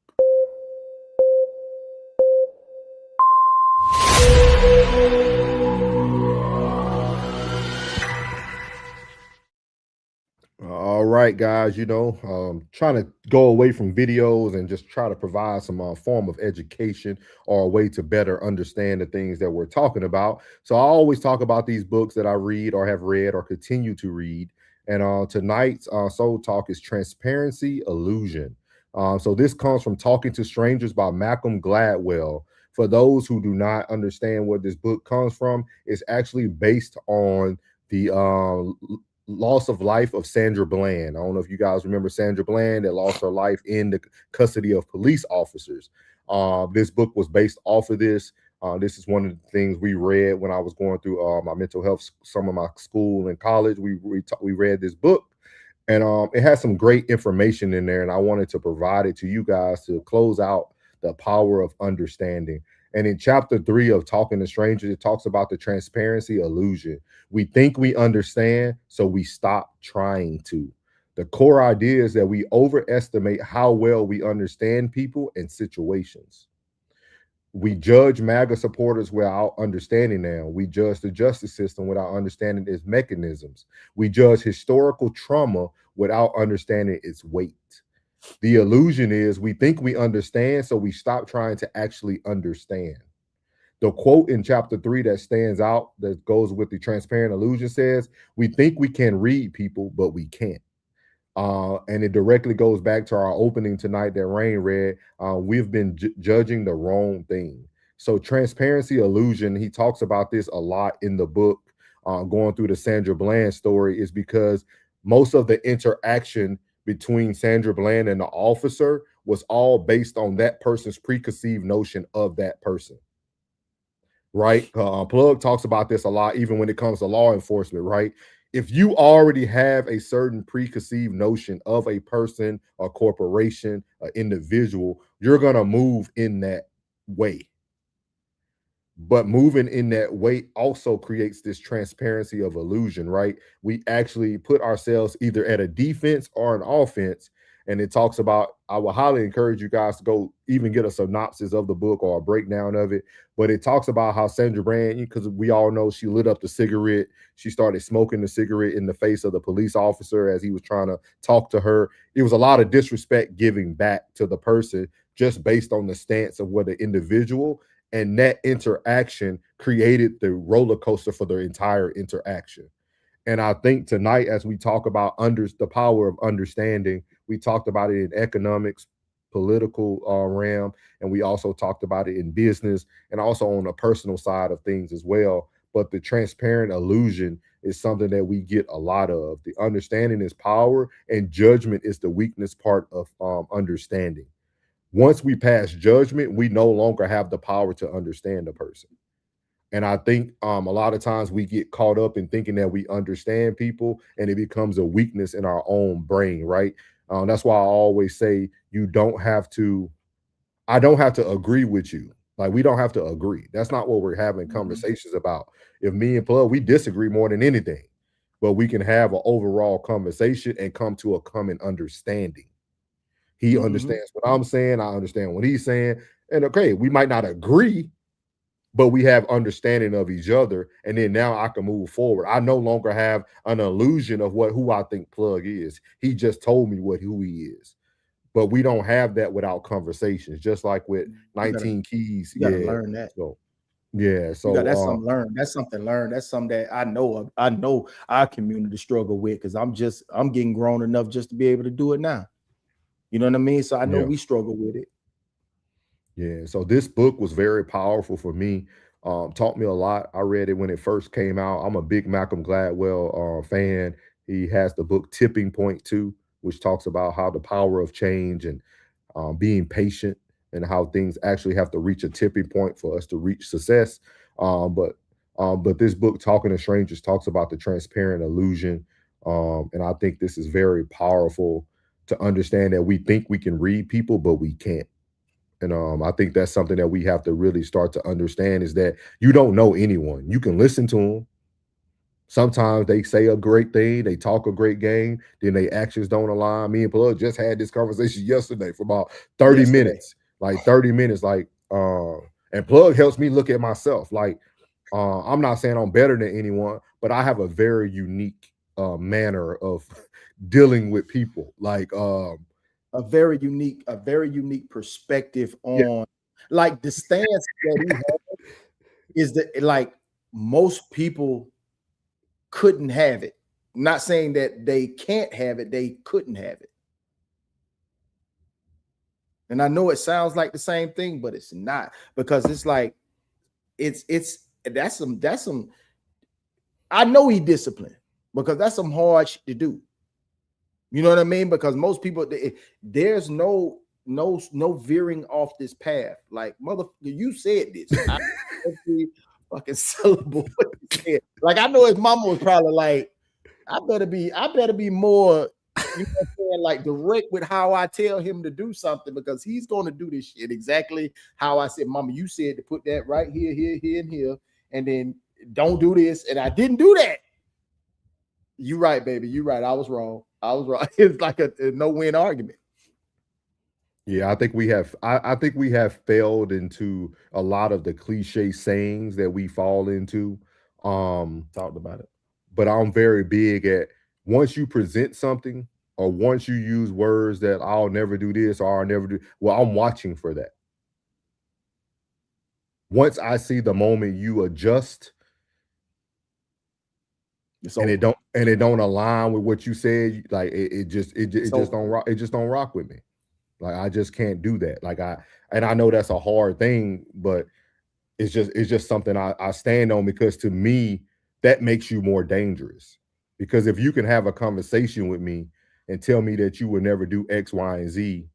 All right, guys, trying to go away from videos and just try to provide some form of education or a way to better understand the things that we're talking about. So I always talk about these books that I read or have read or continue to read. And tonight's Soul Talk is Transparency Illusion. So this comes from Talking to Strangers by Malcolm Gladwell. For those who do not understand where this book comes from, it's actually based on the loss of life of Sandra Bland. I don't know if you guys remember Sandra Bland that lost her life in the custody of police officers. This book was based off of this. This is one of the things we read when I was going through my mental health, some of my school and college. We read this book, and it has some great information in there, and I wanted to provide it to you guys to close out the power of understanding. And in chapter 3 of Talking to Strangers, it talks about the transparency illusion. We think we understand, so we stop trying to. The core idea is that we overestimate how well we understand people and situations. We judge MAGA supporters without understanding them. We judge the justice system without understanding its mechanisms. We judge historical trauma without understanding its weight. The illusion is we think we understand, so we stop trying to actually understand. The quote in chapter 3 that stands out, that goes with the transparent illusion, says, "We think we can read people, but we can't." And it directly goes back to our opening tonight that Rain read. We've been judging the wrong thing. So transparency illusion, he talks about this a lot in the book, going through the Sandra Bland story, is because most of the interaction between Sandra Bland and the officer was all based on that person's preconceived notion of that person. Right? Plug talks about this a lot, even when it comes to law enforcement, right? If you already have a certain preconceived notion of a person, a corporation, an individual, you're going to move in that way. But moving in that way also creates this transparency of illusion, right? We actually put ourselves either at a defense or an offense. And it talks about, I will highly encourage you guys to go even get a synopsis of the book or a breakdown of it. But it talks about how Sandra Bland, because we all know she lit up the cigarette. She started smoking the cigarette in the face of the police officer as he was trying to talk to her. It was a lot of disrespect giving back to the person just based on the stance of what the individual, and that interaction created the roller coaster for the entire interaction. And I think tonight, as we talk about the power of understanding, we talked about it in economics, political realm, and we also talked about it in business and also on the personal side of things as well. But the transparent illusion is something that we get a lot of. The understanding is power, and judgment is the weakness part of understanding. Once we pass judgment, we no longer have the power to understand a person. And I think a lot of times we get caught up in thinking that we understand people, and it becomes a weakness in our own brain, right? That's why I always say I don't have to agree with you. Like, we don't have to agree. That's not what we're having conversations about. If me and Plug, we disagree more than anything, but we can have an overall conversation and come to a common understanding. He understands what I'm saying. I understand what he's saying. And okay, we might not agree, but we have understanding of each other. And then now I can move forward. I no longer have an illusion of who I think Plug is. He just told me who he is. But we don't have that without conversations, just like with 19 Keys. You gotta learn that. So yeah, so that's something learned. That's something learned. That's something that I know our community struggle with, because I'm getting grown enough just to be able to do it now. You know what I mean? So I know we struggle with it. Yeah. So this book was very powerful for me. Taught me a lot. I read it when it first came out. I'm a big Malcolm Gladwell fan. He has the book Tipping Point too, which talks about how the power of change and being patient, and how things actually have to reach a tipping point for us to reach success. But this book, Talking to Strangers, talks about the transparent illusion. And I think this is very powerful to understand that we think we can read people, but we can't. And I think that's something that we have to really start to understand, is that you don't know anyone. You can listen to them. Sometimes they say a great thing, they talk a great game, then their actions don't align. Me and Plug just had this conversation yesterday for about 30 minutes. Like 30 minutes. Like, and Plug helps me look at myself. Like, I'm not saying I'm better than anyone, but I have a very unique manner of dealing with people. Like, a very unique perspective on like the stance that he has is that, like, most people couldn't have it. Not saying that they can't have it, they couldn't have it. And I know it sounds like the same thing, but it's not, because it's like that's some I know he disciplined, because that's some hard shit to do. You know what I mean? Because most people, there's no veering off this path. Like, mother, you said this. I every fucking syllable. Like, I know his mama was probably like, I better be more, you know what I'm saying, like, direct with how I tell him to do something, because he's going to do this shit exactly how I said. Mama, you said to put that right here, and here, and then don't do this, and I didn't do that. You right, baby. You right. I was wrong. It's like a no-win argument. Yeah, I think we have failed into a lot of the cliche sayings that we fall into. Talked about it. But I'm very big at, once you present something, or once you use words that I'll never do this or I'll never do, well, I'm watching for that. Once I see the moment you adjust, and it don't align with what you said, like it just don't rock with me. Like, I just can't do that. Like, I know that's a hard thing, but it's just something I stand on, because to me that makes you more dangerous. Because if you can have a conversation with me and tell me that you would never do X, Y, and Z,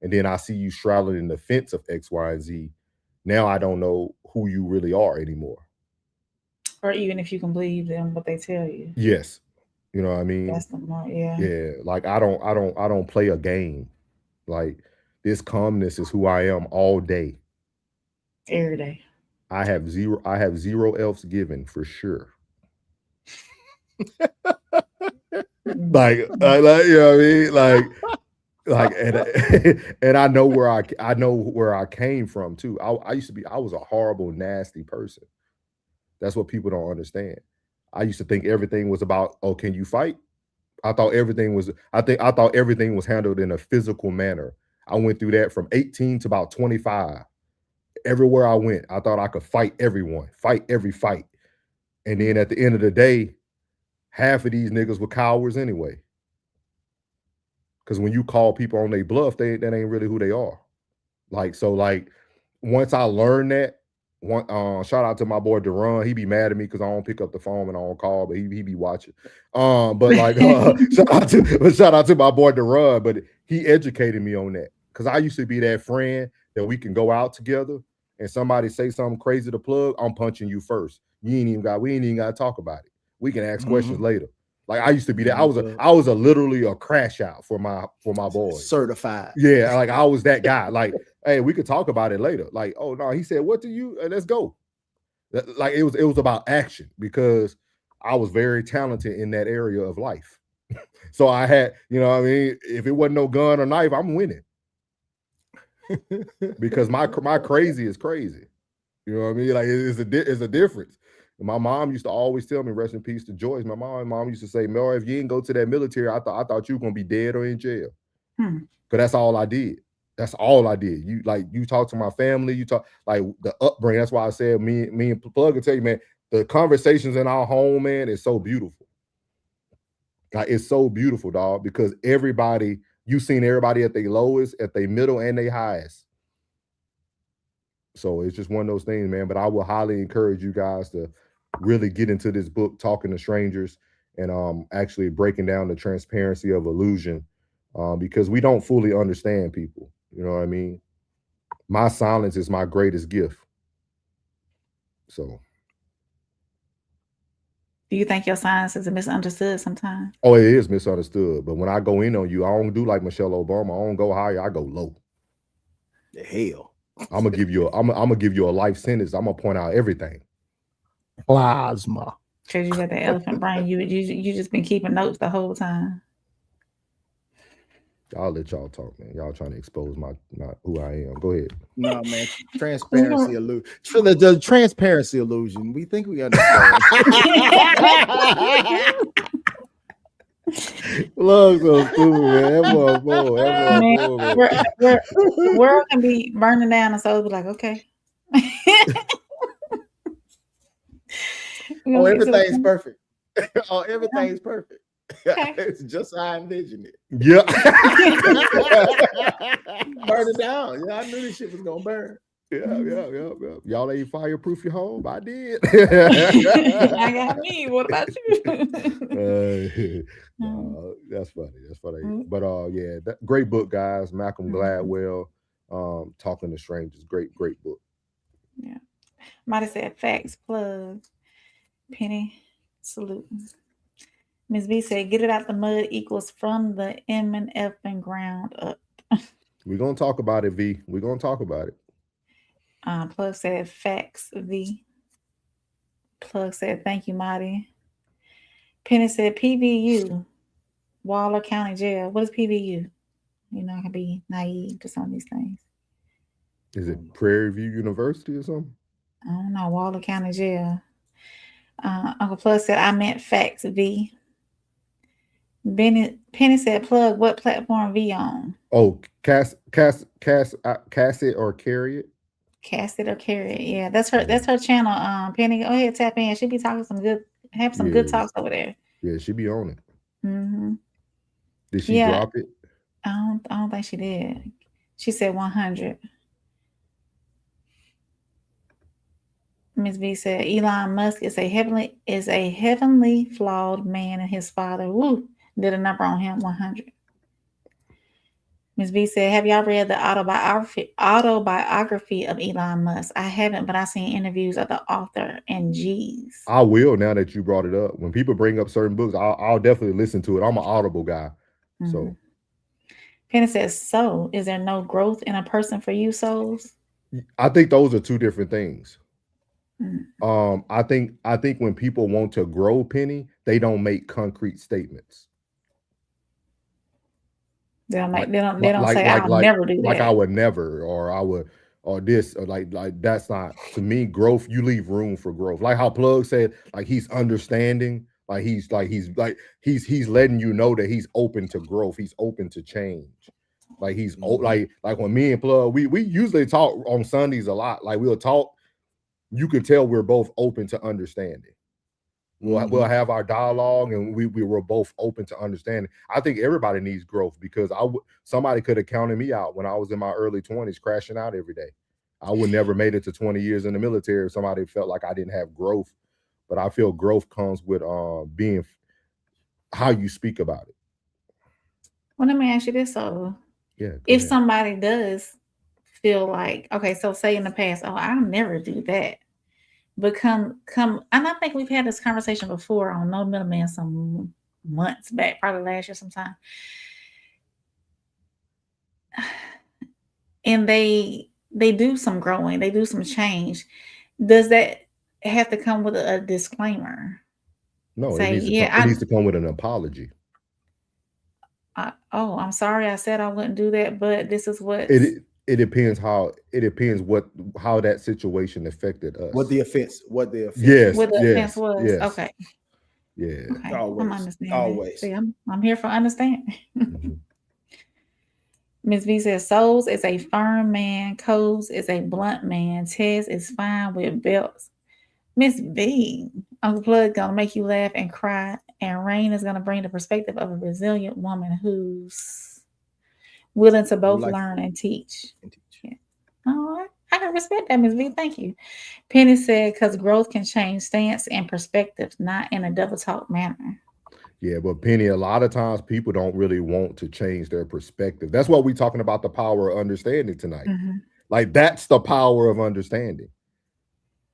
and then I see you shrouded in the fence of X, Y, and Z, now I don't know who you really are anymore. Or even if you can believe them what they tell you. Yes. You know what I mean? That's the more, yeah. Yeah. Like, I don't play a game. Like, this calmness is who I am all day. Every day. I have zero else given, for sure. like, you know what I mean? Like, and I know where I came from too. I was a horrible, nasty person. That's what people don't understand. I used to think everything was about, oh, can you fight? I thought everything was handled in a physical manner. I went through that from 18 to about 25. Everywhere I went, I thought I could fight everyone, fight every fight. And then at the end of the day, half of these niggas were cowards anyway. Because when you call people on their bluff, that ain't really who they are. Like, so, like, once I learned that, shout out to my boy Deron. He be mad at me because I don't pick up the phone and I don't call, but he be watching. But like, shout out to my boy Deron. But he educated me on that, because I used to be that friend that we can go out together and somebody say something crazy to Plug, I'm punching you first. We ain't even got to talk about it. We can ask questions later. Like, I used to be that. I was literally a crash out for my boys. Certified. Yeah, like, I was that guy. Like, hey, we could talk about it later. Like, oh no, he said, what do you? Let's go. Like, it was about action, because I was very talented in that area of life. So I had, you know what I mean? If it wasn't no gun or knife, I'm winning. Because my crazy is crazy. You know what I mean? Like it's a difference. And my mom used to always tell me, rest in peace to Joyce. My mom used to say, Mel, if you didn't go to that military, I thought you were gonna be dead or in jail. Because that's all I did. That's all I did. You talk to my family, you talk like the upbringing. That's why I said me and Plug can tell you, man, the conversations in our home, man, is so beautiful. Like it's so beautiful, dog, because everybody, you've seen everybody at their lowest, at their middle, and their highest. So it's just one of those things, man. But I will highly encourage you guys to really get into this book, Talking to Strangers, and actually breaking down the transparency of illusion, because we don't fully understand people. You know what I mean? My silence is my greatest gift. So. Do you think your silence is misunderstood sometimes? Oh, it is misunderstood. But when I go in on you, I don't do like Michelle Obama. I don't go higher. I go low. The hell. I'm gonna give you a life sentence. I'm gonna point out everything. Plasma. Because you got the elephant brain. You just been keeping notes the whole time. I'll let y'all talk, man. Y'all trying to expose my who I am. Go ahead. No, man. Transparency illusion. The transparency illusion. We think we understand. Love so stupid, man. World can be burning down, and so be like, okay. Oh, everything's perfect. Oh, everything's perfect. Okay. It's just how I envisioned it. Yeah. Burn it down. Yeah, I knew this shit was gonna burn. Yeah. Y'all ain't fireproof your home. I did. I got me. What about you? That's funny. But yeah, great book, guys. Malcolm Gladwell, Talking to Strangers. Great book. Yeah. Might have said facts, plug. Penny, salute. Ms. B said, get it out the mud equals from the M and F and ground up. We're going to talk about it, V. We're going to talk about it. Plug said, facts, V. Plug said, thank you, Marty. Penny said, PVU, Waller County Jail. What is PVU? You know, I can be naive to some of these things. Is it Prairie View University or something? I don't know. Waller County Jail. Uncle Plug said, I meant facts, V. Penny said, plug, what platform V on? Oh, cast it or carry it. Cast it or carry it. Yeah, that's her channel. Penny, go ahead, tap in. She be talking some good talks over there. Yeah, she be on it. Mm-hmm. Did she drop it? I don't think she did. She said 100. Ms. B said Elon Musk is a heavenly flawed man, and his father did a number on him, 100. Ms. B said, have y'all read the autobiography of Elon Musk? I haven't, but I've seen interviews of the author and G's. I will, now that you brought it up. When people bring up certain books, I'll definitely listen to it. I'm an Audible guy. Mm-hmm. So Penny says, so is there no growth in a person for you, souls? I think those are two different things. Mm-hmm. I think when people want to grow, Penny, they don't make concrete statements. They don't say I'll never do that. Like I would never, or I would, or this, or like that's not, to me, growth. You leave room for growth. Like how Plug said, like he's understanding, he's letting you know that he's open to growth. He's open to change. Like he's like when me and Plug, we usually talk on Sundays a lot. Like we'll talk. You can tell we're both open to understanding. We'll have our dialogue, and we were both open to understanding. I think everybody needs growth, because somebody could have counted me out when I was in my early 20s, crashing out every day. I would never made it to 20 years in the military if somebody felt like I didn't have growth. But I feel growth comes with being how you speak about it. Well, let me ask you this, so if somebody does feel like, okay, so say in the past, oh, I'll never do that. But come, and I think we've had this conversation before on No Middleman some months back, probably last year sometime. And they do some growing, they do some change. Does that have to come with a disclaimer? No, Say, it needs to come with an apology. I'm sorry. I said I wouldn't do that, but this is what It depends how that situation affected us. What the offense Yes, what the offense yes, was. yes. Okay. Yeah. Okay. Always. I'm understanding. Always. See, I'm here for understanding. Mm-hmm. Ms. V says, Souls is a firm man. Codes is a blunt man. Tez is fine with belts. Miss V, Uncle Plug gonna make you laugh and cry, and Rain is gonna bring the perspective of a resilient woman who's willing to both learn and teach. Yeah. All right. I can respect that, Ms. V. Thank you. Penny said, because growth can change stance and perspectives, not in a double talk manner. Yeah, but Penny, a lot of times people don't really want to change their perspective. That's why we're talking about the power of understanding tonight. Mm-hmm. Like, that's the power of understanding.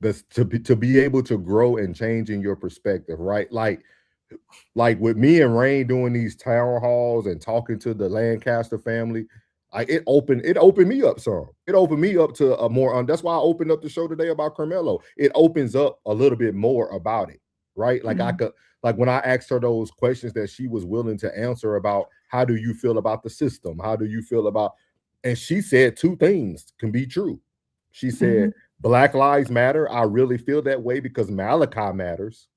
That's to be able to grow and change in your perspective, right? Like with me and Rain doing these town halls and talking to the Lancaster family, it opened me up some. It opened me up to a more. That's why I opened up the show today about Karmelo. It opens up a little bit more about it, right? Like I could, like when I asked her those questions that she was willing to answer about, how do you feel about the system? How do you feel about? And she said two things can be true. She said, Black Lives Matter. I really feel that way because Malachi matters,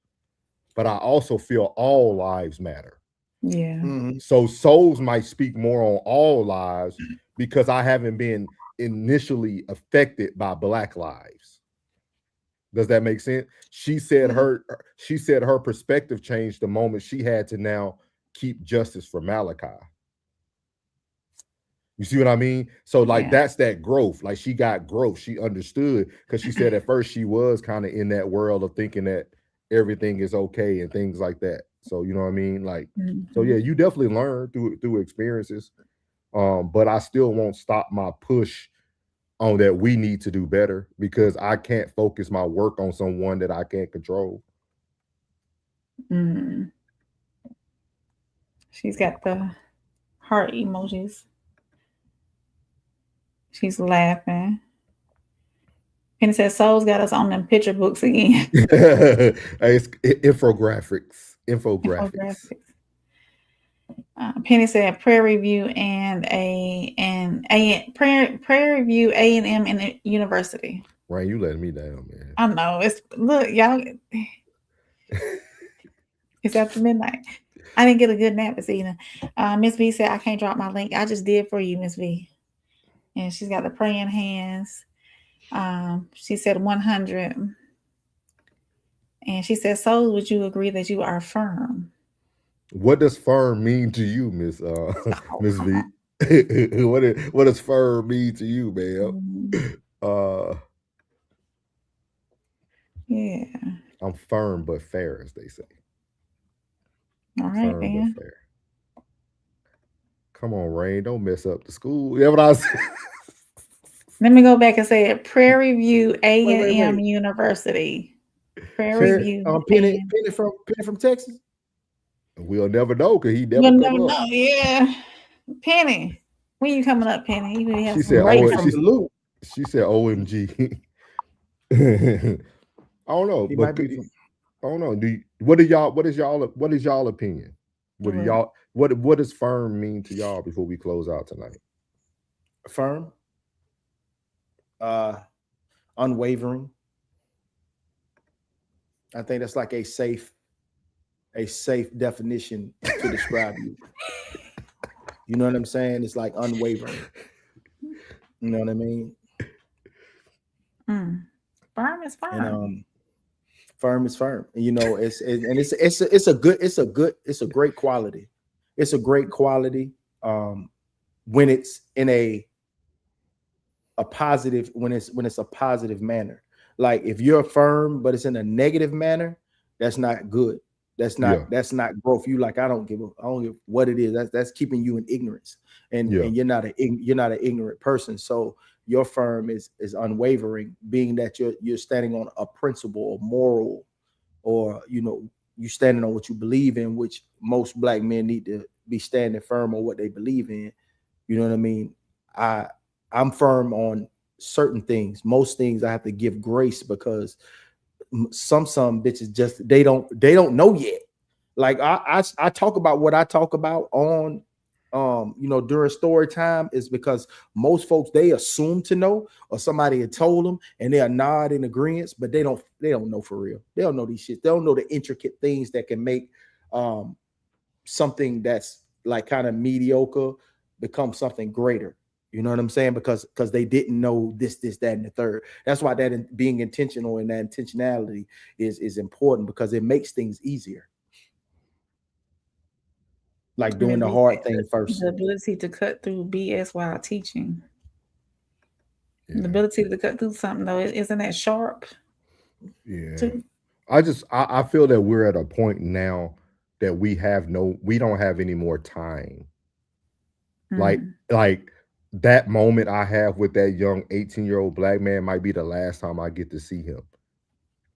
but I also feel all lives matter. Yeah. So souls might speak more on all lives because I haven't been initially affected by Black lives. Does that make sense? She said her perspective changed the moment she had to now keep justice for Malachi. You see what I mean? So like that's that growth. Like she got growth. She understood because she said at first she was kind of in that world of thinking that everything is okay and things like that. So you know what I mean? Like, so yeah, you definitely learn through experiences. But I still won't stop my push on that we need to do better because I can't focus my work on someone that I can't control. She's got the heart emojis. She's laughing. And it says, Souls got us on them picture books again. It's infographics. Penny said prayer review and prayer review A&M in the university. Ryan, you letting me down, man. I know. Look, y'all. It's after midnight. I didn't get a good nap this evening. Miss V said I can't drop my link. I just did for you, Miss V. And she's got the praying hands. She said 100. And she said, Souls, would you agree that you are firm? What does firm mean to you, Miss V? What does firm mean to you, man? Yeah. I'm firm but fair, as they say. All right, firm man. But fair. Come on, Rain, don't mess up the school. Yeah, what I said. Let me go back and say it. Prairie View A&M University. Prairie View. Penny from Texas. We'll never know because he never We'll come never up. know. Yeah. Penny. When you coming up, Penny? You have She some said, great from the loop. She said, OMG. I don't know. He But might be I don't know. What is y'all opinion? What does firm mean to y'all before we close out tonight? Firm. Unwavering. I think that's like a safe definition to describe you. You know what I'm saying? It's like unwavering. You know what I mean? Firm is firm. And firm is firm. You know, it's a great quality. It's a great quality when it's in a positive, when it's a positive manner. Like if you're firm but it's in a negative manner, that's not good. That's not growth. You like, I don't give what it is. That's keeping you in ignorance, and you're not an ignorant person. So your firm is unwavering, being that you're standing on a principle or moral, or you standing on what you believe in, which most Black men need to be standing firm on what they believe in. You know what I mean? I'm firm on certain things. Most things I have to give grace because some bitches just they don't know yet. Like I talk about what I talk about on during story time is because most folks, they assume to know, or somebody had told them and they are nod in agreement, but they don't know for real. They don't know these shit. They don't know the intricate things that can make something that's like kind of mediocre become something greater. You know what I'm saying? Because they didn't know this, that, and the third. That's why that being intentional and that intentionality is important, because it makes things easier. Like doing the hard thing first. The ability to cut through BS while teaching. Yeah. The ability to cut through something, though, isn't that sharp? Yeah. I feel that we're at a point now that we don't have any more time. Like that moment I have with that young 18-year-old black man might be the last time I get to see him.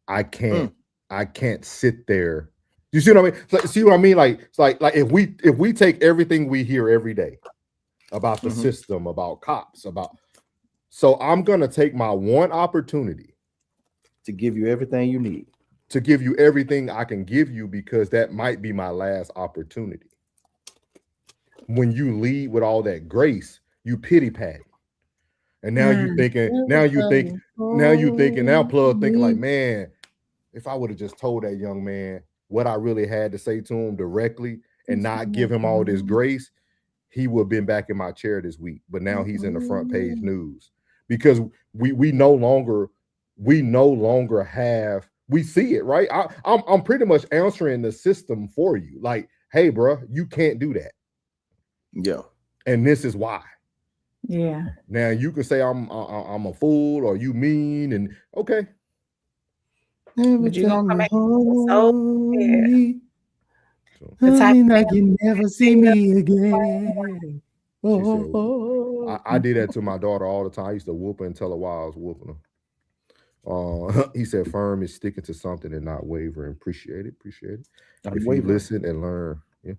I can't sit there. You see what I mean? See what I mean? Like it's like if we take everything we hear every day about the system, about cops, so I'm gonna take my one opportunity to give you everything you need, to give you everything I can give you, because that might be my last opportunity. When you lead with all that grace, you pity pat. And now you thinking, now Plug thinking like, man, if I would have just told that young man what I really had to say to him directly and not give him all this grace, he would have been back in my chair this week. But now he's in the front page news, because we no longer have, we see it, right? I'm pretty much answering the system for you. Like, hey, bro, you can't do that. Yeah. And this is why. Yeah. Now you can say I'm a fool or you mean, and okay. But you're gonna come back so like you never see me again. I did that to my daughter all the time. I used to whoop her and tell her why I was whooping her. He said, firm is sticking to something and not wavering. Appreciate it. If you listen and learn. Yeah.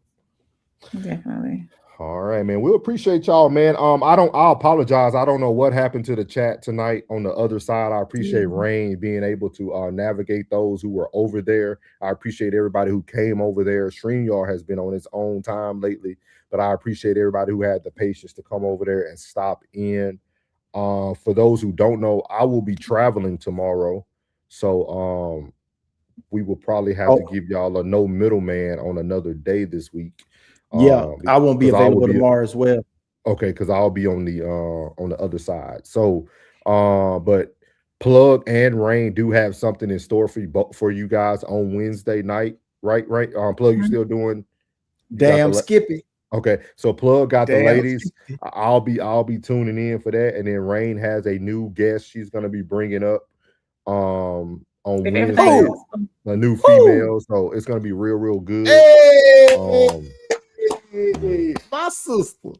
Definitely. All right, man. We appreciate y'all, man. I apologize. I don't know what happened to the chat tonight on the other side. I appreciate Rain being able to navigate those who were over there. I appreciate everybody who came over there. StreamYard has been on its own time lately, but I appreciate everybody who had the patience to come over there and stop in. For those who don't know, I will be traveling tomorrow. So we will probably have to give y'all a no middleman on another day this week. Yeah, I won't be available tomorrow as well. Okay, because I'll be on the other side. So, but Plug and Rain do have something in store for you guys on Wednesday night, right? Plug, you still doing? Damn Skippy. Okay, so Plug got the ladies. I'll be tuning in for that, and then Rain has a new guest she's gonna be bringing up on Wednesday, a new female. So it's gonna be real good. My sister.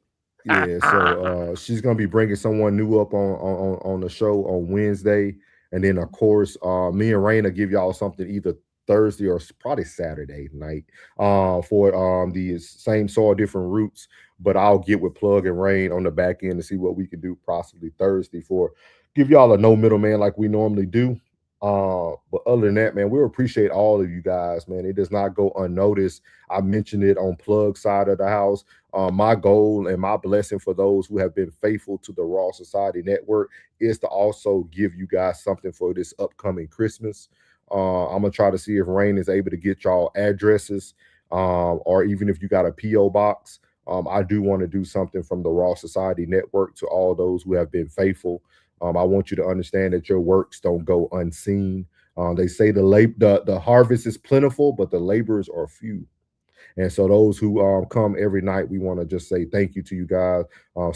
Yeah, so she's gonna be bringing someone new up on the show on Wednesday, and then of course me and Rain will give y'all something either Thursday or probably Saturday night for the same soil, different roots. But I'll get with Plug and Rain on the back end to see what we can do possibly Thursday for give y'all a no middleman like we normally do. But other than that, man, we appreciate all of you guys, man. It does not go unnoticed. I mentioned it on Plug side of the house. My goal and my blessing for those who have been faithful to the Raw Society Network is to also give you guys something for this upcoming Christmas. I'm gonna try to see if Rain is able to get y'all addresses, or even if you got a PO box. I do want to do something from the Raw Society Network to all those who have been faithful. I want you to understand that your works don't go unseen. They say the harvest is plentiful, but the laborers are few. And so those who come every night, we want to just say thank you to you guys.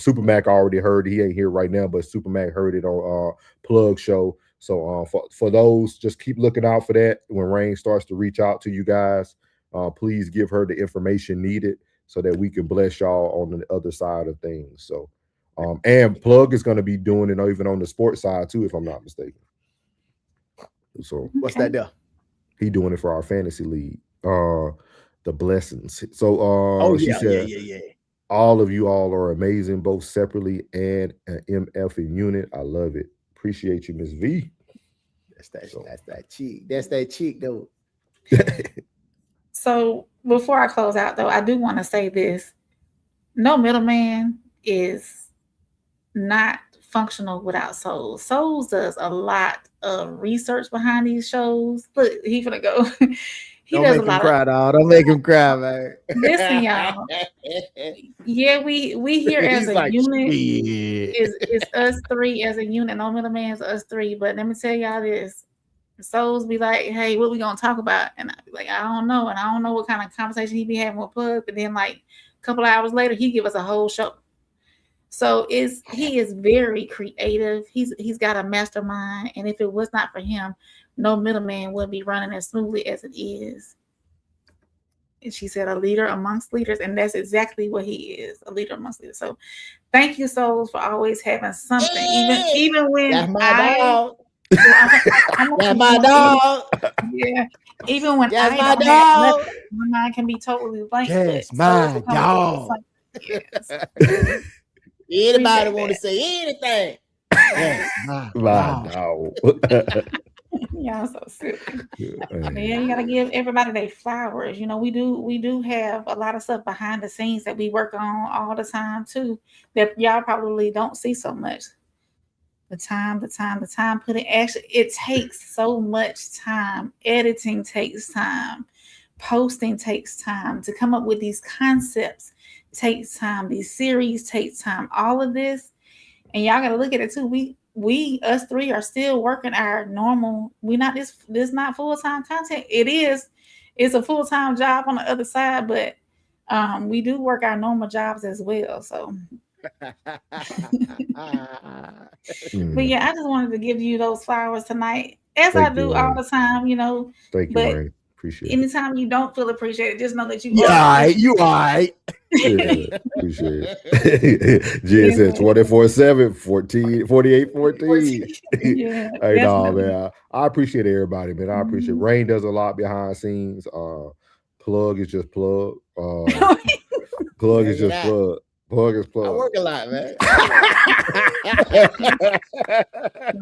Super Mac already heard it. He ain't here right now, but Super Mac heard it on Plug Show. So for those, just keep looking out for that. When Rain starts to reach out to you guys, please give her the information needed so that we can bless y'all on the other side of things. So. And Plug is going to be doing it even on the sports side too, if I'm not mistaken. So what's that there? He doing it for our fantasy league, the blessings. So she said, all of you all are amazing, both separately and an MF in unit. I love it. Appreciate you, Miss V. That's that cheek. That's that cheek, though. So before I close out, though, I do want to say this: no middleman is not functional without Souls. Souls does a lot of research behind these shows. Look, he finna go. He Don't does make a him lot cry, of. dog. Don't make him cry, man. Listen, y'all. Yeah, we here as He's a like, unit. shit. Is us three as a unit. No middleman's us three. But let me tell y'all this: Souls be like, "Hey, what we gonna talk about?" And I be like, "I don't know," and I don't know what kind of conversation he be having with Pug. But then, like a couple of hours later, he give us a whole show. So he is very creative. He's got a mastermind, and if it was not for him, no middleman would be running as smoothly as it is. And she said, "A leader amongst leaders," and that's exactly what he is, a leader amongst leaders. So, thank you, Souls, for always having something, even when That's my dog. That's my dog. Yeah, even when That's I my don't have dog. nothing, my mind can be totally blank. That's but my Souls will come dog. up with something. Yes. Anybody Appreciate want to that. say anything? That's my dog. Y'all so silly. Yeah, you gotta give everybody their flowers. You know, we do have a lot of stuff behind the scenes that we work on all the time too, that y'all probably don't see so much. The time put in. Actually, it takes so much time. Editing takes time. Posting takes time. To come up with these concepts takes time. These series takes time. All of this, and y'all gotta look at it too. We us three are still working our normal. We not this not full-time content. It's a full-time job on the other side, but we do work our normal jobs as well. So but yeah, I just wanted to give you those flowers tonight, as I do all the time, you know. Thank you, But Rain. Appreciate it. anytime you don't feel appreciated, just know that you You are. alright. You alright. Yeah, appreciate it. Jen said 24/7, 48-14. Yeah, Hey, no, definitely. man. I appreciate everybody, man. I appreciate Rain does a lot behind the scenes. Plug is just plug. Plug is just plug. Plug is plug. I work a lot, man.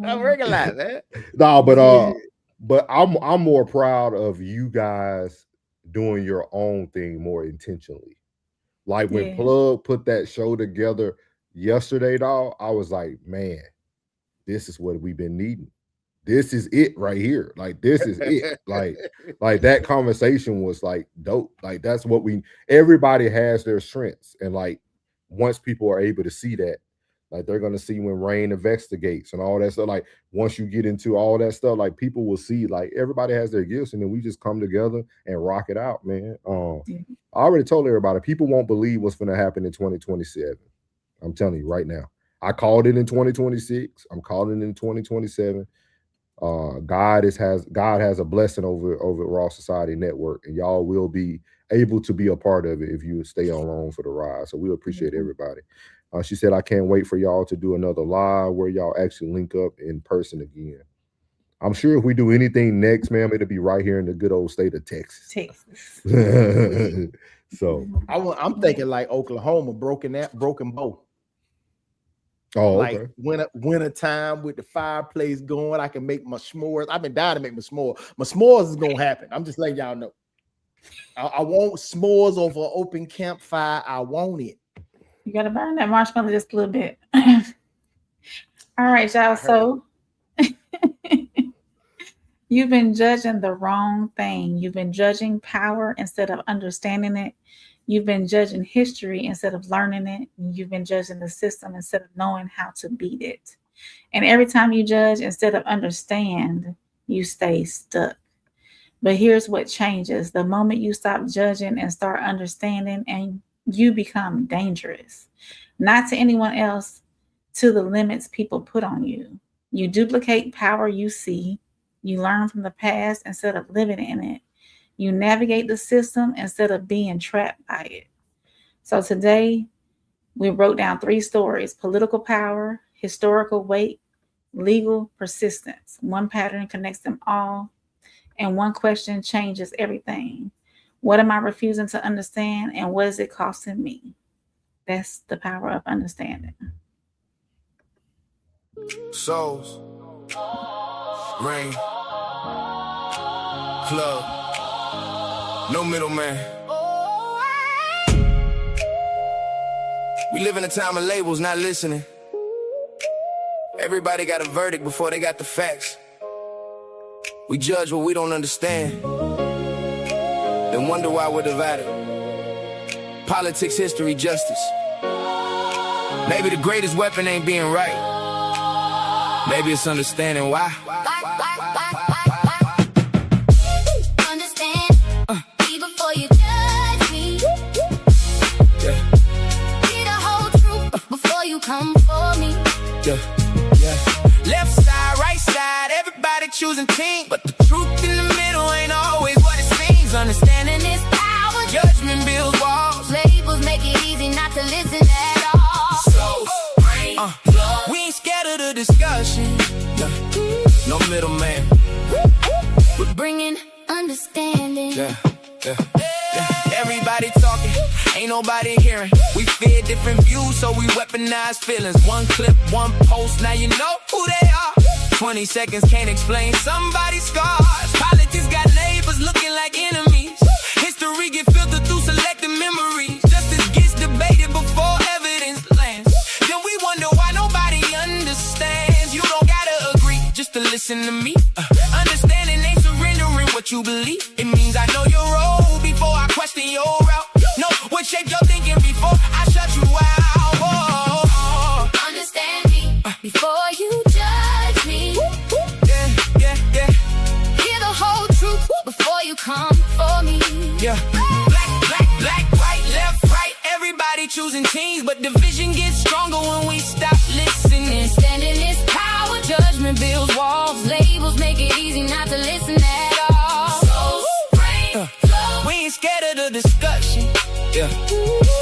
I work a lot, man. No, but I'm more proud of you guys doing your own thing more intentionally. Like when Yeah. Plug put that show together yesterday, dog, I was like, man, this is what we've been needing. This is it right here. Like, this is it. Like that conversation was like dope. Like, that's what everybody has their strengths. And like, once people are able to see that, like they're gonna see when Rain investigates and all that stuff. Like, once you get into all that stuff, like people will see, like everybody has their gifts, and then we just come together and rock it out, man. I already told everybody, people won't believe what's gonna happen in 2027. I'm telling you right now. I called it in 2026. I'm calling it in 2027. God has a blessing over Raw Society Network, and y'all will be able to be a part of it if you stay along for the ride. So we appreciate everybody. She said, I can't wait for y'all to do another live where y'all actually link up in person again. I'm sure if we do anything next, ma'am, it'll be right here in the good old state of Texas. So I'm thinking like Oklahoma, broken bow. Oh, like okay. winter time with the fireplace going, I can make my s'mores. I've been dying to make my s'mores. My s'mores is gonna happen. I'm just letting y'all know. I want s'mores over an open campfire. I want it. You gotta burn that marshmallow just a little bit. All right, y'all. So you've been judging the wrong thing. You've been judging power instead of understanding it. You've been judging history instead of learning it. You've been judging the system instead of knowing how to beat it. And every time you judge instead of understand, you stay stuck. But here's what changes. The moment you stop judging and start understanding, and you become dangerous. Not to anyone else, to the limits people put on you. You duplicate power you see. You learn from the past instead of living in it. You navigate the system instead of being trapped by it. So today, we wrote down 3 stories: political power, historical weight, legal persistence. One pattern connects them all, and one question changes everything. What am I refusing to understand, and what is it costing me? That's the power of understanding. Souls, Rain. club. No middleman. We live in a time of labels, not listening. Everybody got a verdict before they got the facts. We judge what we don't understand, then wonder why we're divided. Politics, history, justice. Maybe the greatest weapon ain't being right. Maybe it's understanding why. Understand me before you judge me. Yeah. Hear the whole truth before you come for me. Yeah. Left side, right side, everybody choosing team, but the truth in the middle ain't always what it seems. Understanding is power. Judgment builds walls. Labels make it easy not to listen at all. So, we ain't scared of the discussion. No middleman. We're bringing understanding. Yeah. Everybody talking, ain't nobody hearing. We fear different views, so we weaponize feelings. One clip, one post, now you know who they are. 20 seconds can't explain somebody's scars. Politics got neighbors looking like enemies. History get filtered through selected memories. Justice gets debated before evidence lands. Then we wonder why nobody understands. You don't gotta agree just to listen to me. Understanding ain't surrendering what you believe. It means I know your role before I question your route. Know what shape you're thinking before I shut you out. Whoa. Understand me before you judge me. Yeah. Hear the whole truth before you come for me. Yeah. Black, white, left, right. Everybody choosing teams, but division gets stronger when we stop listening. Standing is power. Judgment builds walls. Labels make it easy not to listen at all. So we ain't scared of the discussion. Yeah.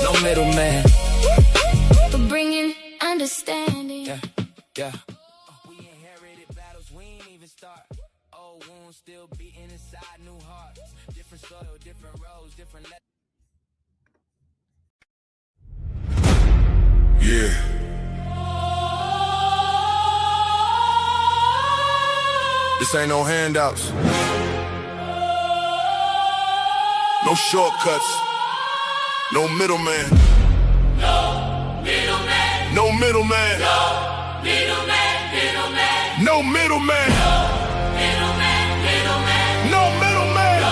No middleman. We're bringing understanding. Yeah. We inherited battles we ain't even start. Old wounds still beating inside new hearts. Different soil, different roads, different. Yeah. This ain't no handouts. No shortcuts. No middleman. No middleman. No middleman. No middleman. No middleman. No middleman.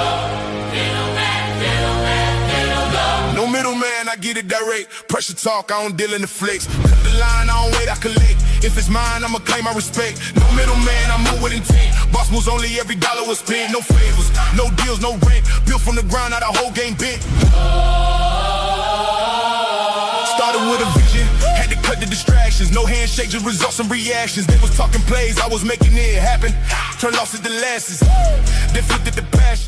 No middleman, I get it direct. Pressure talk, I don't deal in the flicks. Cut the line, I don't wait, I collect. If it's mine, I'ma claim my respect. No middleman, I move with intent. Boss moves only, every dollar was spent. No favors, no deals, no rent. Built from the ground, now the whole game bent. Started with a vision, had to cut the distractions. No handshake, just results and reactions. They was talking plays, I was making it happen. Turn losses to losses, then flipped it to passion.